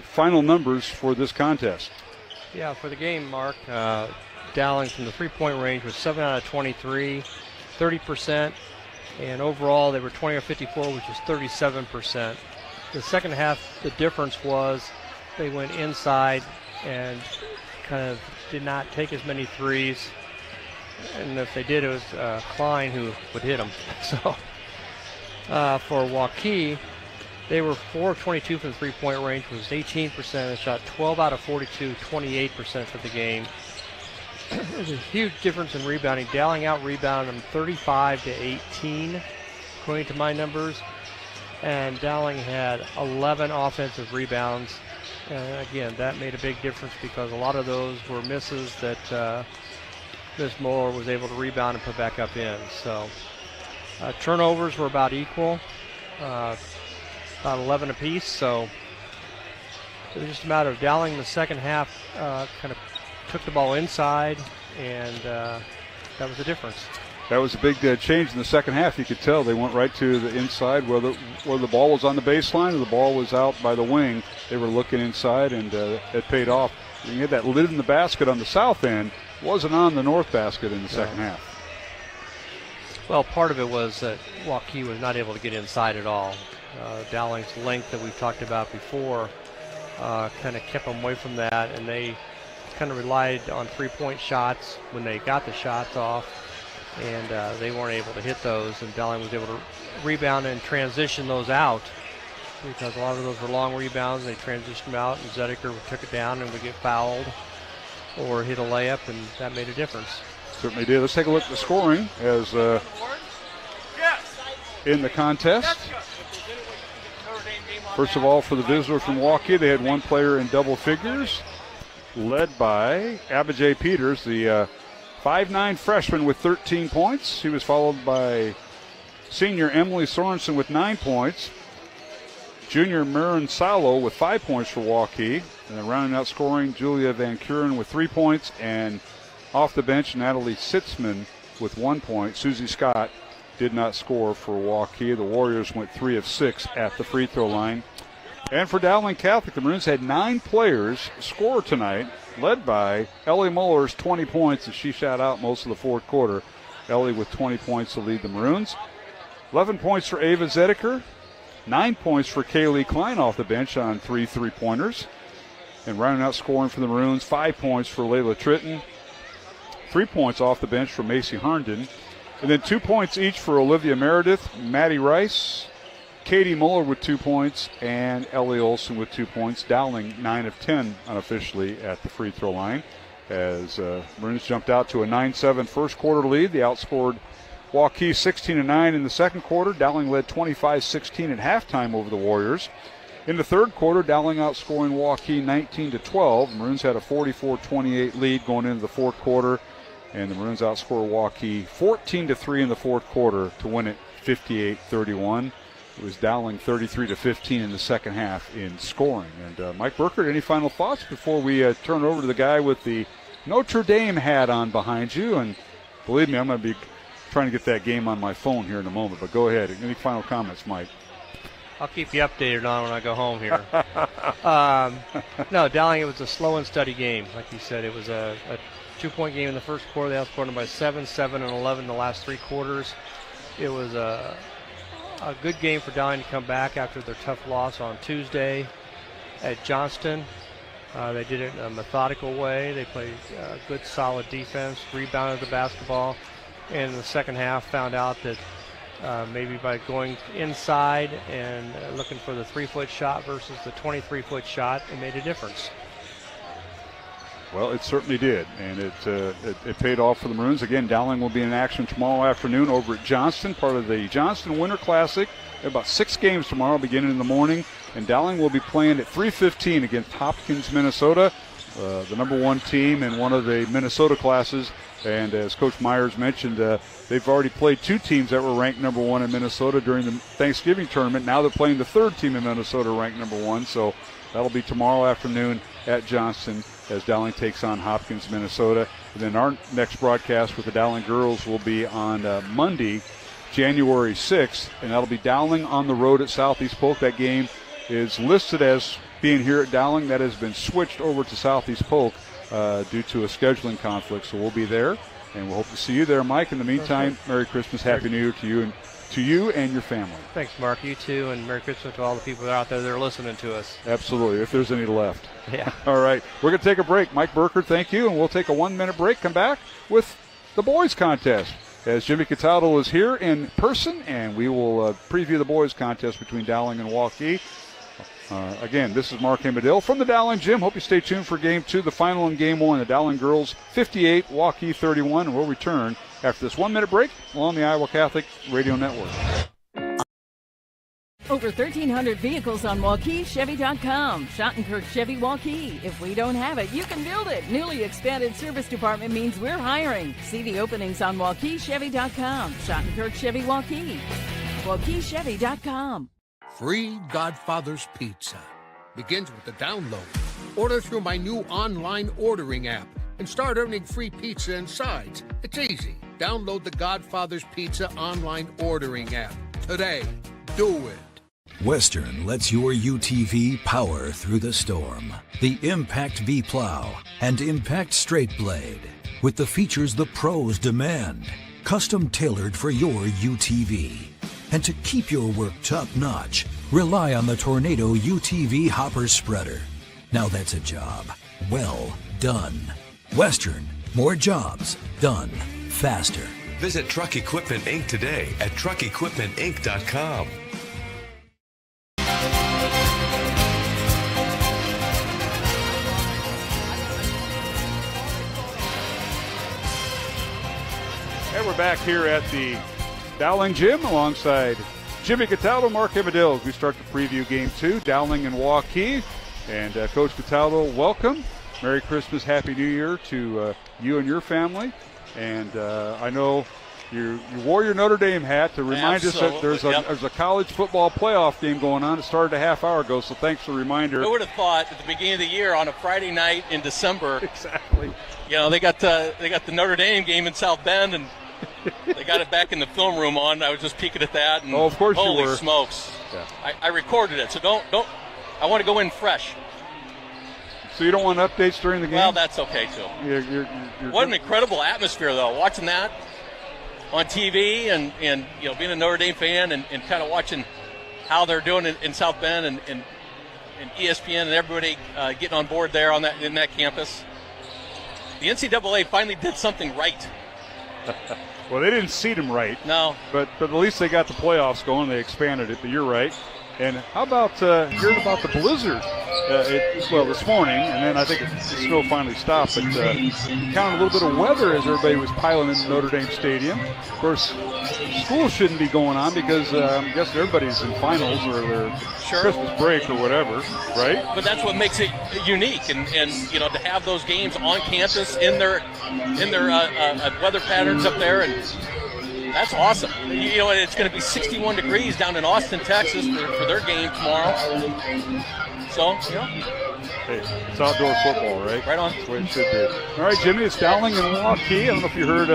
final numbers for this contest. Yeah, for the game, Mark, Dowling from the three-point range was 7 out of 23, 30%, and overall they were 20 of 54, which is 37%. The second half, the difference was they went inside and kind of did not take as many threes. And if they did, it was Klein who would hit them. So for Waukee, they were 4 of 22 from the three-point range, was 18%. They shot 12 out of 42, 28% for the game. There's a huge difference in rebounding. Dowling out-rebounded them 35-18, according to my numbers. And Dowling had 11 offensive rebounds. And again, that made a big difference because a lot of those were misses that Miss Moore was able to rebound and put back up in. So turnovers were about equal, about 11 apiece. So it was just a matter of Dowling in the second half kind of took the ball inside, and that was the difference. That was a big change in the second half. You could tell they went right to the inside, whether the ball was on the baseline or the ball was out by the wing. They were looking inside, and it paid off. You had that lid in the basket on the south end. Wasn't on the north basket in the second half. Well, part of it was that Waukee was not able to get inside at all. Dowling's length that we've talked about before kind of kept them away from that, and they kind of relied on three-point shots when they got the shots off, and they weren't able to hit those, and Dowling was able to rebound and transition those out because a lot of those were long rebounds. They transitioned them out, and Zedeker took it down and would get fouled or hit a layup, and that made a difference. Certainly did. Let's take a look at the scoring as in the contest. First of all, for the visitors from Waukee, they had one player in double figures, led by Abijay Peters, the 5'9" freshman with 13 points. He was followed by senior Emily Sorensen with 9 points. Junior Marin Salo with 5 points for Waukee. And then rounding out scoring, Julia Van Kuren with 3 points. And off the bench, Natalie Sitzman with 1 point. Susie Scott did not score for Waukee. The Warriors went 3 of 6 at the free throw line. And for Dowling Catholic, the Maroons had 9 players score tonight, led by Ellie Muller's 20 points as she shot out most of the fourth quarter. Ellie with 20 points to lead the Maroons. 11 points for Ava Zedeker. 9 points for Kaylee Klein off the bench on 3 3-pointers. And rounding out scoring for the Maroons, 5 points for Layla Tritton. 3 points off the bench for Macy Harnden. And then 2 points each for Olivia Meredith, Maddie Rice, Katie Muller with 2 points, and Ellie Olson with 2 points. Dowling 9 of 10 unofficially at the free throw line as Maroons jumped out to a 9-7 first quarter lead. They outscored Waukee 16-9 in the second quarter. Dowling led 25-16 at halftime over the Warriors. In the third quarter, Dowling outscoring Waukee 19-12. Maroons had a 44-28 lead going into the fourth quarter. And the Maroons outscored Waukee 14-3 in the fourth quarter to win it 58-31. It was Dowling 33-15 in the second half in scoring. And Mike Burkert, any final thoughts before we turn over to the guy with the Notre Dame hat on behind you? And believe me, I'm going to be trying to get that game on my phone here in a moment. But go ahead. Any final comments, Mike? I'll keep you updated on when I go home here. No, Dowling, it was a slow and steady game. Like you said, it was a 2-point game in the first quarter. They outscored them by 7, 7, and 11 in the last 3 quarters. It was a good game for Dowling to come back after their tough loss on Tuesday at Johnston. They did it in a methodical way. They played good, solid defense, rebounded the basketball, and in the second half found out that maybe by going inside and looking for the 3-foot shot versus the 23-foot shot, it made a difference. Well, it certainly did, and it paid off for the Maroons. Again, Dowling will be in action tomorrow afternoon over at Johnston, part of the Johnston Winter Classic. There are about 6 games tomorrow beginning in the morning, and Dowling will be playing at 3:15 against Hopkins, Minnesota, the number 1 team in one of the Minnesota classes. And as Coach Myers mentioned, they've already played 2 teams that were ranked number 1 in Minnesota during the Thanksgiving tournament. Now they're playing the 3rd team in Minnesota ranked number 1, so that'll be tomorrow afternoon at Johnston as Dowling takes on Hopkins, Minnesota. And then our next broadcast with the Dowling girls will be on Monday, January 6th, and that'll be Dowling on the road at Southeast Polk. That game is listed as being here at Dowling. That has been switched over to Southeast Polk due to a scheduling conflict, so we'll be there, and we'll hope to see you there, Mike. In the meantime, Merry Christmas, Happy New Year to you and your family. Thanks, Mark. You too, and Merry Christmas to all the people out there that are listening to us. Absolutely, if there's any left. Yeah. All right, we're going to take a break. Mike Burkert, thank you, and we'll take a 1-minute break. Come back with the boys contest as Jimmy Cataldo is here in person, and we will preview the boys contest between Dowling and Waukee. Again, this is Mark Amadale from the Dowling Gym. Hope you stay tuned for Game 2, the final in Game 1. The Dowling girls 58, Waukee 31, and we'll return after this 1-minute break along the Iowa Catholic Radio Network. Over 1,300 vehicles on WaukeeChevy.com. Schottenkirk Chevy Waukee. If we don't have it, you can build it. Newly expanded service department means we're hiring. See the openings on WaukeeChevy.com. Schottenkirk Chevy Waukee. WaukeeChevy.com. Free Godfather's Pizza begins with the download. Order through my new online ordering app and start earning free pizza and sides. It's easy. Download the Godfather's Pizza online ordering app today. Do it. Western lets your UTV power through the storm. The Impact V Plow and Impact Straight Blade with the features the pros demand. custom tailored for your UTV. And to keep your work top-notch, rely on the Tornado UTV Hopper Spreader. Now that's a job well done. Western, more jobs done faster. Visit Truck Equipment Inc. today at truckequipmentinc.com. And we're back here at the Dowling Gym alongside Jimmy Cataldo, Mark Evadil, as we start to preview Game 2, Dowling and Waukee. And Coach Cataldo, welcome. Merry Christmas, Happy New Year to you and your family. And I know you wore your Notre Dame hat to remind us that there's a college football playoff game going on. It started a half hour ago, so thanks for the reminder. Who would have thought at the beginning of the year on a Friday night in December? Exactly. They got the Notre Dame game in South Bend, and they got it back in the film room on. I was just peeking at that, and of course holy you were. Smokes! Yeah. I recorded it, so don't. I want to go in fresh. So you don't want updates during the game? Well, that's okay too. You're what an incredible atmosphere, though. Watching that on TV, and being a Notre Dame fan, and kind of watching how they're doing in South Bend, and ESPN and everybody getting on board there in that campus. The NCAA finally did something right. Well, they didn't seed them right. No. But at least they got the playoffs going. They expanded it, but you're right. And how about hearing about the blizzard? This morning, and then I think the snow finally stopped, but counted a little bit of weather as everybody was piling into Notre Dame Stadium. Of course, school shouldn't be going on because I'm guessing everybody's in finals or their Christmas break or whatever, right? But that's what makes it unique, and to have those games on campus in their weather patterns up there, and that's awesome. It's going to be 61 degrees down in Austin, Texas for their game tomorrow. So, hey, it's outdoor football, right? Right on. That's the way it should be. All right, Jimmy, it's Dowling and Waukee. I don't know if you heard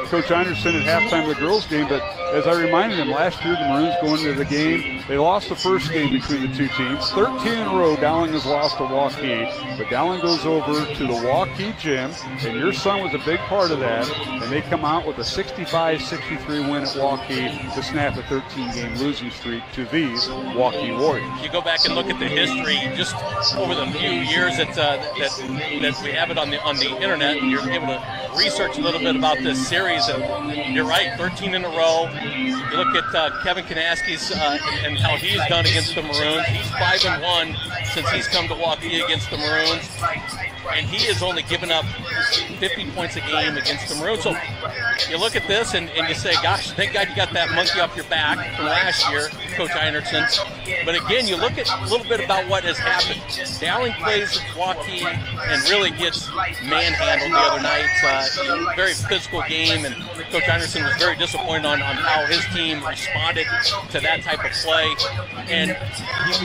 Coach Anderson at halftime of the girls' game, but as I reminded him, last year the Maroons going into the game, they lost the first game between the two teams. 13 in a row, Dowling has lost to Waukee, but Dowling goes over to the Waukee gym, and your son was a big part of that, and they come out with a 65-63 win at Waukee to snap a 13-game losing streak to these Waukee Warriors. You go back and look at the history just over the few years that we have it on the internet, and you're able to research a little bit about this series, and you're right, 13 in a row. You look at Kevin Kanaski's and how he's done against the Maroons. He's 5-1 since he's come to Waukee against the Maroons, and he has only given up 50 points a game against the Maroons. So you look at this and you say, gosh, thank God you got that monkey off your back from last year, Coach Anderson. But again, you look at a little bit about what has happened. Dowling plays Waukee and really gets manhandled the other night. Very physical game, and Coach Anderson was very disappointed on how his team responded to that type of play. And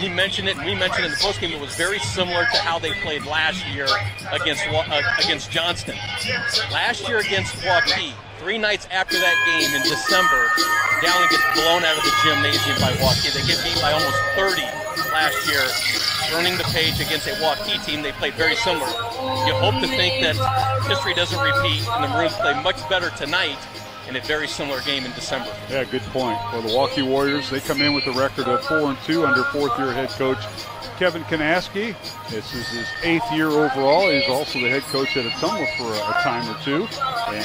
he mentioned it, and we mentioned it in the postgame, it was very similar to how they played last year against Johnston. Last year against Waukee, 3 nights after that game in December, Dowling gets blown out of the gymnasium by Waukee. They get beat by almost 30 last year, turning the page against a Waukee team. They played very similar. You hope to think that history doesn't repeat, and the Maroons play much better tonight in a very similar game in December. Yeah, good point. Well, the Waukee Warriors, they come in with a record of 4-2 under fourth-year head coach Kevin Kanaski. This is his 8th year overall. He's also the head coach at Atumwa for a time or two. And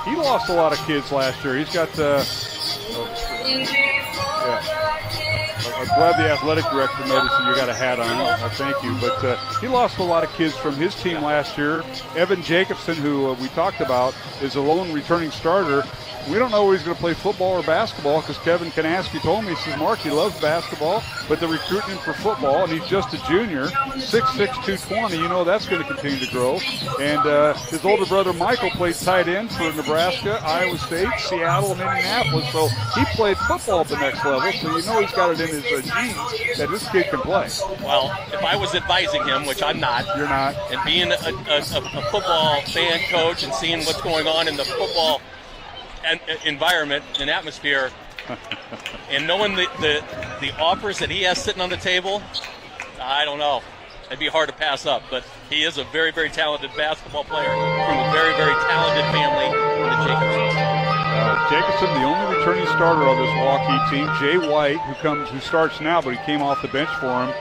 he lost a lot of kids last year. He's got I'm glad the athletic director noticed that you got a hat on. Thank you. But he lost a lot of kids from his team last year. Evan Jacobson, who we talked about, is a lone returning starter. We don't know whether he's going to play football or basketball because Kevin Kanaski told me, he says, Mark, he loves basketball, but they're recruiting him for football, and he's just a junior, 6'6", 220. You know that's going to continue to grow. And his older brother Michael played tight end for Nebraska, Iowa State, Seattle, and Indianapolis. So he played football at the next level, so you know he's got it in his genes that this kid can play. Well, if I was advising him, which I'm not. You're not. And being a football fan, coach, and seeing what's going on in the football environment and atmosphere, and knowing the offers that he has sitting on the table, I don't know. It'd be hard to pass up, but he is a very, very talented basketball player from a very, very talented family. The Jacobson, the only returning starter on this Waukee team. Jay White, who starts now, but he came off the bench for him.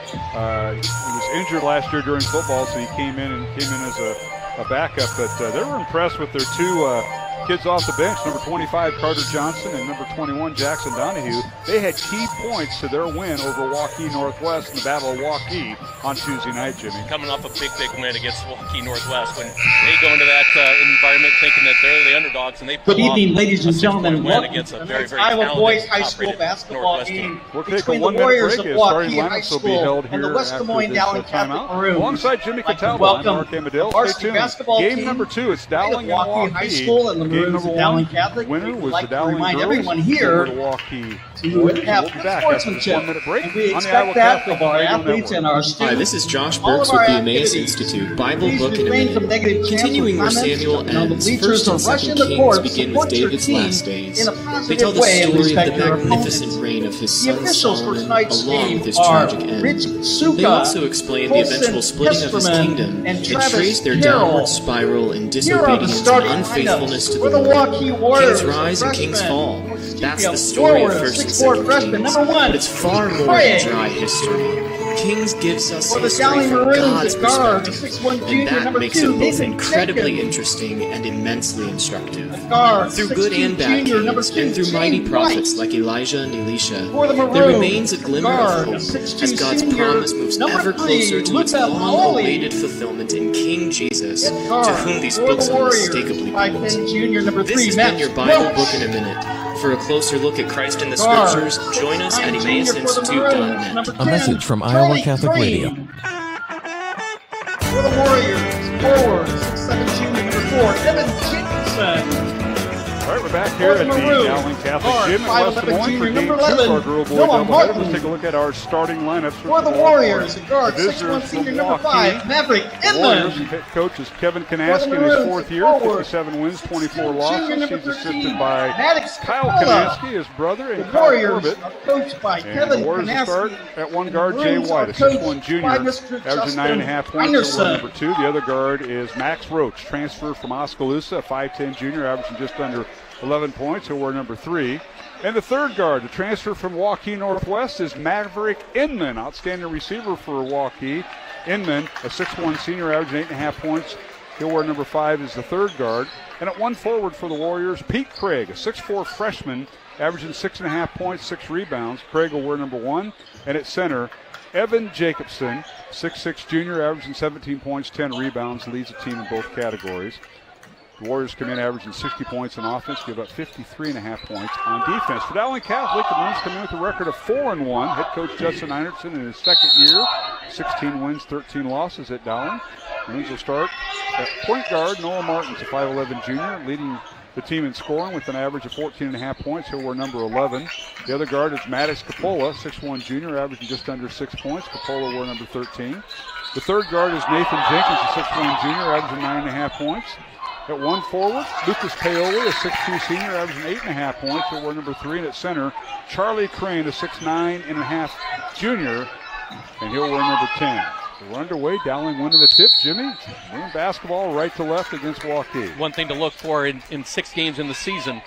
He was injured last year during football, so he came in as a backup. But they were impressed with their two kids off the bench, number 25, Carter Johnson, and number 21, Jackson Donahue. They had key points to their win over Waukee Northwest in the Battle of Waukee on Tuesday night, Jimmy. Coming off a big win against Waukee Northwest, when they go into that environment thinking that they're the underdogs, and they pull Good evening, off ladies and gentlemen. win against a very, very Iowa Boys talented High School top-rated basketball Northwest game team. We'll take between a the Warriors of break. Waukee High Lineups will be held School and the here West Des after Moines this Dowling Catholic timeout. Maroons. Alongside Jimmy Cataldo, I'm Welcome Mark Amadale. the varsity Stay tuned. basketball Game team number 2, it's Dowling and Waukee Waukee. High School and the Game Maroons number of Dowling 1, Catholic. winner We'd was like the to Dowling remind girls. everyone here Over to Waukee. to have We'll be good back after this sportsmanship, 1-minute break and we on the Iowa expect that Catholic of our Radio athletes Network. and our students. Hi, this is Josh All Burks of our with the Emmaus activities. Institute. Bible, Please book, and a refrain from minute. negative chants Continuing or where comments, Samuel and on the ends, bleachers 1st or and rushing 2nd the Kings court, begin support with your David's team last days. in a They positive tell the way and story of the respect your magnificent opponents. reign of his The son officials for Solomon, tonight's along game with his are tragic end. Rich Suka, They also explain the Colson eventual splitting of his Hesperman, kingdom and and Travis trace their Carroll. downward spiral in Here are the disobedience and starting unfaithfulness lineups to for the the Lord. Waukee Warriors. Kings rise and kings Freshman, fall. That's Muskegee the story of forward, 1st and 6'4" 2nd freshman, Kings. number 1, But it's far more Craig. than dry history. Kings gives us For the history Dowling from Maroons God's at guard, the perspective, 6'1" and junior, that number makes 2, it both Nathan incredibly Jenkins. interesting and immensely instructive. Guard, Through good 6'2" and bad junior, number kings, 2, and through mighty Shane prophets White. like Elijah and Elisha, For the Maroons, there remains a glimmer guard, of hope 6'2" as God's senior, promise moves number ever 3, closer to its Luca long-awaited fulfillment in King Jesus, At guard, to whom these for books the Warriors, unmistakably 5'10" point. junior, number 3, This has Max been your Bible Welch. book in a minute. For a closer look at Christ in the Guard, Scriptures, join us at 6'9" junior for the Maroons, EmmausInstitute.net. number A message 10, from Iowa Charlie Catholic Crane. Radio. For the Warriors, forward, 6'7" junior, number 4, Evan Jacobson. All right, we're back here at the Dowling Catholic Gym in West Des Moines for game 2 of our girl boy doubleheader. Let's take a look at our starting lineups For the Warriors, at guard, The 6'1" visitors senior, from number 5, Waukee. Maverick Warriors Inman. head coach is Kevin Kanaski in his Maroons, 4th year, forward, 57 wins, 24 junior, losses. number He's 13, assisted by Maddox Kyle Capola. Kanaski, his brother, and The Kyle Warriors Corbett. are coached by And Kevin the Warriors will start Kanaski. at one guard, Jay Maroons White, a are coached 6'1" junior, by Mr. averaging Justin 9.5 points. Anderson. Number 2. The other guard is Max Roach, transfer from Oskaloosa, a 5'10" junior, averaging just under 11 points. He'll wear number 3. And the third guard, the transfer from Waukee Northwest, is Maverick Inman, outstanding receiver for Waukee. Inman, a 6'1" senior, averaging 8.5 points. He'll wear number 5 as the third guard. And at one forward for the Warriors, Pete Craig, a 6'4" freshman, averaging 6.5 points, 6 rebounds. Craig will wear number 1. And at center, Evan Jacobson, 6'6" junior, averaging 17 points, 10 rebounds, leads the team in both categories. The Warriors come in averaging 60 points on offense, give up 53.5 points on defense. For Dowling Catholic, the Maroons come in with a record of 4-1. Head coach Justin Einertson in his second year, 16 wins, 13 losses at Dowling. The Maroons will start at point guard Noah Martins, a 5'11" junior, leading the team in scoring with an average of 14.5 points. He'll wear number 11. The other guard is Maddox Capola, 6'1" junior, averaging just under 6 points. Capola wore number 13. The third guard is Nathan Jenkins, a 6'1" junior, averaging 9.5 points. At one forward, Lucas Paoli, a 6'2" senior, averaging 8.5 points. He'll wear number 3. And at center, Charlie Crane, a 6'9.5" junior, and he'll wear number 10. So we're underway. Dowling winning the tip. Jimmy, winning basketball right to left against Waukee. One thing to look for in 6 games in the season,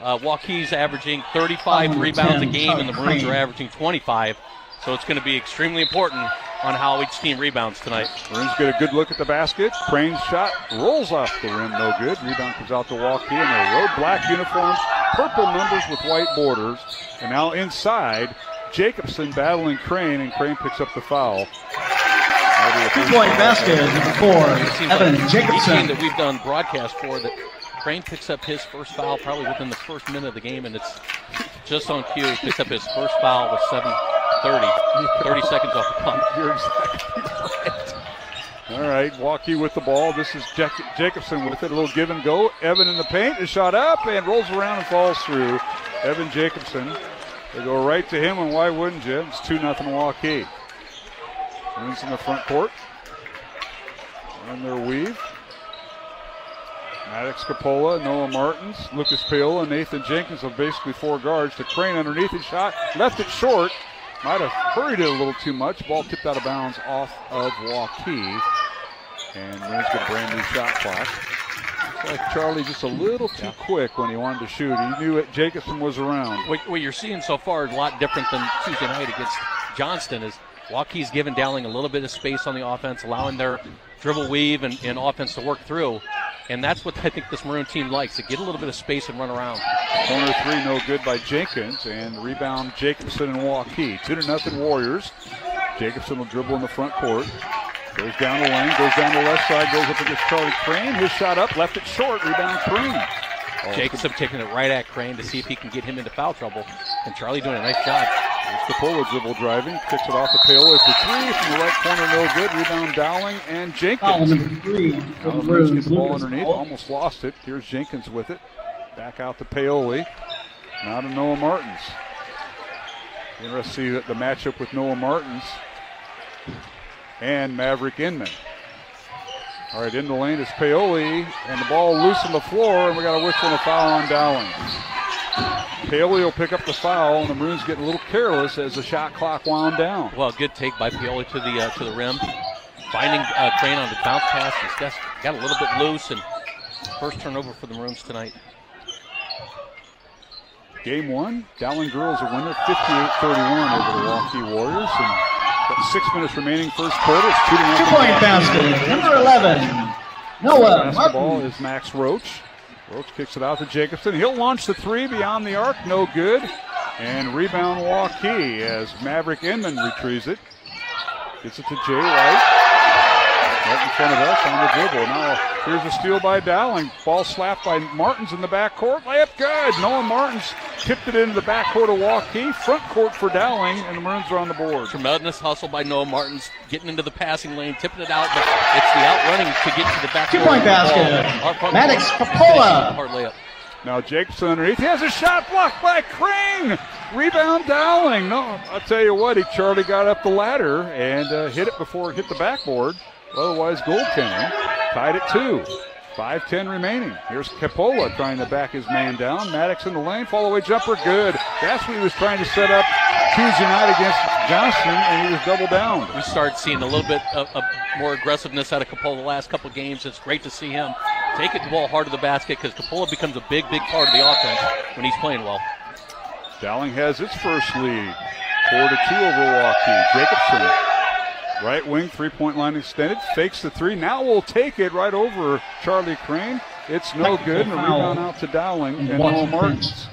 Waukee's averaging 35 rebounds a game, and the Maroons are averaging 25. So it's going to be extremely important on how each team rebounds tonight. Maroons get a good look at the basket. Crane's shot rolls off the rim, no good. Rebound comes out to Waukee in their road black uniforms, purple numbers with white borders. And now inside, Jacobson battling Crane, and Crane picks up the foul. Two-point basket, number 4, Evan Jacobson. Each game that we've done broadcast for, that Crane picks up his first foul probably within the first minute of the game, and it's just on cue. He picks up his first foul with 30 seconds off the clock. You're exactly right. All right, Waukee with the ball. This is Jacobson with it. A little give and go. Evan in the paint. Is shot up and rolls around and falls through. Evan Jacobson. They go right to him, and why wouldn't you? It's 2-0 Waukee. Wins in the front court. On their weave. Maddox Capola, Noah Martins, Lucas Paola, Nathan Jenkins of basically 4 guards. To Crane underneath his shot. Left it short. Might have hurried it a little too much. Ball tipped out of bounds off of Waukee. And Maroons get a brand new shot clock. Looks like Charlie just a little too quick when he wanted to shoot. He knew that Jacobson was around. What you're seeing so far is a lot different than Tuesday night against Johnston. Is Waukee's giving Dowling a little bit of space on the offense, allowing their dribble weave and offense to work through. And that's what I think this Maroon team likes, to get a little bit of space and run around. Corner three, no good by Jenkins, and the rebound Jacobson and Waukee. 2-0 Warriors. Jacobson will dribble in the front court. Goes down the lane, goes down the left side, goes up against Charlie Crane. His shot up, left it short, rebound Crane. Jacobson taking it right at Crane to see if he can get him into foul trouble. And Charlie doing a nice job. There's Capola dribble driving, kicks it off the Paoli for three. From the right corner, no good. Rebound Dowling and Jenkins. Number 3. Gets the ball underneath, almost lost it. Here's Jenkins with it. Back out to Paoli. Now to Noah Martins. Interesting to see the matchup with Noah Martins and Maverick Inman. All right, in the lane is Paoli, and the ball loose on the floor, and we got a whistle and a foul on Dowling. Paoli will pick up the foul, and the Maroons getting a little careless as the shot clock wound down. Well, good take by Paoli to the rim, finding Crane on the bounce pass. He's just got a little bit loose, and first turnover for the Maroons tonight. Game one, Dowling girls a winner, 58-31 over the Waukee Warriors. And 6 minutes remaining, first quarter. It's 2-0. 2-point basket, number 11, Noah Basketball Martin. is Max Roach. Roach kicks it out to Jacobson. He'll launch the three beyond the arc, no good. And rebound Waukee as Maverick Inman retrieves it. Gets it to Jay White. Right in front of us on the dribble. Now here's a steal by Dowling. Ball slapped by Martins in the backcourt. Layup good. Noah Martins tipped it into the backcourt of Waukee. Front court for Dowling, and the Maroons are on the board. Tremendous hustle by Noah Martins, getting into the passing lane, tipping it out, but it's the outrunning to get to the back. 2-point basket. Maddox Capola. Hard layup. Now Jacobson underneath. He has a shot blocked by Crane. Rebound Dowling. No, I'll tell you what, Charlie got up the ladder and hit it before it hit the backboard. Otherwise, goaltending. Tied at 2. 5:10 remaining. Here's Capola trying to back his man down. Maddox in the lane. Fall away jumper. Good. That's what he was trying to set up Tuesday night against Johnston, and he was double down. We started seeing a little bit of more aggressiveness out of Capola the last couple of games. It's great to see him take it the ball hard to the basket because Capola becomes a big part of the offense when he's playing well. Dowling has its first lead. 4-2 over Waukee. Jacobson. Right wing, three-point line extended, fakes the three. Now we'll take it right over Charlie Crane. It's no good, and a rebound out to Dowling and Noah Martins.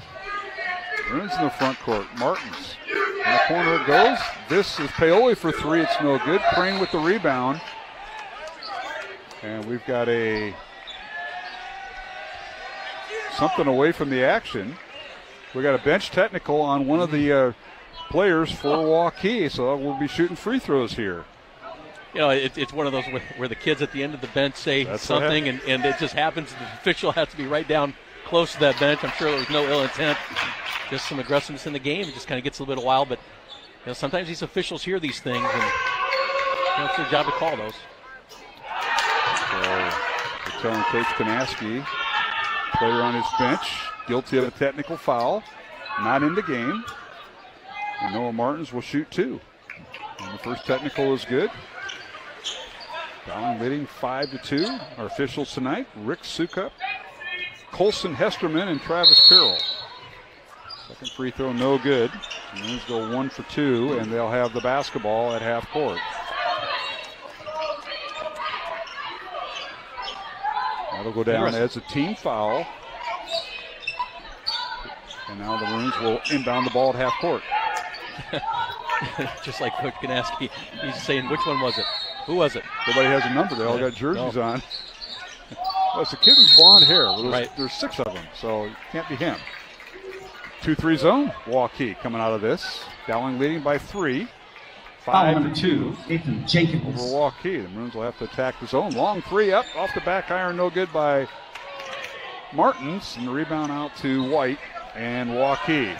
Maroons in the front court. Martins. In the corner it goes. This is Paoli for three. It's no good. Crane with the rebound. And we've got something away from the action. We got a bench technical on one of the players for Waukee, so we'll be shooting free throws here. You know, it's one of those where the kids at the end of the bench say something, and it just happens. The official has to be right down close to that bench. I'm sure there was no ill intent, just some aggressiveness in the game. It just kind of gets a little bit wild, but sometimes these officials hear these things, and it's their job to call those. So we're telling Coach Kanaski, player on his bench, guilty of a technical foul, not in the game. And Noah Martins will shoot 2. And the first technical is good. Dowling leading 5-2. Our officials tonight, Rick Sukup, Colson Hesterman, and Travis Carroll. Second free throw, no good. The Maroons go 1 for 2, and they'll have the basketball at half court. That'll go down as a team foul. And now the Maroons will inbound the ball at half court. Just like Coach Kanaski, he's saying, which one was it? Who was it? Nobody has a number. They all got jerseys on. Well, it's a kid with blonde hair. Well, there's 6 of them, so it can't be him. 2-3 zone. Waukee coming out of this. Dowling leading by 3. 5-2. Ethan Jenkins. Over Waukee. The Maroons will have to attack the zone. Long three up off the back iron. No good by Martins. And the rebound out to White and Waukee.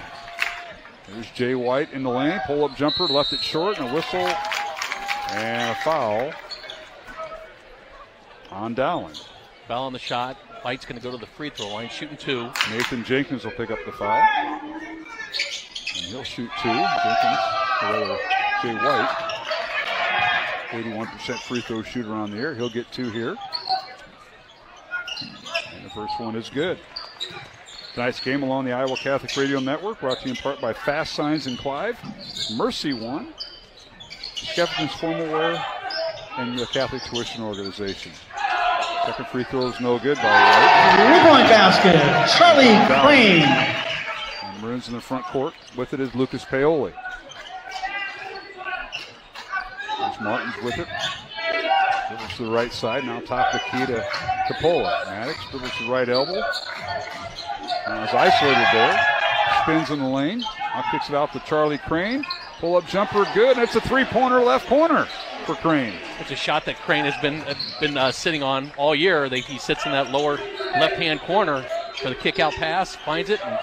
There's Jay White in the lane. Pull-up jumper. Left it short and a whistle. And a foul on Dowling. Foul on the shot. White's going to go to the free throw line, shooting 2. Nathan Jenkins will pick up the foul. And he'll shoot 2. Jay White, 81% free throw shooter on the air. He'll get 2 here. And First one is good. Tonight's game along the Iowa Catholic Radio Network, brought to you in part by Fast Signs in Clive, Mercy One, Skeffington's Formal Wear, and the Catholic Tuition Organization. Second free throw is no good by White. Three-point basket, Charlie Crane. And Maroons in the front court. With it is Lucas Paoli. There's Martins with it. Dribbles to the right side. Now top of the key to Capola. Maddox dribbles to the right elbow. Now is isolated there. Spins in the lane. Now kicks it out to Charlie Crane. Pull-up jumper, good. And it's a three-pointer left corner for Crane. It's a shot that Crane has been sitting on all year. He sits in that lower left-hand corner for the kick-out pass, finds it, and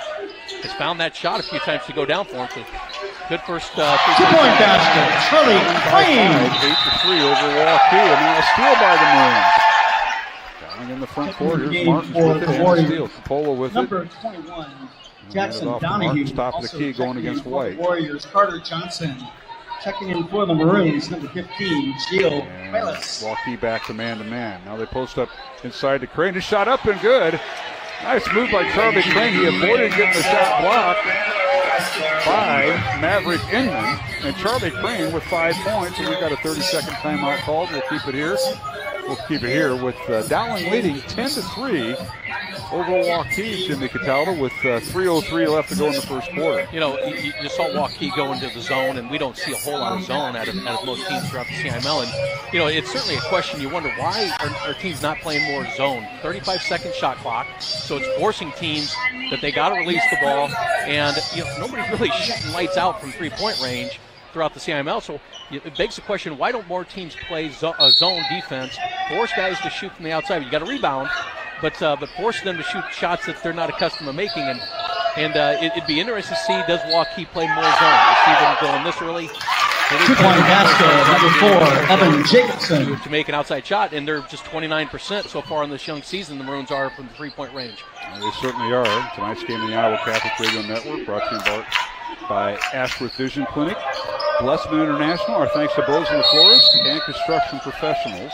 has found that shot a few times to go down for him. So good first two-point basket, Charlie Crane. 8-3 over Waukee, and now a steal by the Maroons. Down in the front court, here's Martins with it, and a steal. Capola with Number it. 21, Jackson Donahue. Martins, top of the key, going against White. Warriors, Carter Johnson. Checking in for the Maroons, number 15, Gio Bayless. Waukee back to man-to-man. Now they post up inside to Crane. His shot up and good. Nice move by Charlie Crane. He avoided getting the shot blocked by Maverick Inman. And Charlie Crane with 5 points. And we've got a 30-second timeout called. We'll keep it here. We'll keep it here with Dowling leading 10-3 over Waukee, Jimmy Cataldo, with 3:03 left to go in the first quarter. You know, you saw Waukee go into the zone, and we don't see a whole lot of zone out of most teams throughout the CIML. And, you know, it's certainly a question. You wonder why our team's not playing more zone. 35-second shot clock, so it's forcing teams that they got to release the ball. And, you know, nobody's really shooting lights out from three-point range throughout the CIML. So it begs the question, why don't more teams play zone defense, force guys to shoot from the outside? You got to rebound, but force them to shoot shots that they're not accustomed to making. And it'd be interesting to see, does Waukee play more zone? You see them going this early. Two-point basket, number 4, Evan Jacobson. To make an outside shot, and they're just 29% so far in this young season, the Maroons are from the three-point range. They certainly are. Tonight's game in the Iowa Catholic Radio Network, brought to you in part by Ashworth Vision Clinic, Blessman International. Our thanks to Bozeman the Florist and Construction Professionals.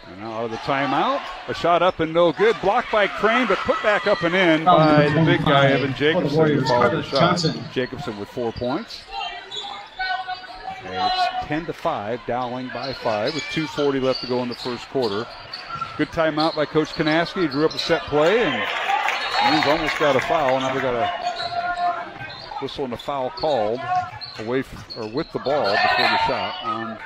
And now out of the timeout, a shot up and no good. Blocked by Crane, but put back up and in by the big guy, Evan Jacobson, who followed the shot. Jacobson with 4 points. And it's 10-5, Dowling by 5 with 2:40 left to go in the first quarter. Good timeout by Coach Kanaski. He drew up a set play, and Maroons almost got a foul. Now we got a whistle and a foul called away with the ball before the shot on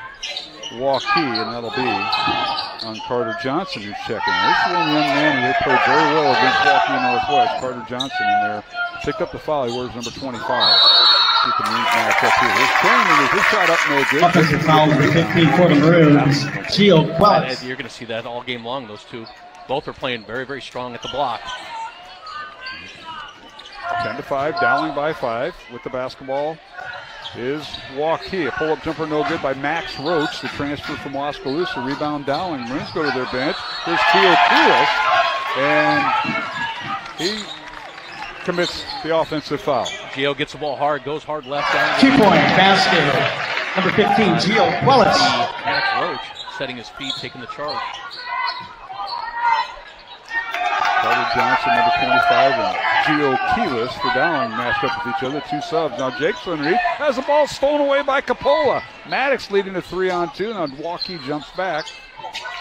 Waukee, and that'll be on Carter Johnson, who's checking. This is one young man who played very well against Waukee Northwest. Carter Johnson in there picked up the foul. He wears number 25. See if the Maroons match up here. Here's Crane with his shot up, no good. Offensive foul number 15 for the Maroons. Gio Bayless. You're going to see that all game long. Those two, both are playing very, very strong at the block. 10-5, Dowling by 5 with the basketball is Waukee. A pull-up jumper no good by Max Roach, the transfer from Oskaloosa. Rebound Dowling. Maroons go to their bench. Here's Keo Kulis, and he commits the offensive foul. Gio gets the ball hard, goes hard left down. 2-point basket. Number 15, Gio Wallace. Max Roach setting his feet, taking the charge. Carter Johnson, number 25, and Gio Keelis for Dowling matched up with each other. Two subs. Now Jacobson underneath has the ball stolen away by Capola. Maddox leading to 3-on-2. Now Waukee jumps back.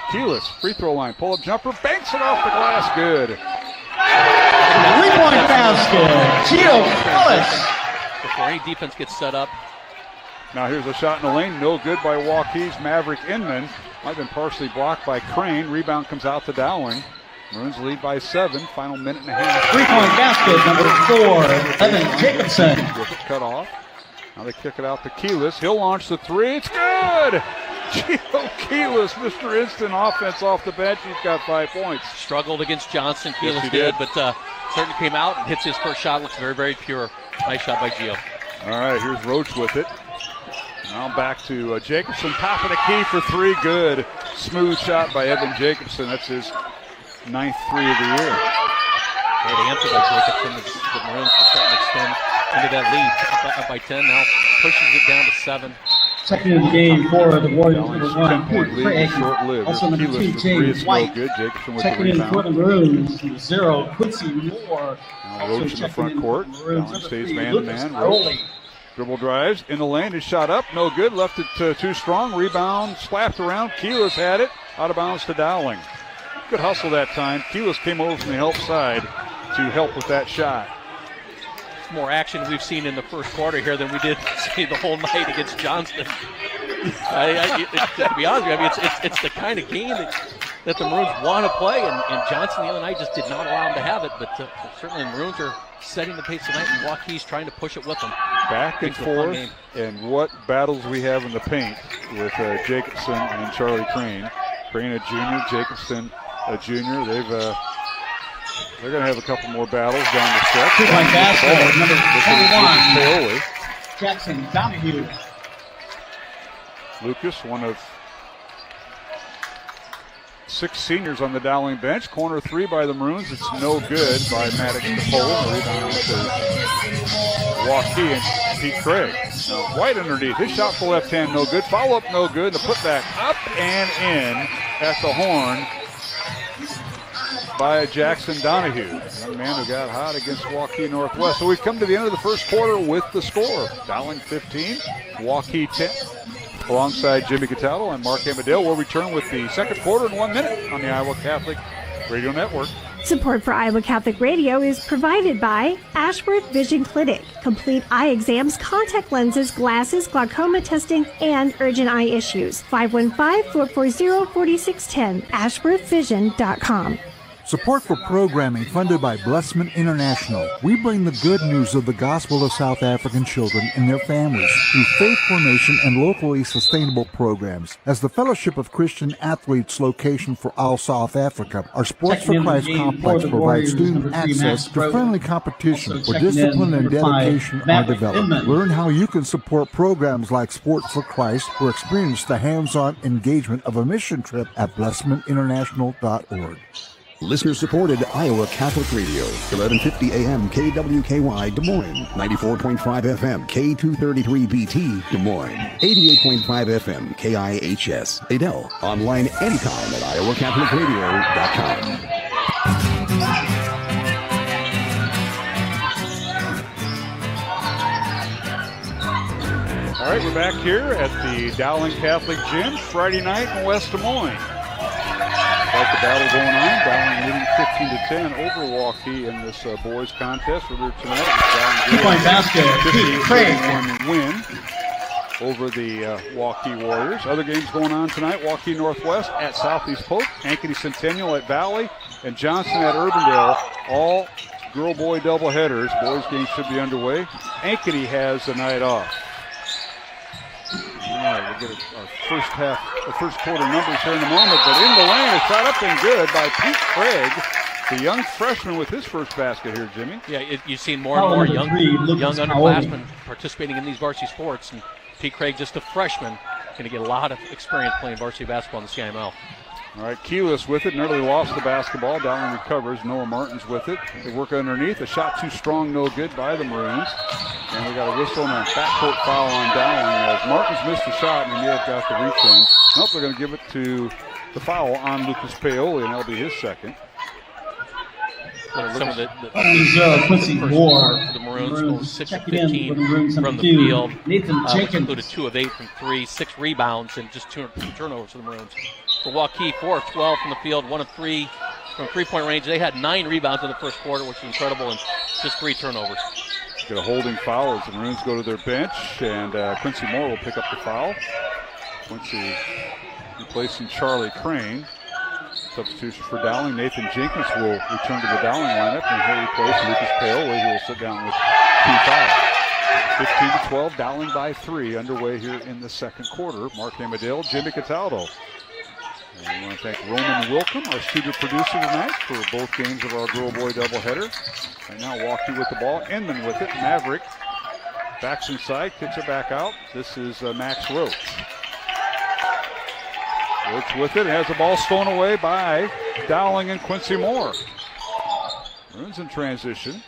Keelis, free throw line, pull-up jumper, banks it off the glass. Good. 3-point basket. Gio Keelis. Before any defense gets set up. Now here's a shot in the lane, no good by Waukee's Maverick Inman. Might have been partially blocked by Crane. Rebound comes out to Dowling. Maroons lead by 7. Final minute and a half. 3-point basket, number 4, Evan Jacobson. With it cut off. Now they kick it out to Keelis. He'll launch the three. It's good! Gio Keelis, Mr. Instant offense off the bench. He's got 5 points. Struggled against Johnson. Keelis Yes, did, but certainly came out and hits his first shot. Looks very, very pure. Nice shot by Gio. All right, here's Roach with it. Now back to Jacobson. Top of the key for 3. Good. Smooth shot by Evan Jacobson. That's his 9th 3 of the year. Great answer by Jacobson. The Maroons are starting to extend into that lead. Up by 10 now. Pushes it down to 7. Checking in the game for the Warriors, number 1, 10-point lead, short-lived. Also number 2, James White. Good. Jacobson with checking the in for rebound. the Maroons, 0, Quincy Moore. Now Roach in the front court. Dowling stays man-to-man. Roach dribble drives in the lane. His shot up, no good. Left it too strong. Rebound slapped around. Keyless had it. Out of bounds to Dowling. Good hustle that time. Keyless came over from the help side to help with that shot. More action we've seen in the first quarter here than we did see the whole night against Johnston. To be honest with you, I mean, it's the kind of game that the Maroons want to play, and Johnston the other night just did not allow them to have it, but certainly the Maroons are setting the pace tonight, and Waukee's trying to push it with them. Back and forth, and what battles we have in the paint with Jacobson and Charlie Crane. Crane a junior, Jacobson a junior. They're going to have a couple more battles down the stretch. 2-point basket, number 21, Jackson Donahue. Lucas, one of 6 seniors on the Dowling bench. Corner 3 by the Maroons. It's no good by Maddox DePole. Rebound to Waukee and Pete Craig. Now White underneath. His shot for left hand, no good. Follow up, no good. The putback up and in at the horn by Jackson Donahue, young man who got hot against Waukee Northwest. So we've come to the end of the first quarter with the score. Dowling 15, Waukee 10. Alongside Jimmy Cataldo and Mark Amadale, we'll return with the second quarter in 1 minute on the Iowa Catholic Radio Network. Support for Iowa Catholic Radio is provided by Ashworth Vision Clinic. Complete eye exams, contact lenses, glasses, glaucoma testing, and urgent eye issues. 515-440-4610. AshworthVision.com. Support for programming funded by Blessman International. We bring the good news of the gospel to South African children and their families through faith formation and locally sustainable programs. As the Fellowship of Christian Athletes location for all South Africa, our Sports for Christ complex provides student access to friendly competition where discipline and dedication are developed. Learn how you can support programs like Sports for Christ or experience the hands-on engagement of a mission trip at blessmaninternational.org. Listener-supported Iowa Catholic Radio, 1150 AM KWKY Des Moines, 94.5 FM K233BT Des Moines, 88.5 FM KIHS Adel. Online anytime at iowacatholicradio.com. All right, we're back here at the Dowling Catholic Gym, Friday night in West Des Moines. Like the battle going on, Dowling leading 15-10 over Waukee in this boys contest. Earlier tonight, two-point basket, 15-31 win over the Waukee Warriors. Other games going on tonight: Waukee Northwest at Southeast Polk, Ankeny Centennial at Valley, and Johnson at Urbandale. All girl-boy doubleheaders. Boys games should be underway. Ankeny has the night off. All right, we'll get our first quarter numbers here in a moment, but in the lane, a shot up and good by Pete Craig, the young freshman with his first basket here, Jimmy. Yeah, you've seen more and more young underclassmen participating in these varsity sports, and Pete Craig, just a freshman, going to get a lot of experience playing varsity basketball in the CIML. All right, Keyless with it, nearly lost the basketball. Dowling recovers. Noah Martin's with it. They work underneath. A shot too strong, no good by the Maroons. And we got a whistle and a backcourt foul on Dowling as Martin's missed the shot and he may have got the reach in. Nope, they're going to give it to the foul on Lucas Paoli, and that'll be his second. Some of the Quincy Moore for the Maroons, going 6 of 15 from the field. Nathan Jenkins included 2 of 8 from 3, 6 rebounds, and just 2 turnovers for the Maroons. For Waukee, 4 of 12 from the field, 1 of 3 from 3-point range. They had 9 rebounds in the first quarter, which is incredible, and just 3 turnovers. Get a holding foul as the Maroons go to their bench, and Quincy Moore will pick up the foul. Quincy replacing Charlie Crane. Substitution for Dowling. Nathan Jenkins will return to the Dowling lineup, and he'll replace Lucas Paoli, who will sit down with 2 fouls. 15-12, Dowling by 3, underway here in the second quarter. Mark Amadale, Jimmy Cataldo. And we want to thank Roman Wilkham, our studio producer tonight, for both games of our girl-boy doubleheader. Right now, Waukee with the ball, Inman with it. Maverick backs inside, kicks it back out. This is Max Roach. Roach with it, has the ball stolen away by Dowling and Quincy Moore. Maroons in transition.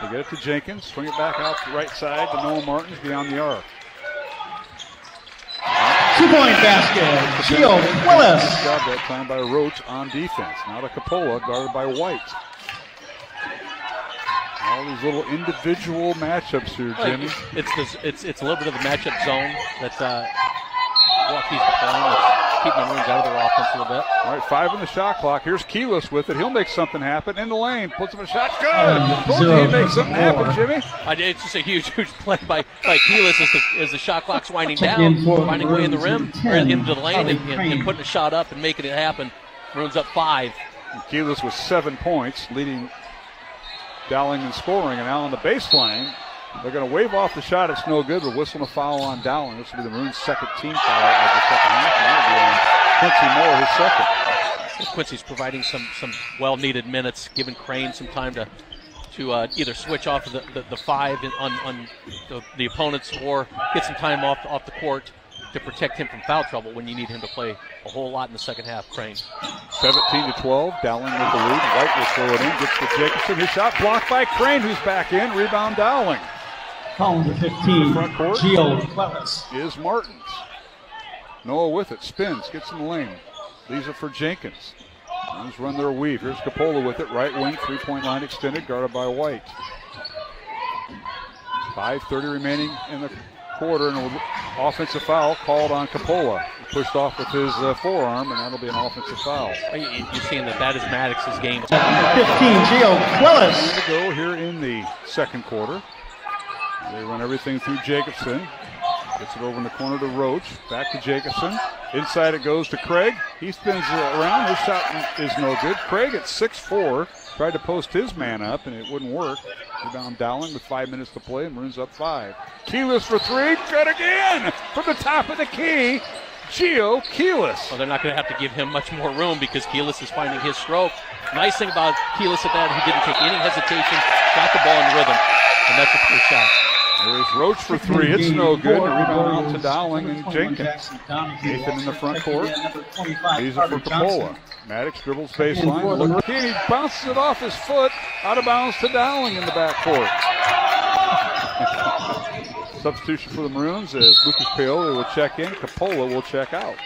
They get it to Jenkins, swing it back out to the right side to Noah Martins beyond the arc. Three-point basket. Gio Willis. Good job that time by Roach on defense. Now to Capola, guarded by White. All these little individual matchups here, Jimmy. It's a little bit of the matchup zone that Waukee's deploying. That's keeping the Maroons out of their offense a little bit. All right, 5 on the shot clock. Here's Keyless with it. He'll make something happen in the lane. Puts him a shot. Good. Told you he'd make something happen, Jimmy. It's just a huge play by Keyless as the shot clock's winding down, finding a way in the rim, or into the lane, and putting a shot up and making it happen. Maroons up 5. Keyless with 7 points, leading Dowling in scoring, and now on the baseline, they're going to wave off the shot. It's no good, but whistling a foul on Dowling. This will be the Maroons' second team foul of the second half, and that'll be on Quincy Moore, his second. Quincy's providing some well-needed minutes, giving Crane some time to either switch off of the 5 on the opponents, or get some time off the court to protect him from foul trouble when you need him to play a whole lot in the second half. Crane. 17-12, Dowling with the lead. White will throw it in, gets to Jacobson. His shot blocked by Crane, who's back in. Rebound Dowling. Foul to 15. Front court. Gio Willis. Is Martins. Noah with it, spins, gets in the lane. Leaves it for Jenkins. Let's run their weave. Here's Capola with it, right wing, 3-point line extended, guarded by White. 5:30 remaining in the quarter, and an offensive foul called on Capola. He pushed off with his forearm, and that'll be an offensive foul. You're seeing that is Maddox's game. 15, Gio Willis. To go here in the second quarter. They run everything through Jacobson. Gets it over in the corner to Roach. Back to Jacobson. Inside it goes to Craig. He spins around. His shot is no good. Craig at 6'4", tried to post his man up, and it wouldn't work. Rebound Dowling with 5 minutes to play, and Maroons up 5. Keyless for 3. Good again from the top of the key. Gio Keyless. Well, they're not going to have to give him much more room because Keyless is finding his stroke. Nice thing about Keyless at that, he didn't take any hesitation, got the ball in rhythm, and that's a pure shot. There's Roach for 3. It's no good. Rebound out to Dowling and Jenkins. Nathan in the front court. These are for Capola. Maddox dribbles baseline. Look, he bounces it off his foot. Out of bounds to Dowling in the backcourt. Substitution for the Maroons is Lucas Paoli will check in. Capola will check out.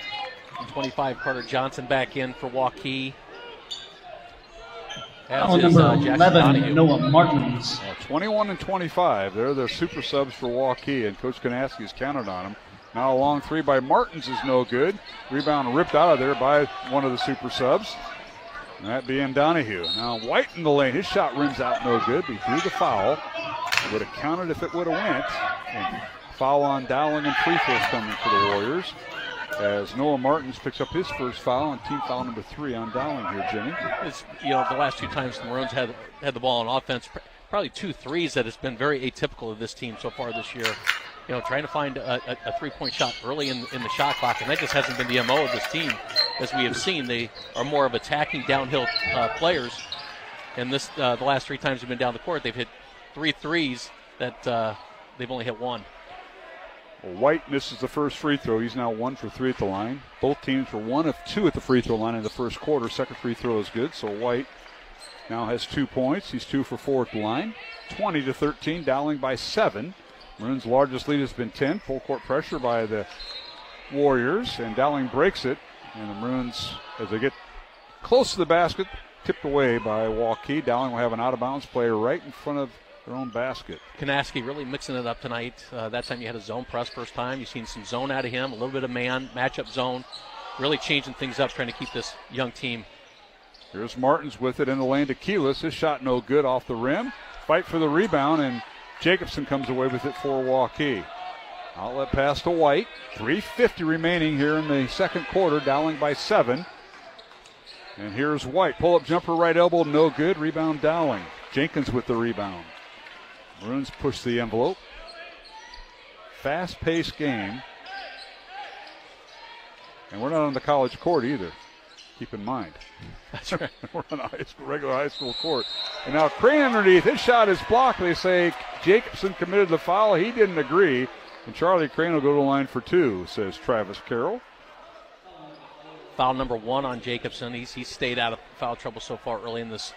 25, Carter Johnson back in for Waukee. Foul number 11, Noah Martins. 21 and 25. They're the super subs for Waukee, and Coach Kanaski has counted on them. Now a long 3 by Martins is no good. Rebound ripped out of there by one of the super subs. And that being Donahue. Now White in the lane. His shot rims out no good. He drew the foul. Would have counted if it would have went. And foul on Dowling and free throws coming for the Warriors. As Noah Martins picks up his first foul, and team foul number 3 on Dowling here, Jimmy. It's, the last 2 times the Maroons had the ball on offense, probably 2 threes that has been very atypical of this team so far this year. Trying to find a 3-point shot early in the shot clock, and that just hasn't been the MO of this team. As we have seen, they are more of attacking downhill players. And the last 3 times they've been down the court, they've hit 3 threes that they've only hit 1. Well, White misses the first free throw. He's now 1 for 3 at the line. Both teams were 1 of 2 at the free throw line in the first quarter. Second free throw is good, so White now has 2 points. He's 2 for 4 at the line. 20-13, Dowling by 7. Maroons' largest lead has been 10. Full court pressure by the Warriors, and Dowling breaks it. And the Maroons, as they get close to the basket, tipped away by Waukee. Dowling will have an out-of-bounds player right in front of their own basket. Kanaski really mixing it up tonight. That time you had a zone press first time. You've seen some zone out of him, a little bit of man, matchup zone. Really changing things up, trying to keep this young team. Here's Martins with it in the lane to Keyless. His shot no good off the rim. Fight for the rebound, and Jacobson comes away with it for Waukee. Outlet pass to White. 3:50 remaining here in the second quarter. Dowling by 7. And here's White. Pull-up jumper, right elbow, no good. Rebound Dowling. Jenkins with the rebound. Maroons push the envelope. Fast-paced game. And we're not on the college court either. Keep in mind. That's right. We're on a regular high school court. And now Crane underneath. His shot is blocked. They say Jacobson committed the foul. He didn't agree. And Charlie Crane will go to the line for 2, says Travis Carroll. Foul number 1 on Jacobson. He's stayed out of foul trouble so far early in this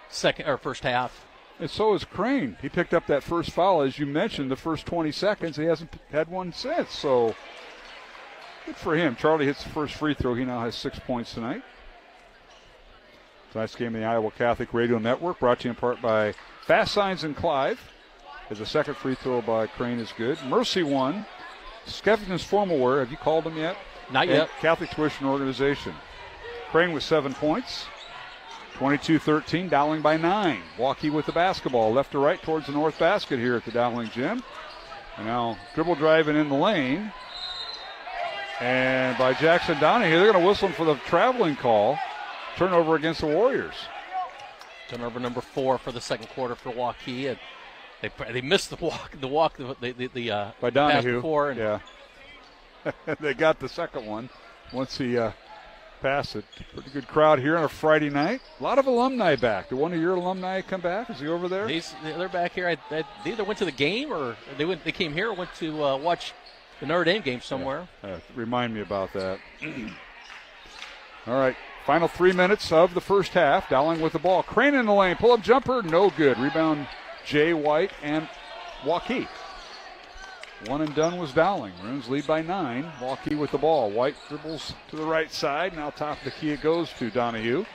first half. And so is Crane. He picked up that first foul, as you mentioned, the first 20 seconds. He hasn't had one since. So Good for him. Charlie hits the first free throw. He now has 6 points tonight. Tonight's game in the Iowa Catholic Radio Network, brought to you in part by Fast Signs in Clive. As the second free throw by Crane is good. Mercy won. Skeffington's Formal Wear, have you called them yet? Not yet. Catholic Tuition Organization. Crane with 7 points. 22-13, Dowling by 9. Waukee with the basketball, left to right towards the north basket here at the Dowling Gym. And now dribble driving in the lane. And by Jackson Donahue, they're going to whistle him for the traveling call. Turnover against the Warriors. Turnover number 4 for the second quarter for Waukee. And they missed the walk by Donahue. Before and yeah. They got the second one once he passed it. Pretty good crowd here on a Friday night. A lot of alumni back. Did one of your alumni come back? Is he over there? They're back here. They either went to the game or they came here or went to watch the Notre Dame game somewhere. Yeah. Remind me about that. All right. Final 3 minutes of the first half. Dowling with the ball. Crane in the lane. Pull-up jumper. No good. Rebound Jay White and Waukee. One and done was Dowling. Maroons lead by 9. Waukee with the ball. White dribbles to the right side. Now top of the key it goes to Donahue.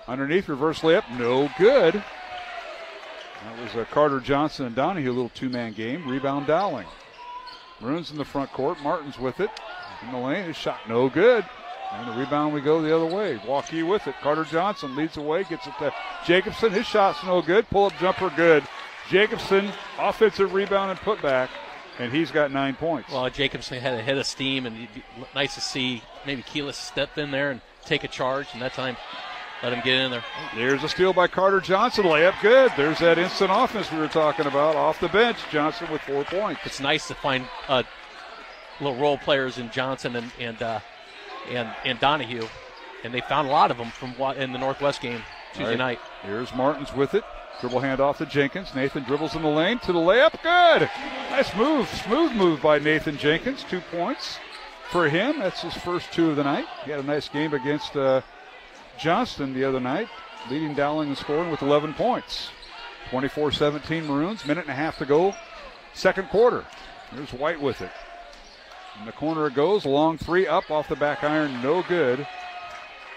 Underneath, reverse layup. No good. That was Carter Johnson and Donahue. A little two-man game. Rebound Dowling. Maroons in the front court. Martin's with it. In the lane. His shot no good. And the rebound, we go the other way. Waukee with it. Carter Johnson leads the way, gets it to Jacobson. His shot's no good. Pull-up jumper good. Jacobson, offensive rebound and putback, and he's got 9 points. Well, Jacobson had a head of steam, and nice to see maybe Keelis step in there and take a charge, and that time let him get in there. There's a steal by Carter Johnson. Layup good. There's that instant offense we were talking about off the bench. Johnson with 4 points. It's nice to find little role players in Johnson and Donahue, and they found a lot of them in the Northwest game Tuesday night. Here's Martins with it. Dribble handoff to Jenkins. Nathan dribbles in the lane to the layup. Good. Nice move. Smooth move by Nathan Jenkins. 2 points for him. That's his first 2 of the night. He had a nice game against Johnston the other night, leading Dowling in scoring with 11 points. 24-17 Maroons. Minute and a half to go. Second quarter. Here's White with it. In the corner it goes. Long 3 up off the back iron. No good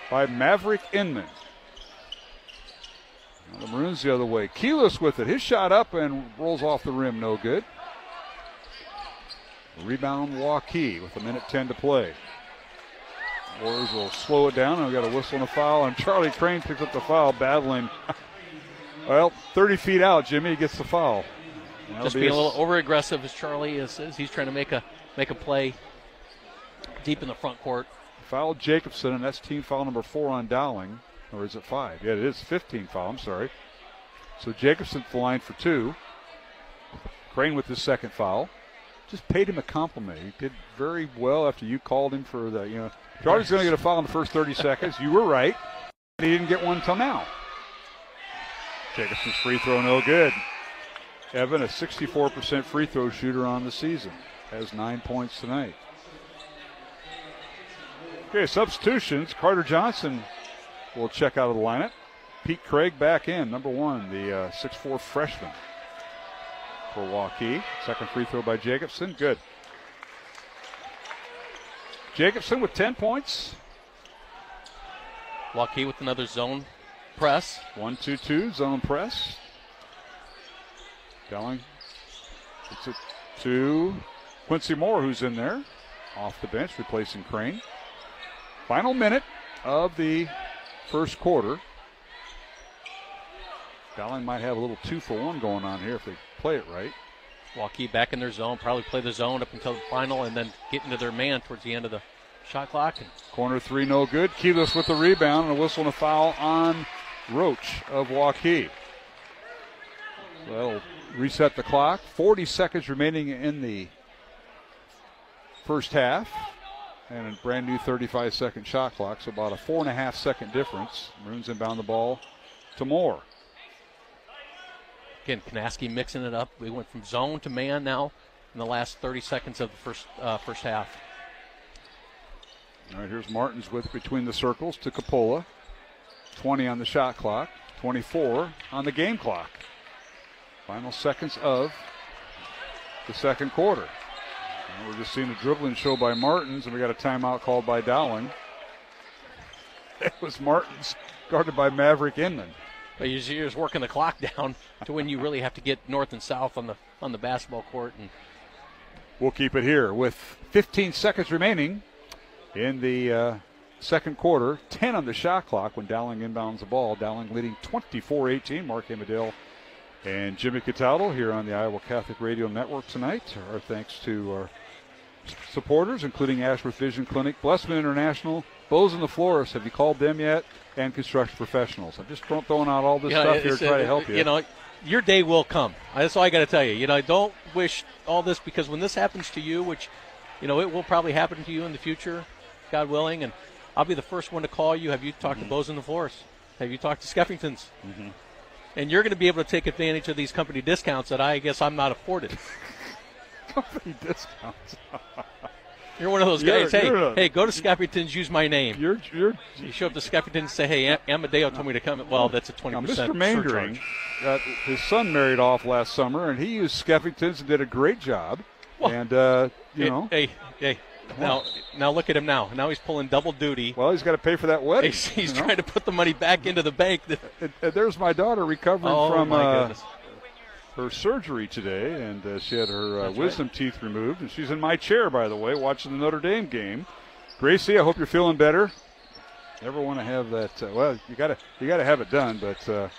by Maverick Inman. Now the Maroons the other way. Keelis with it. His shot up and rolls off the rim. No good. Rebound Waukee with 1:10 to play. Warriors will slow it down. I've got a whistle and a foul, and Charlie Crane picks up the foul, battling. Well, 30 feet out, Jimmy gets the foul. Just being a little over-aggressive as Charlie is. He's trying to make a play deep in the front court. Fouled Jacobson, and that's team foul number 4 on Dowling. Or is it 5? Yeah, it is 15 foul. I'm sorry. So Jacobson's the line for 2. Crane with his second foul. Just paid him a compliment. He did very well after you called him for the, Charlie's going to get a foul in the first 30 seconds. You were right. He didn't get one until now. Jacobson's free throw no good. Evan, a 64% free throw shooter on the season. Has 9 points tonight. Okay, substitutions. Carter Johnson will check out of the lineup. Pete Craig back in, number 1, the 6'4 freshman for Waukee. Second free throw by Jacobson. Good. Jacobson with 10 points. Waukee with another zone press. 1-2-2 zone press. Dowling. It's it to Quincy Moore, who's in there off the bench, replacing Crane. Final minute of the first quarter. Dowling might have a little 2-for-1 going on here if they play it right. Waukee back in their zone, probably play the zone up until the final and then get into their man towards the end of the shot clock. Corner 3 no good. Keelis with the rebound and a whistle and a foul on Roach of Waukee. So that'll reset the clock. 40 seconds remaining in the first half. And a brand new 35-second shot clock, so about a 4.5 second difference. Maroons inbound the ball to Moore. Again, Kanaski mixing it up. We went from zone to man now in the last 30 seconds of the first half. All right, here's Martins with between the circles to Coppola. 20 on the shot clock, 24 on the game clock. Final seconds of the second quarter. We're just seeing a dribbling show by Martins, and we got a timeout called by Dowling. It was Martins, guarded by Maverick Inman. But you're just working the clock down to when you really have to get north and south on the basketball court. And we'll keep it here with 15 seconds remaining in the second quarter. 10 on the shot clock when Dowling inbounds the ball. Dowling leading 24-18. Mark Amadale and Jimmy Cataldo here on the Iowa Catholic Radio Network tonight. Our thanks to our supporters, including Ashworth Vision Clinic, Blessman International, Bozen the Florist. Have you called them yet? And Construction Professionals. I'm just throwing out all this stuff here to try to help you. You know, your day will come. That's all I got to tell you. You know, don't wish all this, because when this happens to you, which, you know, it will probably happen to you in the future, God willing, and I'll be the first one to call you. Have you talked to Bozen the Florist? Have you talked to Skeffington's? Mm-hmm. And you're going to be able to take advantage of these company discounts that I guess I'm not afforded. Company discounts. You're one of those guys. Hey, go to Skeffington's, use my name. You show up to Skeffington and say, hey, Amadeo told me to come. Well, that's a 20% Mr. Mandering, his son married off last summer, and he used Skeffington's and did a great job. Well, and, you know. Hey. Now look at him now. Now he's pulling double duty. Well, he's got to pay for that wedding. He's trying to put the money back into the bank. There's my daughter recovering from her surgery today, and she had her wisdom teeth removed, and she's in my chair, by the way, watching the Notre Dame game. Gracie, I hope you're feeling better. Never want to have that. Well, you got to have it done, but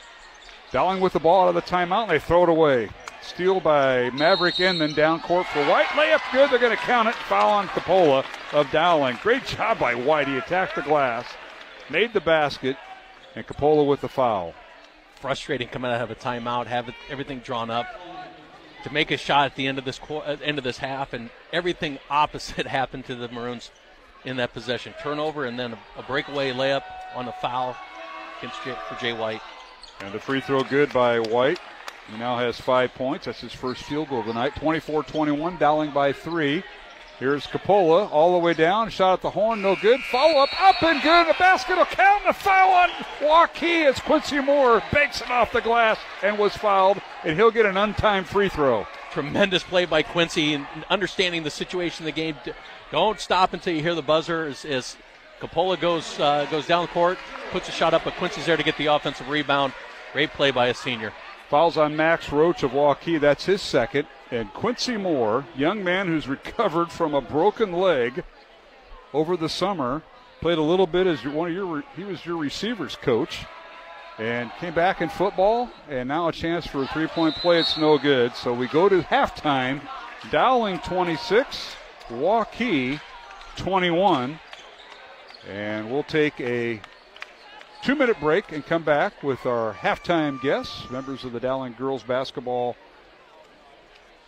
Dowling with the ball out of the timeout, and they throw it away. Steal by Maverick Inman, down court for White. Layup good. They're going to count it. Foul on Coppola of Dowling. Great job by White. He attacked the glass, made the basket, and Coppola with the foul. Frustrating coming out of a timeout, have everything drawn up to make a shot at the end of this half, and everything opposite happened to the Maroons in that possession. Turnover and then a breakaway layup on a foul for Jay White. And the free throw good by White. He now has 5 points. That's his first field goal of the night. 24-21, Dowling by 3. Here's Coppola all the way down. Shot at the horn, no good. Follow up and good. The basket will count. The foul on Waukee as Quincy Moore banks it off the glass and was fouled, and he'll get an untimed free throw. Tremendous play by Quincy and understanding the situation of the game. Don't stop until you hear the buzzer as Coppola goes down the court, puts a shot up, but Quincy's there to get the offensive rebound. Great play by a senior. Fouls on Max Roach of Waukee. That's his second. And Quincy Moore, young man who's recovered from a broken leg over the summer, played a little bit as he was your receivers coach, and came back in football, and now a chance for a three-point play. It's no good. So we go to halftime. Dowling 26, Waukee 21. And we'll take a 2-minute break and come back with our halftime guests, members of the Dowling girls basketball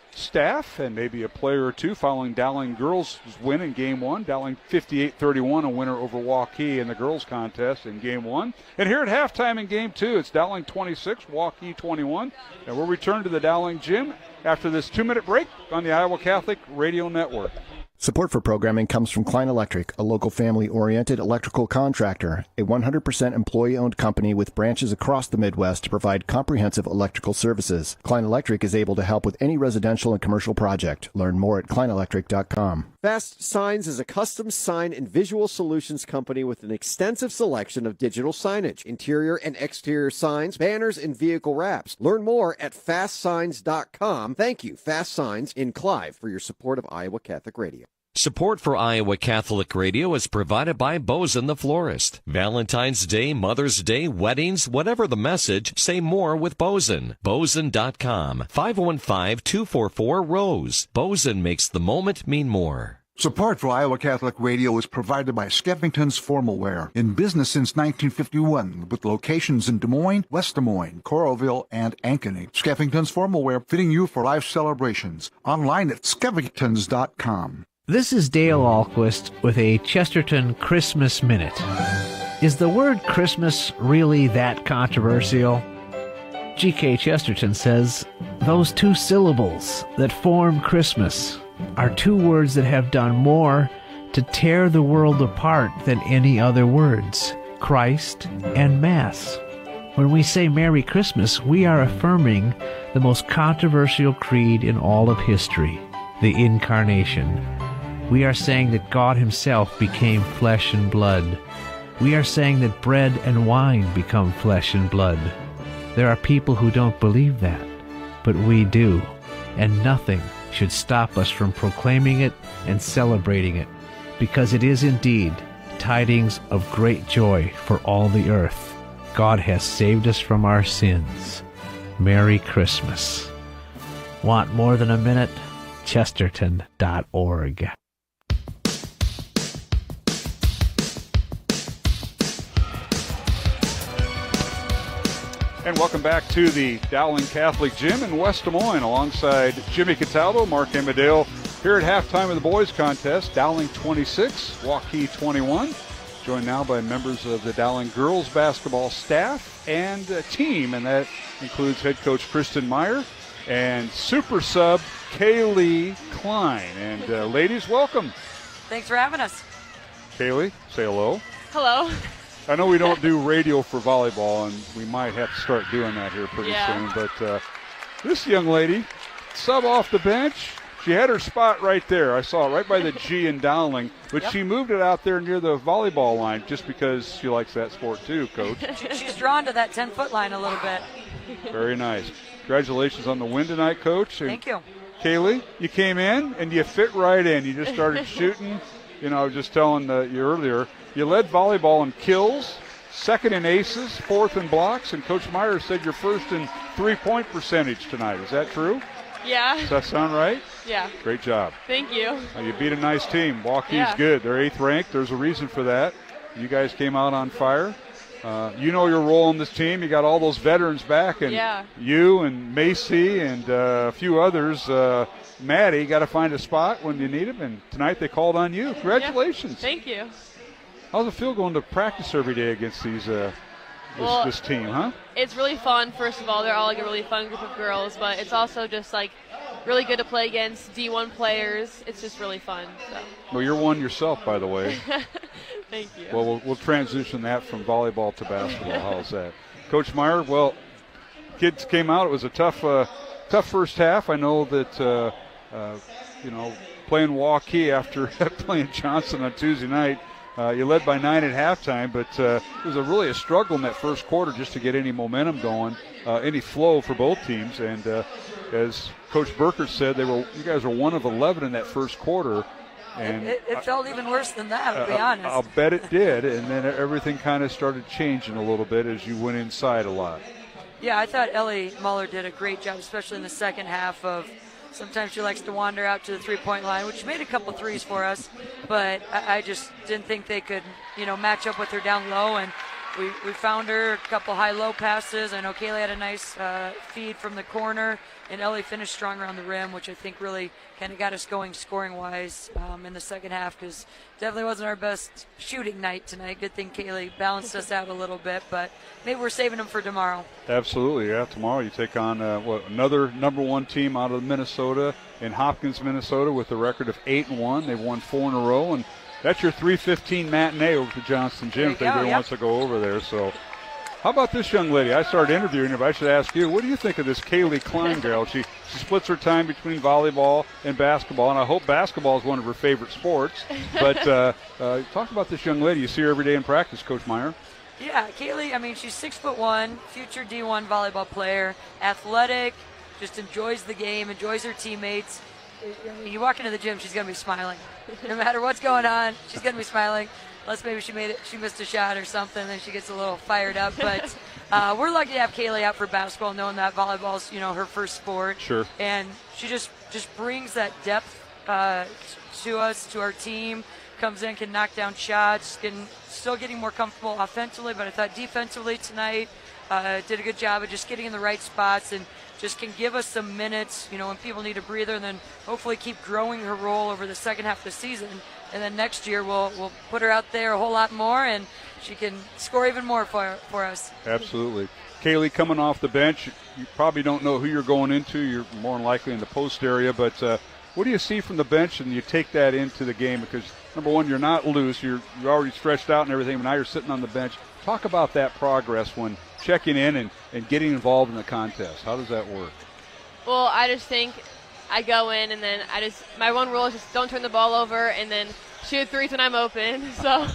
staff, and maybe a player or two following Dowling girls' win in Game 1. Dowling 58-31, a winner over Waukee in the girls' contest in Game 1. And here at halftime in Game 2, it's Dowling 26, Waukee 21. And we'll return to the Dowling gym after this 2-minute break on the Iowa Catholic Radio Network. Support for programming comes from Klein Electric, a local family-oriented electrical contractor, a 100% employee-owned company with branches across the Midwest to provide comprehensive electrical services. Klein Electric is able to help with any residential and commercial project. Learn more at kleinelectric.com. Fast Signs is a custom sign and visual solutions company with an extensive selection of digital signage, interior and exterior signs, banners, and vehicle wraps. Learn more at fastsigns.com. Thank you, Fast Signs in Clive, for your support of Iowa Catholic Radio. Support for Iowa Catholic Radio is provided by Bozen the Florist. Valentine's Day, Mother's Day, weddings, whatever the message, say more with Bozen. Bozen.com, 515-244-ROSE. Bozen makes the moment mean more. Support for Iowa Catholic Radio is provided by Skeffington's Formal Wear, in business since 1951, with locations in Des Moines, West Des Moines, Coralville, and Ankeny. Skeffington's Formal Wear, fitting you for life celebrations. Online at skeffingtons.com. This is Dale Ahlquist with a Chesterton Christmas Minute. Is the word Christmas really that controversial? G.K. Chesterton says, those two syllables that form Christmas are two words that have done more to tear the world apart than any other words, Christ and Mass. When we say Merry Christmas, we are affirming the most controversial creed in all of history. the incarnation. We are saying that God himself became flesh and blood. We are saying that bread and wine become flesh and blood. There are people who don't believe that, but we do, and nothing should stop us from proclaiming it and celebrating it, because it is indeed tidings of great joy for all the earth. God has saved us from our sins. Merry Christmas. Want more than a minute? Chesterton.org. And welcome back to the Dowling Catholic Gym in West Des Moines alongside Jimmy Cataldo, Mark Amadale. Here at halftime of the boys contest, Dowling 26, Waukee 21. Joined now by members of the Dowling girls basketball staff and team, and that includes head coach Kristen Meyer and super sub Kaylee Klein. And ladies, welcome. Thanks for having us. Kaylee, say hello. Hello. I know we don't do radio for volleyball, and we might have to start doing that here pretty soon. But this young lady, sub off the bench, she had her spot right there. I saw it right by the G in Dowling, but she moved it out there near the volleyball line just because she likes that sport too, Coach. She's drawn to that 10-foot line a little bit. Very nice. Congratulations on the win tonight, Coach. And thank you. Kaylee, you came in and you fit right in. You just started shooting. You know, I was just telling you earlier, you led volleyball in kills, second in aces, fourth in blocks, and Coach Meyer said you're first in three-point percentage tonight. Is that true? Yeah. Does that sound right? Yeah. Great job. Thank you. You beat a nice team. Waukee's good. They're 8th ranked. There's a reason for that. You guys came out on fire. You know your role on this team. You got all those veterans back, and you and Macy and a few others. Maddie got to find a spot when you need him, and tonight they called on you. Congratulations. Thank you. How's it feel going to practice every day against these this team, huh? It's really fun, first of all. They're all like a really fun group of girls, but it's also just like really good to play against D1 players. It's just really fun. So. Well, you're one yourself, by the way. Thank you. Well, we'll transition that from volleyball to basketball. How's that? Coach Meyer, well, kids came out. It was a tough first half. I know that, playing Waukee after playing Johnson on Tuesday night, you led by 9 at halftime, but it was really a struggle in that first quarter just to get any momentum going, any flow for both teams. And as Coach Burkert said, you guys were 1 of 11 in that first quarter. And it felt even worse than that, to be honest. I'll bet it did, and then everything kind of started changing a little bit as you went inside a lot. Yeah, I thought Ellie Muller did a great job, especially in the second half of sometimes she likes to wander out to the three-point line, which made a couple threes for us, but I just didn't think they could, match up with her down low, and we found her a couple high-low passes. I know Kaylee had a nice feed from the corner, and Ellie finished strong around the rim, which I think really kind of got us going scoring-wise in the second half, because definitely wasn't our best shooting night tonight. Good thing Kaylee balanced us out a little bit, but maybe we're saving them for tomorrow. Absolutely, yeah. Tomorrow you take on another number 1 team out of Minnesota in Hopkins, Minnesota, with a record of 8-1. They've won 4 in a row, and that's your 3:15 matinee over to Johnston Gym if anybody wants to go over there. So how about this young lady? I started interviewing her, but I should ask you, what do you think of this Kaylee Klein girl? She splits her time between volleyball and basketball, and I hope basketball is one of her favorite sports. But talk about this young lady. You see her every day in practice, Coach Meyer. Yeah, Kaylee, she's 6'1", future D1 volleyball player, athletic, just enjoys the game, enjoys her teammates. You walk into the gym, she's going to be smiling. No matter what's going on, she's going to be smiling. Unless maybe she missed a shot or something, then she gets a little fired up. But we're lucky to have Kaylee out for basketball, knowing that volleyball's her first sport. Sure. And she just brings that depth to us, to our team. Comes in, can knock down shots, still getting more comfortable offensively. But I thought defensively tonight did a good job of just getting in the right spots and just can give us some minutes, when people need a breather, and then hopefully keep growing her role over the second half of the season. And then next year we'll put her out there a whole lot more, and she can score even more for us. Absolutely. Kaylee, coming off the bench, you probably don't know who you're going into. You're more than likely in the post area, but what do you see from the bench, and you take that into the game? Because, number one, you're not loose. You're already stretched out and everything, but now you're sitting on the bench. Talk about that progress when checking in and getting involved in the contest. How does that work? Well, I just think I go in, and then my one rule is just don't turn the ball over, and then shoot threes when I'm open. So.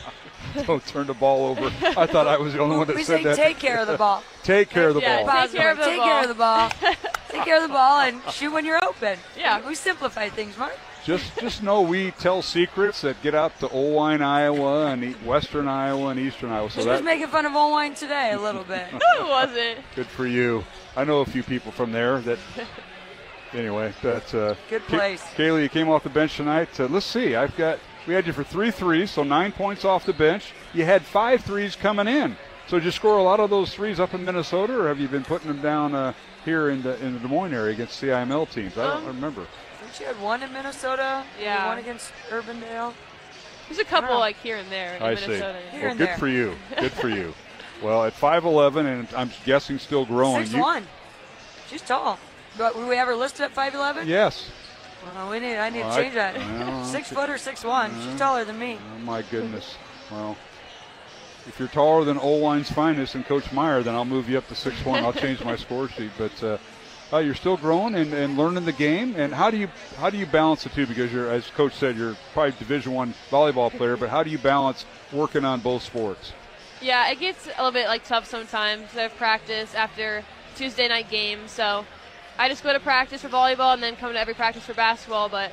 Don't turn the ball over. I thought I was the only one that said that. We say take care of the ball. Take care of the ball. Take care of the ball. Take care of the ball and shoot when you're open. Yeah. We simplify things, Mark. Just know we tell secrets that get out to Old Iowa and Western Iowa and Eastern Iowa. So He was making fun of Old Wine today a little bit. No, it wasn't. Good for you. I know a few people from there that. Anyway, that's good place. Kaylee, you came off the bench tonight. Let's see. We had you for 3 threes, so 9 points off the bench. You had 5 threes coming in. So did you score a lot of those threes up in Minnesota, or have you been putting them down here in the Des Moines area against CIML teams? I don't remember. I think you had one in Minnesota. Yeah. One against Urbandale. There's a couple like here and there in Minnesota. See. Well, good for you. Good for you. Well, at 5'11", and I'm guessing still growing. 6'1". She's tall. But were we ever listed at 5'11"? Yes. Well, I need to change that. 6 foot or 6'1". She's taller than me. Oh, my goodness. Well, if you're taller than Old Wine's finest and Coach Meyer, then I'll move you up to 6'1". I'll change my score sheet. But you're still growing and learning the game. And how do you balance the two? Because you're, as Coach said, you're probably Division I volleyball player. But how do you balance working on both sports? Yeah, it gets a little bit tough sometimes. I have practice after Tuesday night games, so I just go to practice for volleyball and then come to every practice for basketball, but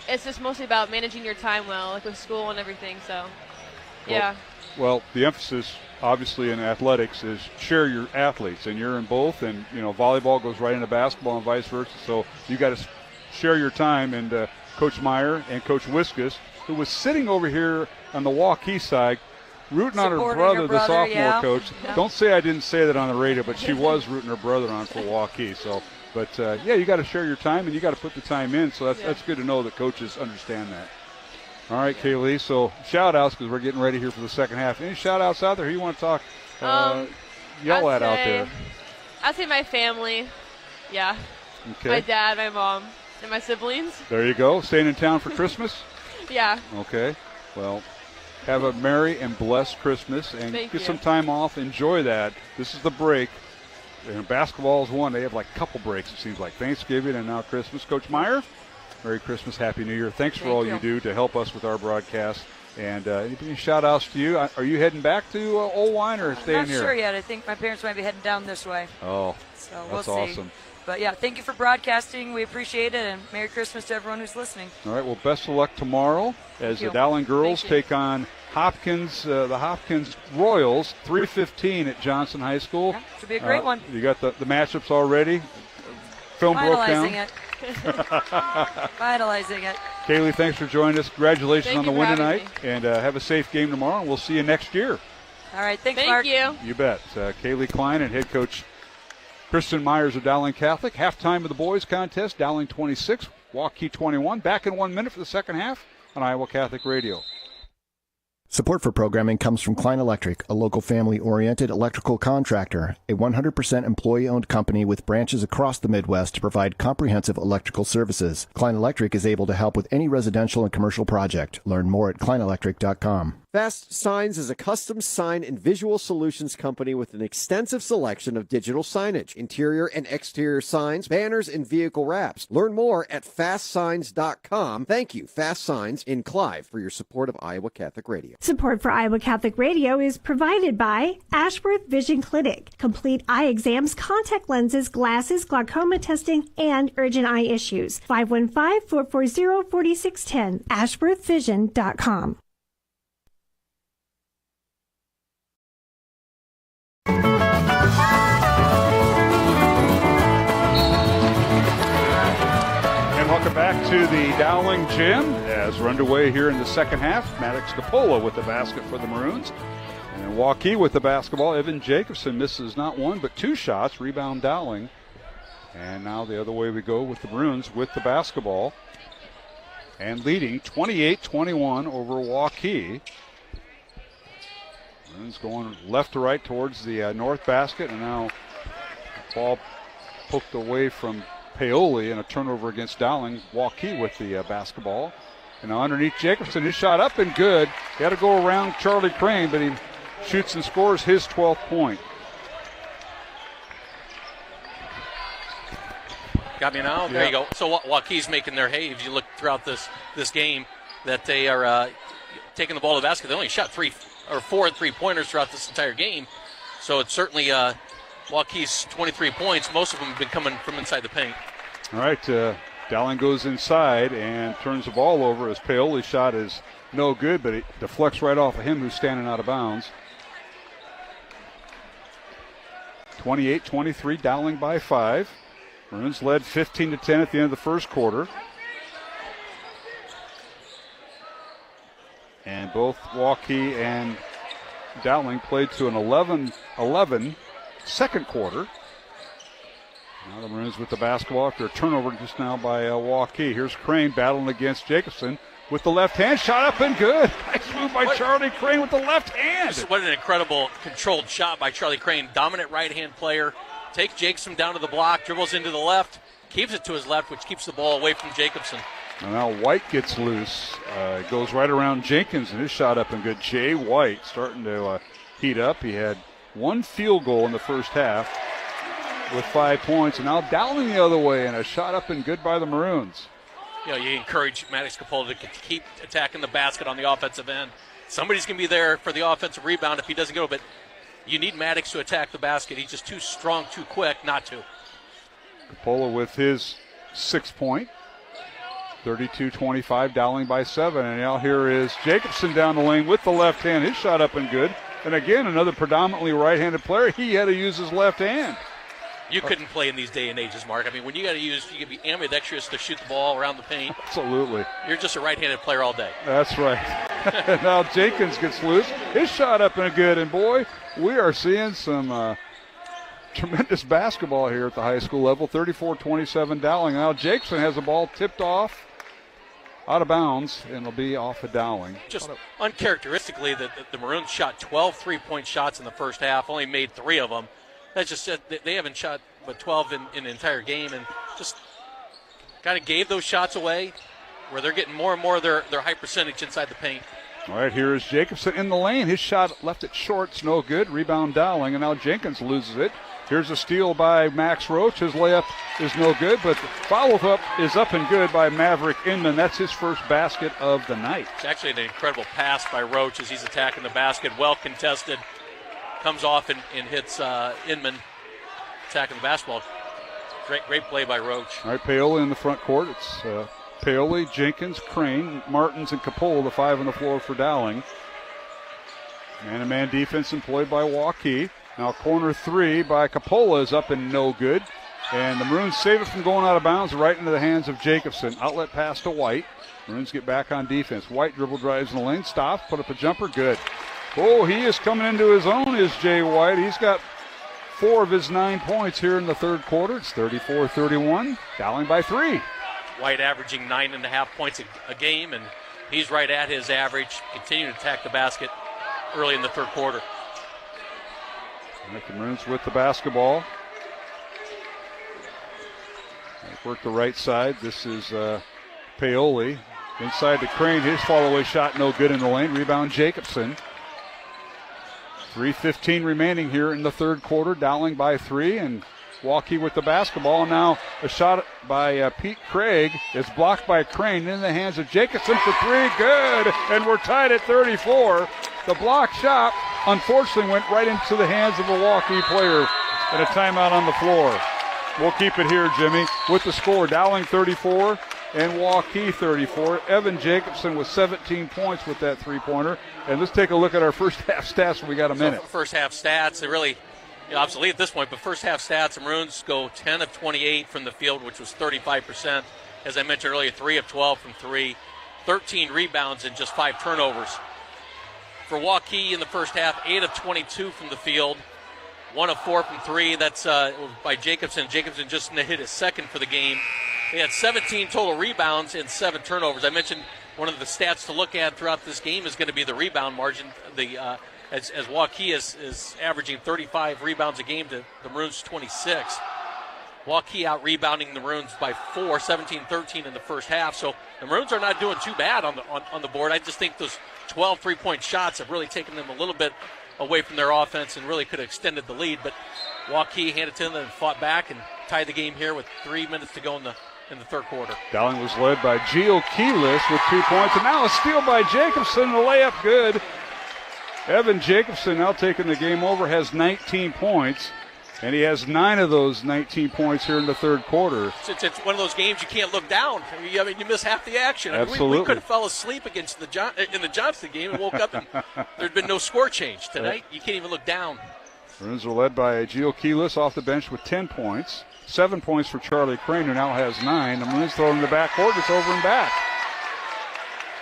it's just mostly about managing your time well, with school and everything, so, yeah. Well, the emphasis, obviously, in athletics is share your athletes, and you're in both, and, volleyball goes right into basketball and vice versa, so you got to share your time, and Coach Meyer and Coach Wiskus, who was sitting over here on the Waukee side, rooting on her brother, the sophomore coach. Yeah. Don't say I didn't say that on the radio, but she was rooting her brother on for Waukee, so. But, you got to share your time, and you got to put the time in. So that's good to know that coaches understand that. All right, Kaylee. So shout-outs because we're getting ready here for the second half. Any shout-outs out there who you want to talk, yell at out there? I'd say my family. Yeah. Okay. My dad, my mom, and my siblings. There you go. Staying in town for Christmas? Yeah. Okay. Well, have a merry and blessed Christmas and get some time off. Enjoy that. This is the break. And basketball is one. They have a couple breaks, it seems like. Thanksgiving and now Christmas. Coach Meyer, Merry Christmas, Happy New Year. Thanks for all you do to help us with our broadcast. And any shout-outs to you? Are you heading back to Old Wine or staying here? I'm not sure yet. I think my parents might be heading down this way. Oh, so that's we'll see. Awesome. But, thank you for broadcasting. We appreciate it, and Merry Christmas to everyone who's listening. All right, well, best of luck tomorrow as the Dowling girls take on Hopkins, the Hopkins Royals, 3:15 at Johnson High School. Yeah, should be a great one. You got the matchups already. Film broke down. Finalizing it. Kaylee, thanks for joining us. Congratulations on the win tonight. And have a safe game tomorrow, and we'll see you next year. All right, thanks, Mark. Thank you. You bet. Kaylee Klein and head coach Kristen Myers of Dowling Catholic. Halftime of the boys contest, Dowling 26, Waukee 21. Back in 1 minute for the second half on Iowa Catholic Radio. Support for programming comes from Klein Electric, a local family-oriented electrical contractor, a 100% employee-owned company with branches across the Midwest to provide comprehensive electrical services. Klein Electric is able to help with any residential and commercial project. Learn more at kleinelectric.com. Fast Signs is a custom sign and visual solutions company with an extensive selection of digital signage, interior and exterior signs, banners, and vehicle wraps. Learn more at fastsigns.com. Thank you, Fast Signs in Clive, for your support of Iowa Catholic Radio. Support for Iowa Catholic Radio is provided by Ashworth Vision Clinic. Complete eye exams, contact lenses, glasses, glaucoma testing, and urgent eye issues. 515-440-4610. AshworthVision.com. Welcome back to the Dowling Gym as we're underway here in the second half. Maddox Capola with the basket for the Maroons. And Waukee with the basketball. Evan Jacobson misses not one but two shots. Rebound Dowling. And now the other way we go with the Maroons with the basketball. And leading 28-21 over Waukee. Maroons going left to right towards the north basket. And now the ball poked away from Paoli and a turnover against Dowling. Waukee with the basketball. And now underneath Jacobson, his shot up and good. He had to go around Charlie Crane, but he shoots and scores his 12th point. Got me now? Yeah. There you go. So Waukee's making their hay. If you look throughout this game, that they are taking the ball to the basket. They only shot 4 3-pointers throughout this entire game. So it's certainly Waukee's 23 points. Most of them have been coming from inside the paint. All right, Dowling goes inside and turns the ball over as Paoli's shot is no good, but it deflects right off of him who's standing out of bounds. 28-23, Dowling by 5. Maroons led 15-10 at the end of the first quarter. And both Waukee and Dowling played to an 11-11 second quarter. Now the Maroons with the basketball after a turnover just now by Waukee. Here's Crane battling against Jacobson with the left hand. Shot up and good. Nice move by Charlie Crane with the left hand. What an incredible controlled shot by Charlie Crane. Dominant right-hand player. Takes Jacobson down to the block, dribbles into the left, keeps it to his left, which keeps the ball away from Jacobson. And now White gets loose. Goes right around Jenkins, and his shot up and good. Jay White starting to heat up. He had 1 field goal in the first half with 5 points. And now Dowling the other way, and a shot up and good by the Maroons. You encourage Maddox Capola to keep attacking the basket on the offensive end. Somebody's going to be there for the offensive rebound if he doesn't go, but you need Maddox to attack the basket. He's just too strong, too quick not to. Capola with his 6 point. 32-25, Dowling by 7. And now here is Jacobson down the lane with the left hand. His shot up and good. And again, another predominantly right-handed player. He had to use his left hand. You couldn't play in these day and ages, Mark. I mean, when you got to be ambidextrous to shoot the ball around the paint. Absolutely. You're just a right-handed player all day. That's right. Now Jenkins gets loose. His shot up and good. And boy, we are seeing some tremendous basketball here at the high school level. 34-27 Dowling. Now Jacobson has the ball tipped off out of bounds, and it'll be off of Dowling. Just uncharacteristically, the Maroons shot 12 3-point shots in the first half, only made 3 of them. That's just they haven't shot but 12 in the entire game, and just kind of gave those shots away where they're getting more and more of their high percentage inside the paint. All right, here is Jacobson in the lane. His shot left it short. It's no good. Rebound Dowling, and now Jenkins loses it. Here's a steal by Max Roach. His layup is no good, but the follow-up is up and good by Maverick Inman. That's his first basket of the night. It's actually an incredible pass by Roach as he's attacking the basket. Well contested. Comes off and hits Inman attacking the basketball. Great play by Roach. All right, Paoli in the front court. It's Paoli, Jenkins, Crane, Martins, and Capola, the 5 on the floor for Dowling. Man-to-man defense employed by Waukee. Now corner 3 by Capola is up and no good. And the Maroons save it from going out of bounds right into the hands of Jacobson. Outlet pass to White. Maroons get back on defense. White dribble drives in the lane, stops, put up a jumper, good. Oh, he is coming into his own, is Jay White. He's got 4 of his 9 points here in the third quarter. It's 34-31, Dowling by 3. White averaging 9.5 points a game, and he's right at his average, continuing to attack the basket early in the third quarter. The Maroons with the basketball. Work the right side. This is Paoli. Inside to Crane. His fall-away shot no good in the lane. Rebound Jacobson. 3:15 remaining here in the third quarter. Dowling by 3, and Waukee with the basketball. Now a shot by Pete Craig is blocked by Crane in the hands of Jacobson for 3. Good, and we're tied at 34. The block shot, unfortunately, went right into the hands of a Waukee player, and a timeout on the floor. We'll keep it here, Jimmy, with the score. Dowling 34 and Waukee 34. Evan Jacobson with 17 points with that three-pointer. And let's take a look at our first half stats when we got a minute. So first half stats, they're really obsolete at this point, but first half stats, the Maroons go 10 of 28 from the field, which was 35%. As I mentioned earlier, 3 of 12 from 3, 13 rebounds and just 5 turnovers. For Waukee in the first half, 8 of 22 from the field, 1 of 4 from 3. That's by Jacobson. Jacobson just hit his second for the game. They had 17 total rebounds and 7 turnovers. I mentioned one of the stats to look at throughout this game is going to be the rebound margin. As Waukee is averaging 35 rebounds a game to the Maroons 26. Waukee out rebounding the Maroons by 4, 17-13 in the first half. So the Maroons are not doing too bad on the board. I just think those 12 3-point shots have really taken them a little bit away from their offense and really could have extended the lead. But Waukee handed to them and fought back and tied the game here with 3 minutes to go in the third quarter. Dowling was led by Gio Keyless with 2 points, and now a steal by Jacobson, the layup good. Evan Jacobson, now taking the game over, has 19 points, and he has 9 of those 19 points here in the third quarter. It's one of those games you can't look down. I mean, you miss half the action. Absolutely. We could have fell asleep against in the Johnston game and woke up and there'd been no score change. Tonight, you can't even look down. Maroons are led by Gio Keyless off the bench with 10 points. 7 points for Charlie Crane, who now has 9. The Maroons throwing in the backcourt. It's over and back.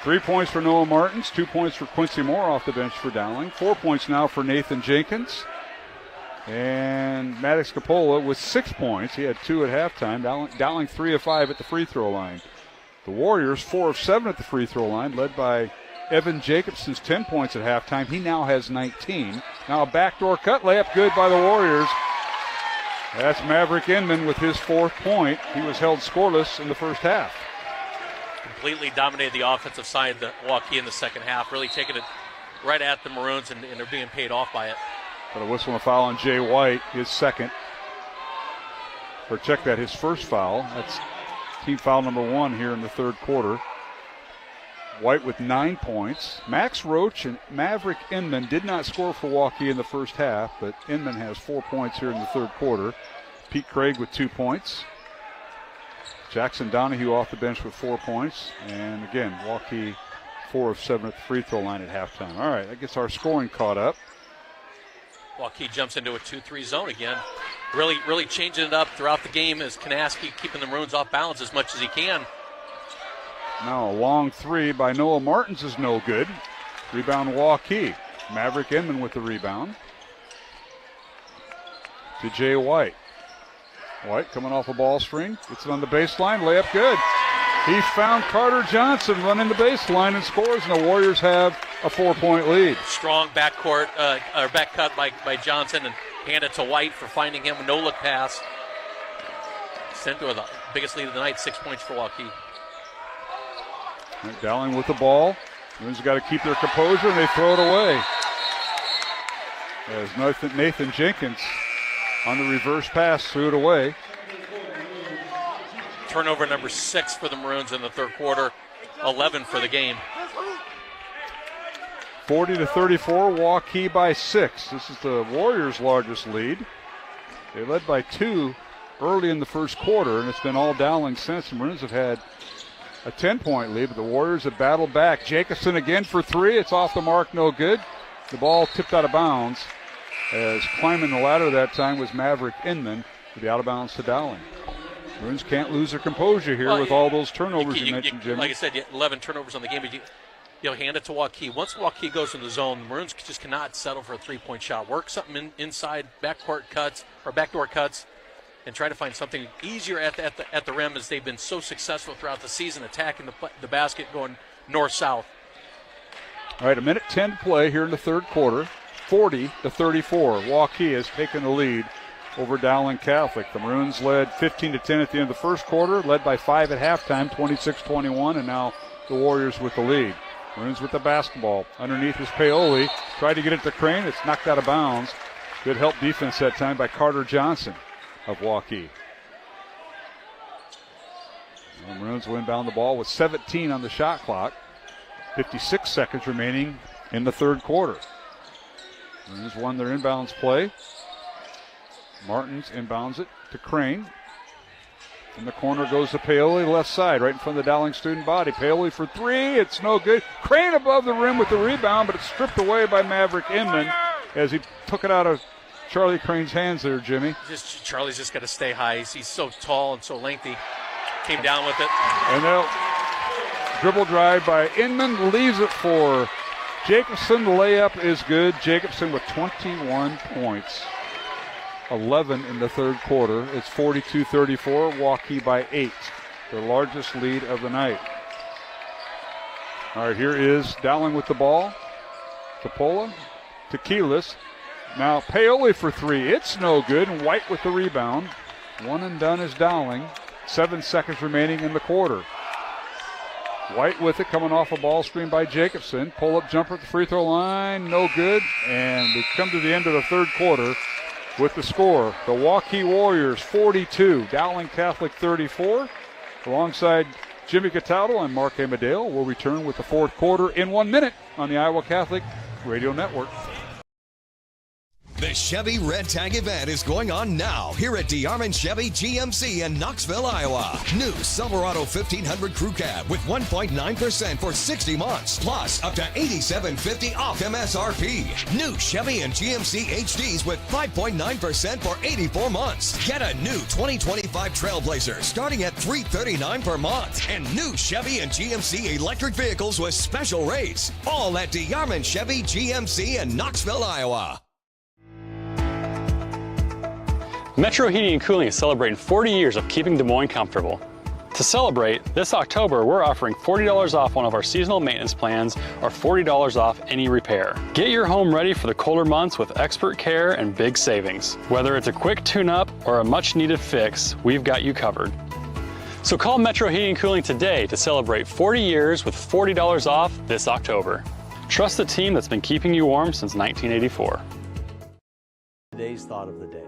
3 points for Noah Martins. 2 points for Quincy Moore off the bench for Dowling. 4 points now for Nathan Jenkins. And Maddox Capola with 6 points. He had 2 at halftime. Dowling 3 of 5 at the free throw line. The Warriors 4 of 7 at the free throw line, led by Evan Jacobson's 10 points at halftime. He now has 19. Now a backdoor cut layup good by the Warriors. That's Maverick Inman with his 4th point. He was held scoreless in the first half. Completely dominated the offensive side of the Waukee in the second half, really taking it right at the Maroons, and they're being paid off by it. Got a whistle and a foul on Jay White, his second. Or check that, his first foul. That's team foul number 1 here in the third quarter. White with 9 points. Max Roach and Maverick Inman did not score for Waukee in the first half, but Inman has 4 points here in the third quarter. Pete Craig with 2 points. Jackson Donahue off the bench with 4 points. And again, Waukee 4 of 7 at the free throw line at halftime. All right, that gets our scoring caught up. Waukee jumps into a 2-3 zone again. Really changing it up throughout the game as Kanaski keeping the Maroons off balance as much as he can. Now a long 3 by Noah Martins is no good. Rebound Waukee. Maverick Inman with the rebound. To Jay White. White coming off a ball screen. Gets it on the baseline. Layup good. He found Carter Johnson running the baseline and scores, and the Warriors have a 4-point lead. Strong backcourt, or back cut by Johnson, and hand it to White for finding him. A no-look pass. Sent to the biggest lead of the night, 6 points for Waukee. Dowling with the ball. Maroons got to keep their composure, and they throw it away. As Nathan Jenkins on the reverse pass threw it away. Turnover number 6 for the Maroons in the third quarter, 11 for the game. 40-34, Waukee by 6. This is the Warriors' largest lead. They led by 2 early in the first quarter, and it's been all Dowling since. The Maroons have had a 10-point lead, but the Warriors have battled back. Jacobson again for 3. It's off the mark, no good. The ball tipped out of bounds, as climbing the ladder that time was Maverick Inman to be out of bounds to Dowling. Maroons can't lose their composure here with all those turnovers you mentioned, Jimmy. Like I said, 11 turnovers on the game, but you hand it to Waukee. Once Waukee goes in the zone, the Maroons just cannot settle for a 3-point shot. Work something inside backcourt cuts or backdoor cuts, and try to find something easier at the rim, as they've been so successful throughout the season, attacking the basket, going north-south. All right, 1:10 to play here in the third quarter. 40-34. Waukee has taken the lead over Dowling Catholic. The Maroons led 15-10 at the end of the first quarter, led by 5 at halftime, 26-21, and now the Warriors with the lead. Maroons with the basketball. Underneath is Paoli. Tried to get it to Crane. It's knocked out of bounds. Good help defense that time by Carter Johnson of Waukee. The Maroons will inbound the ball with 17 on the shot clock. 56 seconds remaining in the third quarter. Maroons won their inbounds play. Martins inbounds it to Crane. In the corner goes to Paoli, left side, right in front of the Dowling student body. Paoli for 3, it's no good. Crane above the rim with the rebound, but it's stripped away by Maverick Inman as he took it out of Charlie Crane's hands there, Jimmy. Charlie's just got to stay high. He's so tall and so lengthy. Came down with it. And they'll dribble drive by Inman, leaves it for Jacobson. The layup is good. Jacobson with 21 points. 11 in the third quarter. It's 42-34. Waukee by 8. Their largest lead of the night. All right, here is Dowling with the ball. Capola to Keyless. Now Paoli for 3. It's no good. And White with the rebound. One and done is Dowling. 7 seconds remaining in the quarter. White with it, coming off a ball screen by Jacobson. Pull-up jumper at the free throw line, no good. And we come to the end of the third quarter with the score. The Waukee Warriors 42, Dowling Catholic 34. Alongside Jimmy Cataldo and Mark Amadale, we'll return with the fourth quarter in 1 minute on the Iowa Catholic Radio Network. The Chevy Red Tag event is going on now here at DeArmond Chevy GMC in Knoxville, Iowa. New Silverado 1500 Crew Cab with 1.9% for 60 months, plus up to $87.50 off MSRP. New Chevy and GMC HDs with 5.9% for 84 months. Get a new 2025 Trailblazer starting at $339 per month. And new Chevy and GMC electric vehicles with special rates. All at DeArmond Chevy GMC in Knoxville, Iowa. Metro Heating and Cooling is celebrating 40 years of keeping Des Moines comfortable. To celebrate, this October we're offering $40 off one of our seasonal maintenance plans or $40 off any repair. Get your home ready for the colder months with expert care and big savings. Whether it's a quick tune-up or a much-needed fix, we've got you covered. So call Metro Heating and Cooling today to celebrate 40 years with $40 off this October. Trust the team that's been keeping you warm since 1984. Today's thought of the day.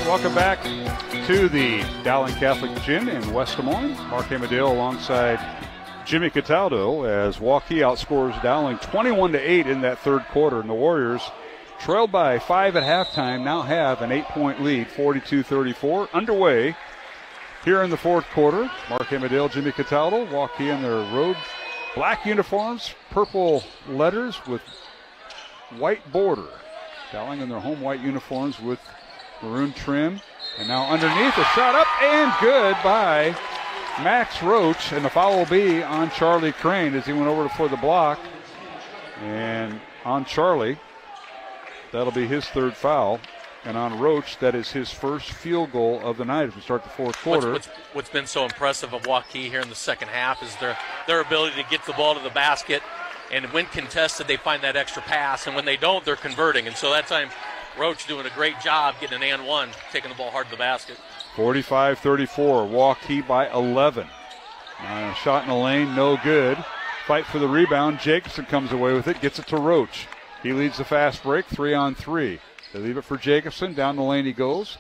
Welcome back to the Dowling Catholic Gym in West Des Moines. Mark Amadale alongside Jimmy Cataldo as Waukee outscores Dowling 21-8 in that third quarter. And the Warriors, trailed by 5 at halftime, now have an 8-point lead, 42-34. Underway here in the fourth quarter. Mark Amadale, Jimmy Cataldo, Waukee in their road black uniforms, purple letters with white border. Dowling in their home white uniforms with maroon trim. And now underneath, a shot up and good by Max Roach. And the foul will be on Charlie Crane as he went over for the block. And on Charlie, that'll be his third foul. And on Roach, that is his first field goal of the night as we start the fourth quarter. What's been so impressive of Waukee here in the second half is their ability to get the ball to the basket. And when contested, they find that extra pass. And when they don't, they're converting. And so that time, Roach doing a great job getting an and one, taking the ball hard to the basket. 45-34, Waukee by 11. Shot in the lane, no good. Fight for the rebound. Jacobson comes away with it, gets it to Roach. He leads the fast break, 3-on-3. They leave it for Jacobson. Down the lane he goes.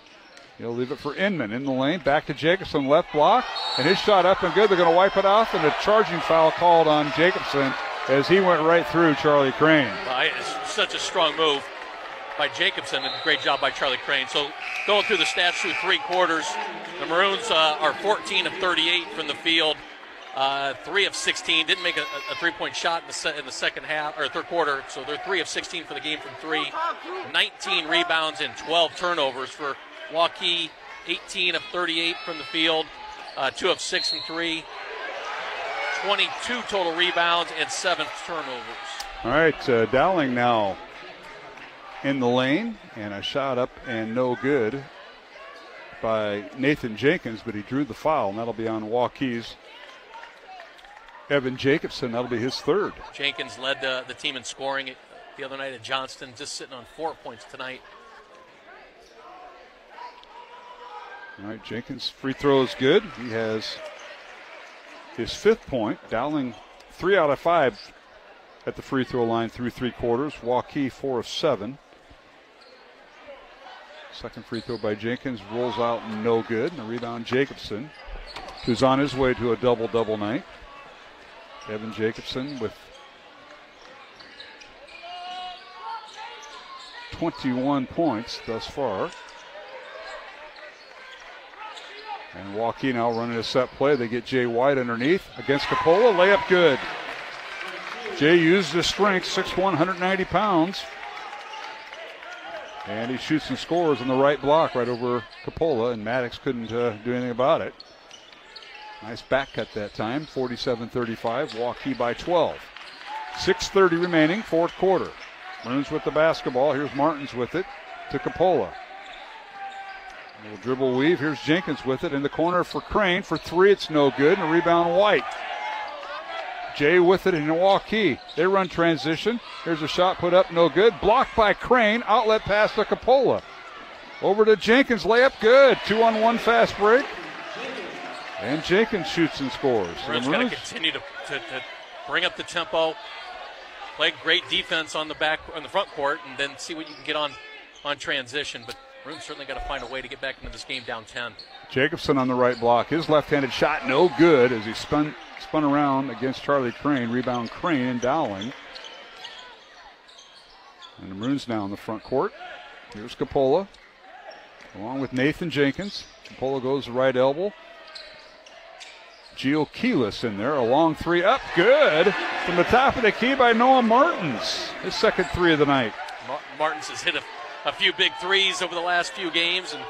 He'll leave it for Inman in the lane. Back to Jacobson, left block. And his shot up and good. They're going to wipe it off. And a charging foul called on Jacobson as he went right through Charlie Crane. It's such a strong move by Jacobson and great job by Charlie Crane. So going through the stats through three quarters, the Maroons are 14 of 38 from the field. 3 of 16, didn't make a three-point shot in the second half or third quarter, so they're 3 of 16 for the game from 3. 19 rebounds and 12 turnovers for Waukee. 18 of 38 from the field, 2 of 6 from 3. 22 total rebounds and 7 turnovers. All right, Dowling now in the lane, and a shot up and no good by Nathan Jenkins, but he drew the foul, and that'll be on Waukee's Evan Jacobson. That'll be his third. Jenkins led the team in scoring the other night at Johnston, just sitting on 4 points tonight. All right, Jenkins' free throw is good. He has his 5th point. Dowling 3 out of 5 at the free throw line through 3 quarters. Waukee 4 of 7. Second free throw by Jenkins rolls out no good. And the rebound, Jacobson, who's on his way to a double-double night. Evan Jacobson with 21 points thus far. And Waukee now running a set play. They get Jay White underneath against Capola. Layup good. Jay used his strength, 6'1", 190 pounds. And he shoots and scores on the right block right over Capola, and Maddox couldn't do anything about it. Nice back cut that time, 47-35, Waukee by 12. 6:30 remaining, fourth quarter. Maroons with the basketball. Here's Martins with it to Capola. A little dribble weave. Here's Jenkins with it in the corner for Crane. For 3, it's no good, and a rebound White. Jay with it in Waukee. They run transition. Here's a shot put up, no good. Blocked by Crane. Outlet pass to Capola. Over to Jenkins, layup, good. 2-on-1 fast break. And Jenkins shoots and scores. Maroons got to continue to bring up the tempo, play great defense on the front court, and then see what you can get on transition. But Maroons certainly got to find a way to get back into this game down 10. Jacobson on the right block. His left-handed shot, no good, as he spun around against Charlie Crane. Rebound Crane and Dowling. And the Maroons now in the front court. Here's Capola, along with Nathan Jenkins. Capola goes to right elbow. Gio Keelis in there, a long three up, good. From the top of the key by Noah Martins. His second three of the night. Martins has hit a few big threes over the last few games, and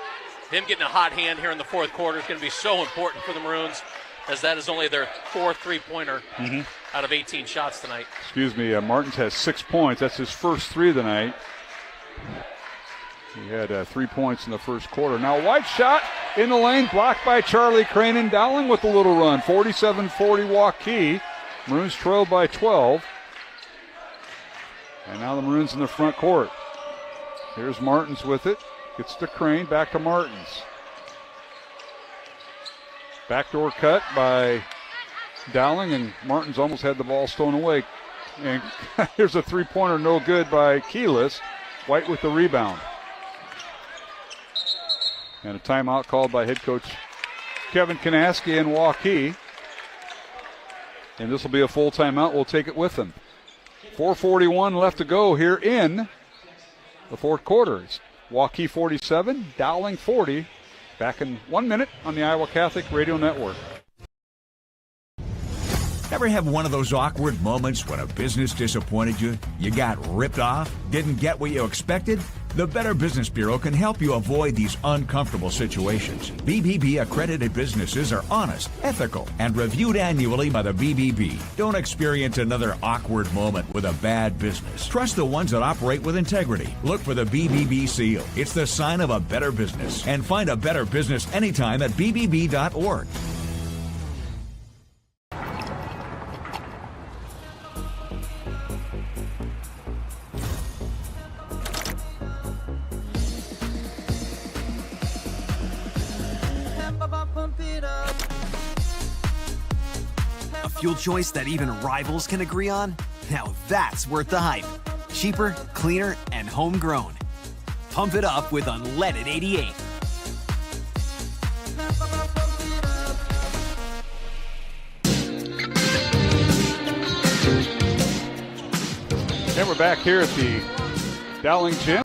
him getting a hot hand here in the fourth quarter is going to be so important for the Maroons, as that is only their fourth three-pointer out of 18 shots tonight. Excuse me, Martins has 6 points. That's his first three of the night. He had 3 points in the first quarter. Now White shot in the lane, blocked by Charlie Crane, and Dowling with a little run. 47-40 Waukee. Maroons trailed by 12. And now the Maroons in the front court. Here's Martins with it. Gets to Crane, back to Martins. Backdoor cut by Dowling, and Martins almost had the ball stolen away. And here's a three-pointer, no good by Keelis. White with the rebound. And a timeout called by head coach Kevin Kanaski and Waukee. And this will be a full timeout. We'll take it with them. 4:41 left to go here in the fourth quarter. It's Waukee 47, Dowling 40. Back in 1 minute on the Iowa Catholic Radio Network. Ever have one of those awkward moments when a business disappointed you? You got ripped off? Didn't get what you expected? The Better Business Bureau can help you avoid these uncomfortable situations. BBB accredited businesses are honest, ethical, and reviewed annually by the BBB. Don't experience another awkward moment with a bad business. Trust the ones that operate with integrity. Look for the BBB seal. It's the sign of a better business. And find a better business anytime at bbb.org. Fuel choice that even rivals can agree on? Now that's worth the hype. Cheaper, cleaner, and homegrown. Pump it up with unleaded 88. And we're back here at the Dowling Gym.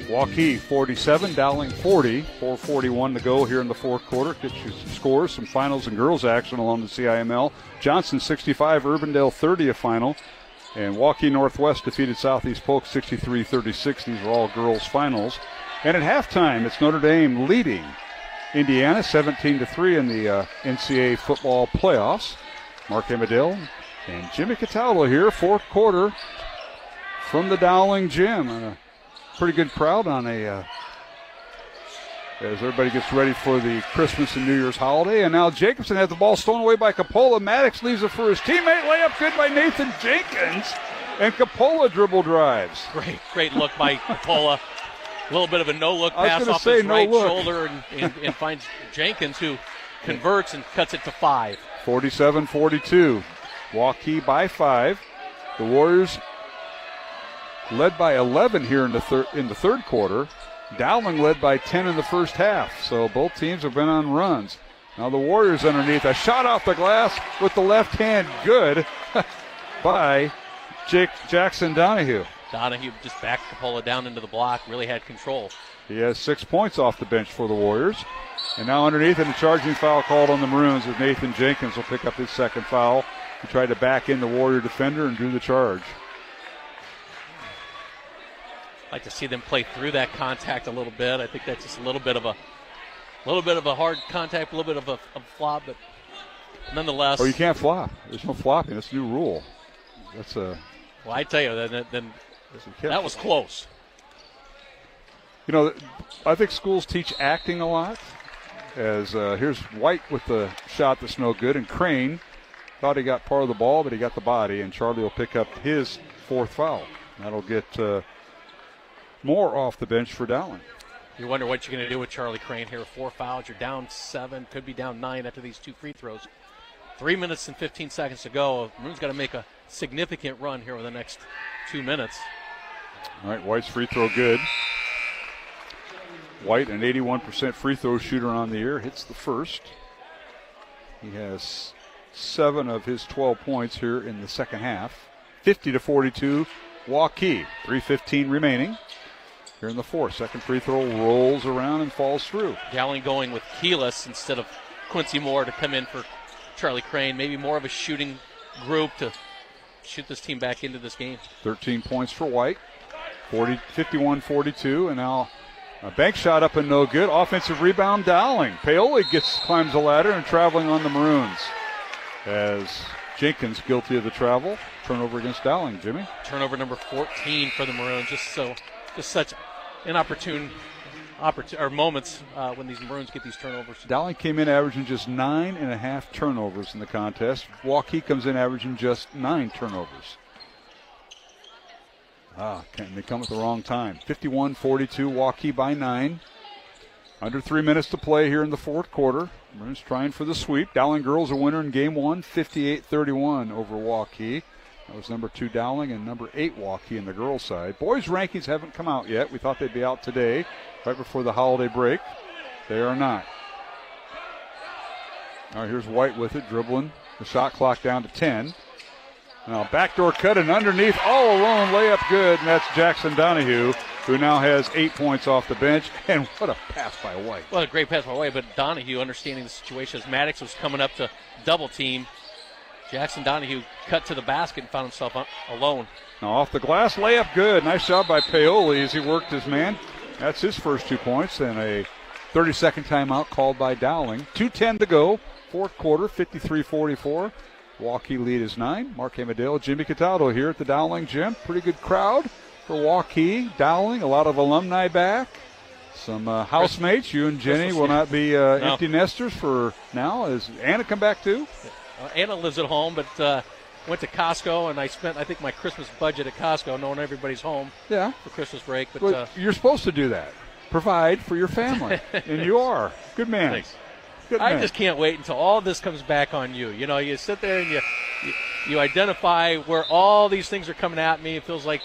Waukee 47, Dowling 40. 4:41 to go here in the fourth quarter. Get you some scores, some finals and girls action along the CIML. Johnson 65, Urbandale 30 a final. And Waukee Northwest defeated Southeast Polk 63-36. These are all girls finals. And at halftime, it's Notre Dame leading Indiana 17-3 in the NCAA football playoffs. Mark Amadale and Jimmy Cataldo here, fourth quarter from the Dowling Gym. Pretty good crowd on as everybody gets ready for the Christmas and New Year's holiday. And now Jacobson has the ball stolen away by Capola. Maddox leaves it for his teammate. Layup good by Nathan Jenkins. And Capola dribble drives. Great look by Capola. A little bit of a no-look pass off his right shoulder and finds Jenkins, who converts and cuts it to 5. 47-42. Waukee by 5. The Warriors led by 11 here in the third quarter. Dowling led by 10 in the first half. So both teams have been on runs. Now the Warriors underneath. A shot off the glass with the left hand. Good by Jackson Donahue. Donahue just backed Capola down into the block. Really had control. He has 6 points off the bench for the Warriors. And now underneath, and a charging foul called on the Maroons as Nathan Jenkins will pick up his second foul. He tried to back in the Warrior defender and drew the charge. I'd like to see them play through that contact a little bit. I think that's just a little bit of a hard contact, a little bit of a flop, but nonetheless. Oh, you can't flop. There's no flopping. That's a new rule. That's a. Well, I tell you, then that was close. You know, I think schools teach acting a lot. As here's White with the shot that's no good, and Crane Thought he got part of the ball, but he got the body, and Charlie will pick up his 4th foul. That'll get more off the bench for Dowling. You wonder what you're going to do with Charlie Crane here. 4 fouls. You're down 7, could be down 9 after these 2 free throws. 3 minutes and 15 seconds to go. Maroon's got to make a significant run here over the next 2 minutes. All right, White's free throw good. White, an 81% free throw shooter on the year, hits the first. He has 7 of his 12 points here in the second half. 50-42, Waukee. 3:15 remaining here in the fourth. Second free throw rolls around and falls through. Dowling going with Keelis instead of Quincy Moore to come in for Charlie Crane. Maybe more of a shooting group to shoot this team back into this game. 13 points for White. 51-42, and now a bank shot up and no good. Offensive rebound, Dowling. Paoli climbs the ladder and traveling on the Maroons. As Jenkins guilty of the travel. Turnover against Dowling, Jimmy. Turnover number 14 for the Maroons. Just such inopportune moments when these Maroons get these turnovers. Dowling came in averaging just 9.5 turnovers in the contest. Waukee comes in averaging just 9 turnovers. They come at the wrong time. 51-42, Waukee by 9. Under 3 minutes to play here in the fourth quarter. Maroons trying for the sweep. Dowling girls a winner in game 1, 58-31 over Waukee. That was number 2 Dowling and number 8 Waukee in the girls' side. Boys' rankings haven't come out yet. We thought they'd be out today, right before the holiday break. They are not. All right, here's White with it, dribbling. The shot clock down to 10. Now backdoor cut and underneath, all alone, layup good, and that's Jackson Donahue, who now has 8 points off the bench. And what a pass by White. Well, a great pass by White, but Donahue understanding the situation as Maddox was coming up to double team. Jackson Donahue cut to the basket and found himself alone. Now off the glass, layup good. Nice job by Paoli as he worked his man. That's his first 2 points, and a 30-second timeout called by Dowling. 2:10 to go, fourth quarter, 53-44. Waukee lead is 9. Mark Amadale, Jimmy Cataldo here at the Dowling gym. Pretty good crowd for Waukee. Dowling, a lot of alumni back. Some housemates. You and Jenny will not be empty nesters for now. Is Anna come back too? Anna lives at home, but went to Costco, and I spent, I think, my Christmas budget at Costco, knowing everybody's home for Christmas break. But well, you're supposed to do that. Provide for your family, and you are. Good man. Thanks. I just can't wait until all this comes back on you. You know, you sit there and you identify where all these things are coming at me. It feels like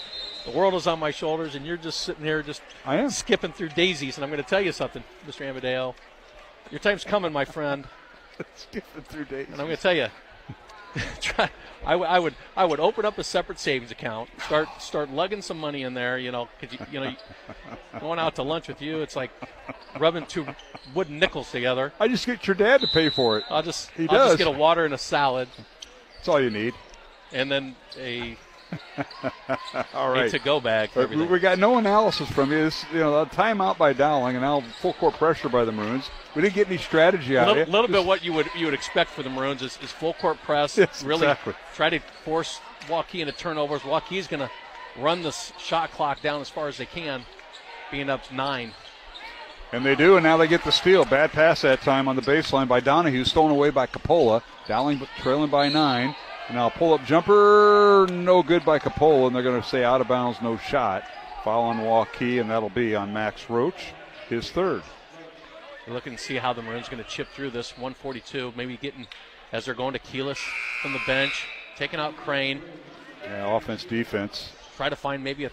the world is on my shoulders, and you're just sitting there just skipping through daisies. And I'm going to tell you something, Mr. Amadale. Your time's coming, my friend. Skipping through daisies. And I'm going to tell you, I would open up a separate savings account, start lugging some money in there, because going out to lunch with you, it's like rubbing 2 wooden nickels together. I just get your dad to pay for it. I'll just get a water and a salad. That's all you need. And then a all right. to-go bag for everything. We got no analysis from you. This, a timeout by Dowling and now full court pressure by the Maroons. We didn't get any strategy out of it. A little bit what you would expect for the Maroons is full court press. Yes, really exactly. Try to force Waukee into turnovers. Waukee's going to run the shot clock down as far as they can, being up 9. And they do, and now they get the steal. Bad pass that time on the baseline by Donahue, stolen away by Coppola. Dowling trailing by 9. And now pull-up jumper, no good by Coppola, and they're going to say out of bounds, no shot. Foul on Waukee, and that'll be on Max Roach, his third. We're looking to see how the Maroons going to chip through this 142, maybe getting, as they're going to Keelis from the bench, taking out Crane. Yeah, offense, defense. Try to find maybe a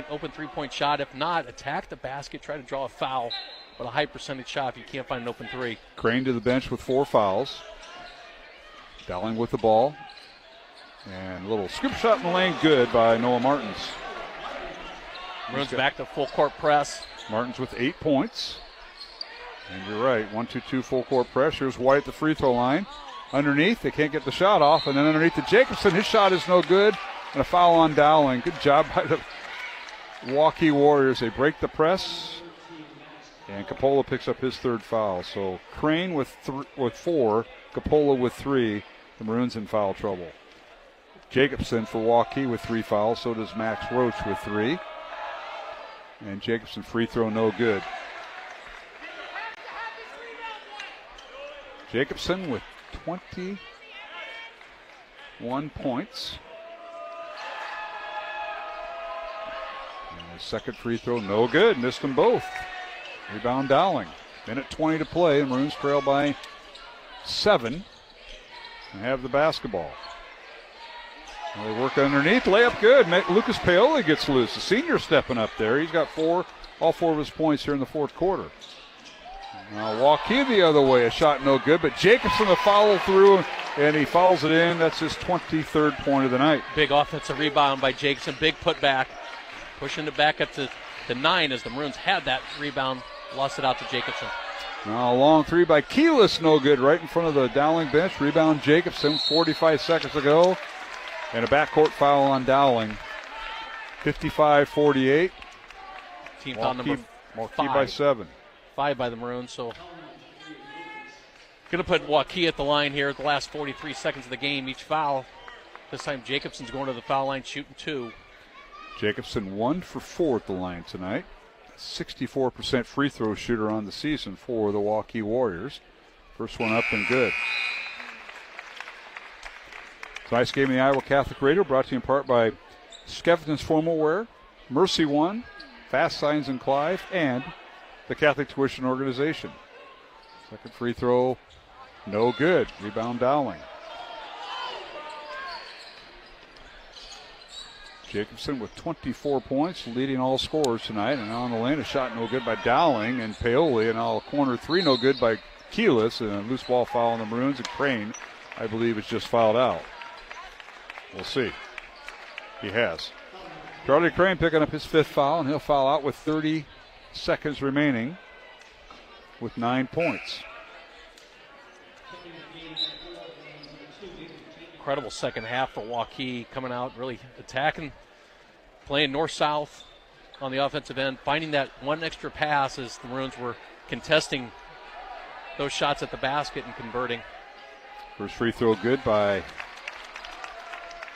open three-point shot. If not, attack the basket, try to draw a foul, but a high percentage shot if you can't find an open 3. Crane to the bench with 4 fouls. Dowling with the ball. And a little scoop shot in the lane, good by Noah Martins. Maroons back to full court press. Martins with 8 points. And you're right, 1-2-2 full court press. Here's White at the free throw line. Underneath, they can't get the shot off. And then underneath to Jacobson, his shot is no good. And a foul on Dowling. Good job by the Waukee Warriors. They break the press. And Coppola picks up his 3rd foul. So Crane with 4, Coppola with 3. The Maroons in foul trouble. Jacobson for Waukee with 3 fouls. So does Max Roach with 3. And Jacobson free throw no good. Jacobson with 20. 1 points. And the second free throw, no good. Missed them both. Rebound Dowling. Minute 20 to play, and Maroons trail by 7 and have the basketball. Well, they work underneath, layup good. Lucas Paoli gets loose. The senior stepping up there. He's got all four of his points here in the fourth quarter. Now Waukee the other way, a shot no good, but Jacobson will follow through, and he fouls it in. That's his 23rd point of the night. Big offensive rebound by Jacobson, big putback, pushing it back up to 9 as the Maroons had that rebound, lost it out to Jacobson. Now a long three by Keelis, no good, right in front of the Dowling bench. Rebound Jacobson, 45 seconds ago, and a backcourt foul on Dowling. 55-48. Team foul number 5 by 7. 5 by the Maroons, so going to put Waukee at the line here at the last 43 seconds of the game. Each foul. This time Jacobson's going to the foul line shooting 2. Jacobson 1 for 4 at the line tonight. 64% free throw shooter on the season for the Waukee Warriors. First one up and good. Tonight's game in the Iowa Catholic Radio brought to you in part by Skeffington's Formal Wear, Mercy One, Fast Signs in Clive, and the Catholic Tuition Organization. Second free throw, no good. Rebound Dowling. Jacobson with 24 points, leading all scorers tonight. And on the lane, a shot no good by Dowling and Paoli. And now a corner three no good by Keelis. And a loose ball foul on the Maroons. And Crane, I believe, is just fouled out. We'll see. He has. Charlie Crane picking up his 5th foul, and he'll foul out with 30 seconds remaining with 9 points. Incredible second half for Waukee, coming out, really attacking, playing north-south on the offensive end, finding that one extra pass as the Maroons were contesting those shots at the basket and converting. First free throw good by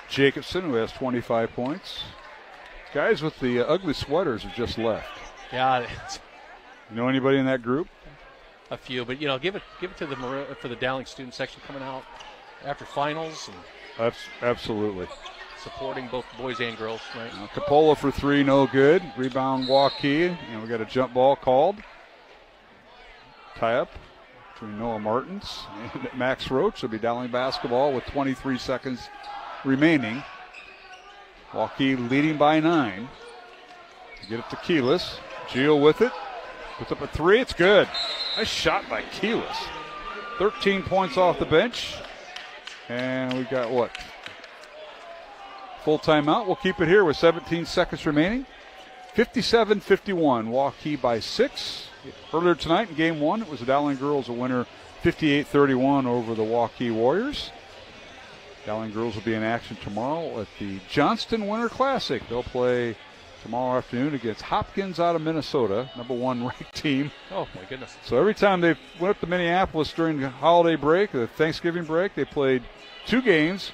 Jacobson, who has 25 points. Guys with the ugly sweaters have just left. Yeah. You know anybody in that group? A few, but give it to the for the Dowling student section coming out after finals and absolutely supporting both boys and girls tonight. Capola for 3, no good. Rebound Waukee, and we got a jump ball called. Tie up between Noah Martins and Max Roach. It'll be Dowling basketball with 23 seconds remaining. Waukee leading by 9. Get it to Keelis. Gio with it. Puts up a 3. It's good. Nice shot by Keelis. 13 points off the bench. And we got what? Full timeout. We'll keep it here with 17 seconds remaining. 57-51. Waukee by 6. Earlier tonight in game 1, it was the Dowling girls a winner 58-31 over the Waukee Warriors. Dowling girls will be in action tomorrow at the Johnston Winter Classic. They'll play tomorrow afternoon against Hopkins out of Minnesota, number 1 ranked team. Oh, my goodness. So every time they went up to Minneapolis during the holiday break, the Thanksgiving break, they played 2 games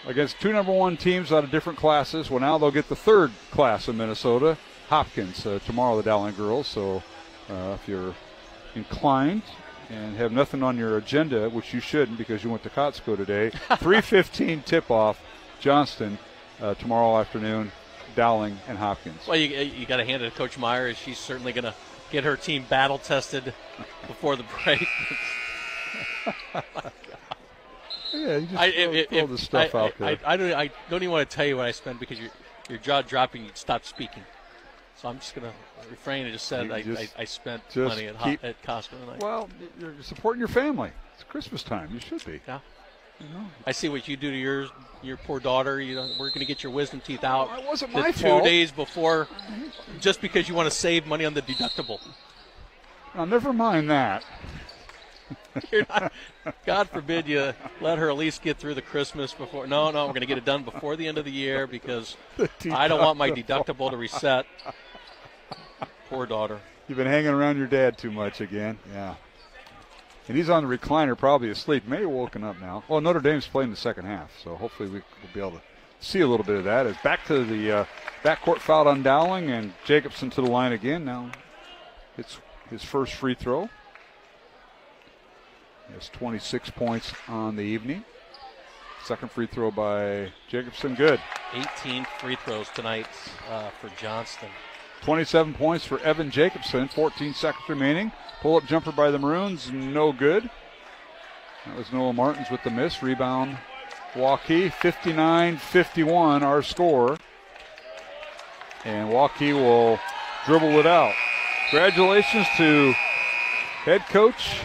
against 2 number 1 teams out of different classes. Well, now they'll get the 3rd class in Minnesota, Hopkins, tomorrow, the Dowling girls. So if you're inclined and have nothing on your agenda, which you shouldn't because you went to Kotsko today, 3:15 tip-off, Johnston, tomorrow afternoon. Dowling and Hopkins. Well, you got to hand it to Coach Meyer. She's certainly going to get her team battle tested before the break. Yeah, you just throw the stuff out there. I don't even want to tell you what I spent because your jaw dropping, you'd stop speaking. So I'm just going to refrain and just said I spent money at Costco tonight. Well, you're supporting your family. It's Christmas time. You should be. Yeah. I see what you do to your poor daughter. We're going to get your wisdom teeth out. It wasn't my fault. 2 days before, just because you want to save money on the deductible. Now, never mind that. God forbid you let her at least get through the Christmas before. No, we're going to get it done before the end of the year because I don't want my deductible to reset. Poor daughter. You've been hanging around your dad too much again. Yeah. And he's on the recliner, probably asleep. Maybe woken up now. Well, Notre Dame's playing the second half, so hopefully we'll be able to see a little bit of that. It's back to the backcourt foul on Dowling, and Jacobson to the line again. Now it's his first free throw. He has 26 points on the evening. Second free throw by Jacobson, good. 18 free throws tonight for Johnston. 27 points for Evan Jacobson, 14 seconds remaining. Pull-up jumper by the Maroons, no good. That was Noah Martins with the miss. Rebound, Waukee, 59-51, our score. And Waukee will dribble it out. Congratulations to head coach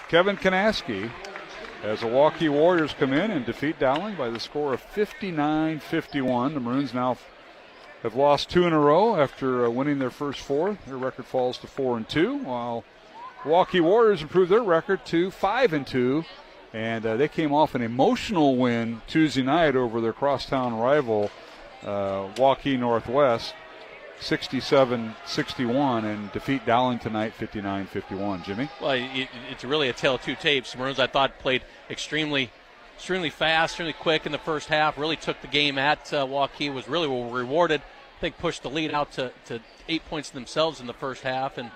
Kevin Kanaski as the Waukee Warriors come in and defeat Dowling by the score of 59-51. The Maroons now have lost 2 in a row after winning their first 4. Their record falls to 4-2, while Waukee Warriors improved their record to 5-2. And they came off an emotional win Tuesday night over their crosstown rival, Waukee Northwest, 67-61, and defeat Dowling tonight 59-51. Jimmy? Well, it's really a tale of two tapes. Maroons, I thought, played extremely fast, extremely quick in the first half, really took the game at Waukee, was really rewarded. I think pushed the lead out to 8 points themselves in the first half, and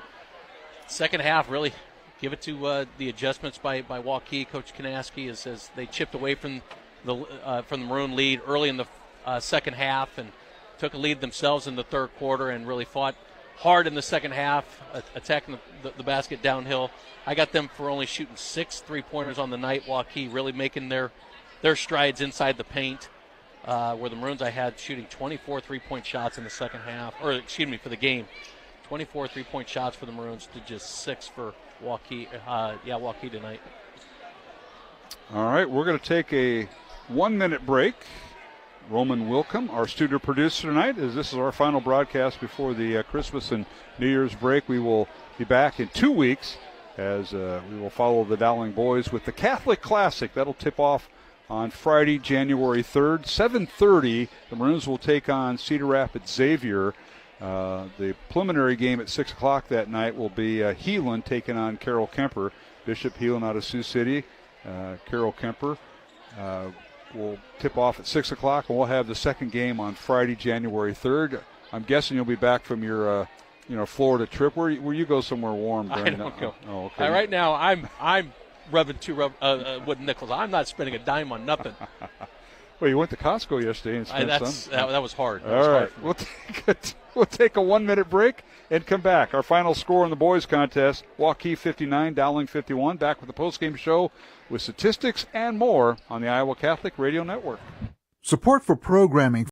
second half really give it to the adjustments by Waukee. Coach Kanaski as they chipped away from the Maroon lead early in the second half and took a lead themselves in the third quarter and really fought hard in the second half, attacking the basket downhill. I got them for only shooting 6 3-pointers on the night. Waukee really making their strides inside the paint, where the Maroons I had shooting 24 3-point shots in the second half, or excuse me, for the game. 24 3-point shots for the Maroons to just 6 for Waukee. Waukee tonight. All right, we're going to take a 1-minute break. Roman Wilkham, our studio producer tonight, as this is our final broadcast before the Christmas and New Year's break. We will be back in 2 weeks as we will follow the Dowling boys with the Catholic Classic. That'll tip off on Friday, January 3rd, 7:30. The Maroons will take on Cedar Rapids Xavier. The preliminary game at 6 o'clock that night will be Heelan taking on Carroll Kemper. Bishop Heelan out of Sioux City. Carroll Kemper will tip off at 6 o'clock, and we'll have the second game on Friday, January 3rd. I'm guessing you'll be back from your Florida trip. Where you go somewhere warm? I don't go. Oh, okay. Right now, I'm rubbing 2 wooden nickels. I'm not spending a dime on nothing. Well, you went to Costco yesterday and spent some. That was hard. All right. We'll take a 1-minute break and come back. Our final score in the boys contest, Waukee 59, Dowling 51. Back with the postgame show with statistics and more on the Iowa Catholic Radio Network. Support for programming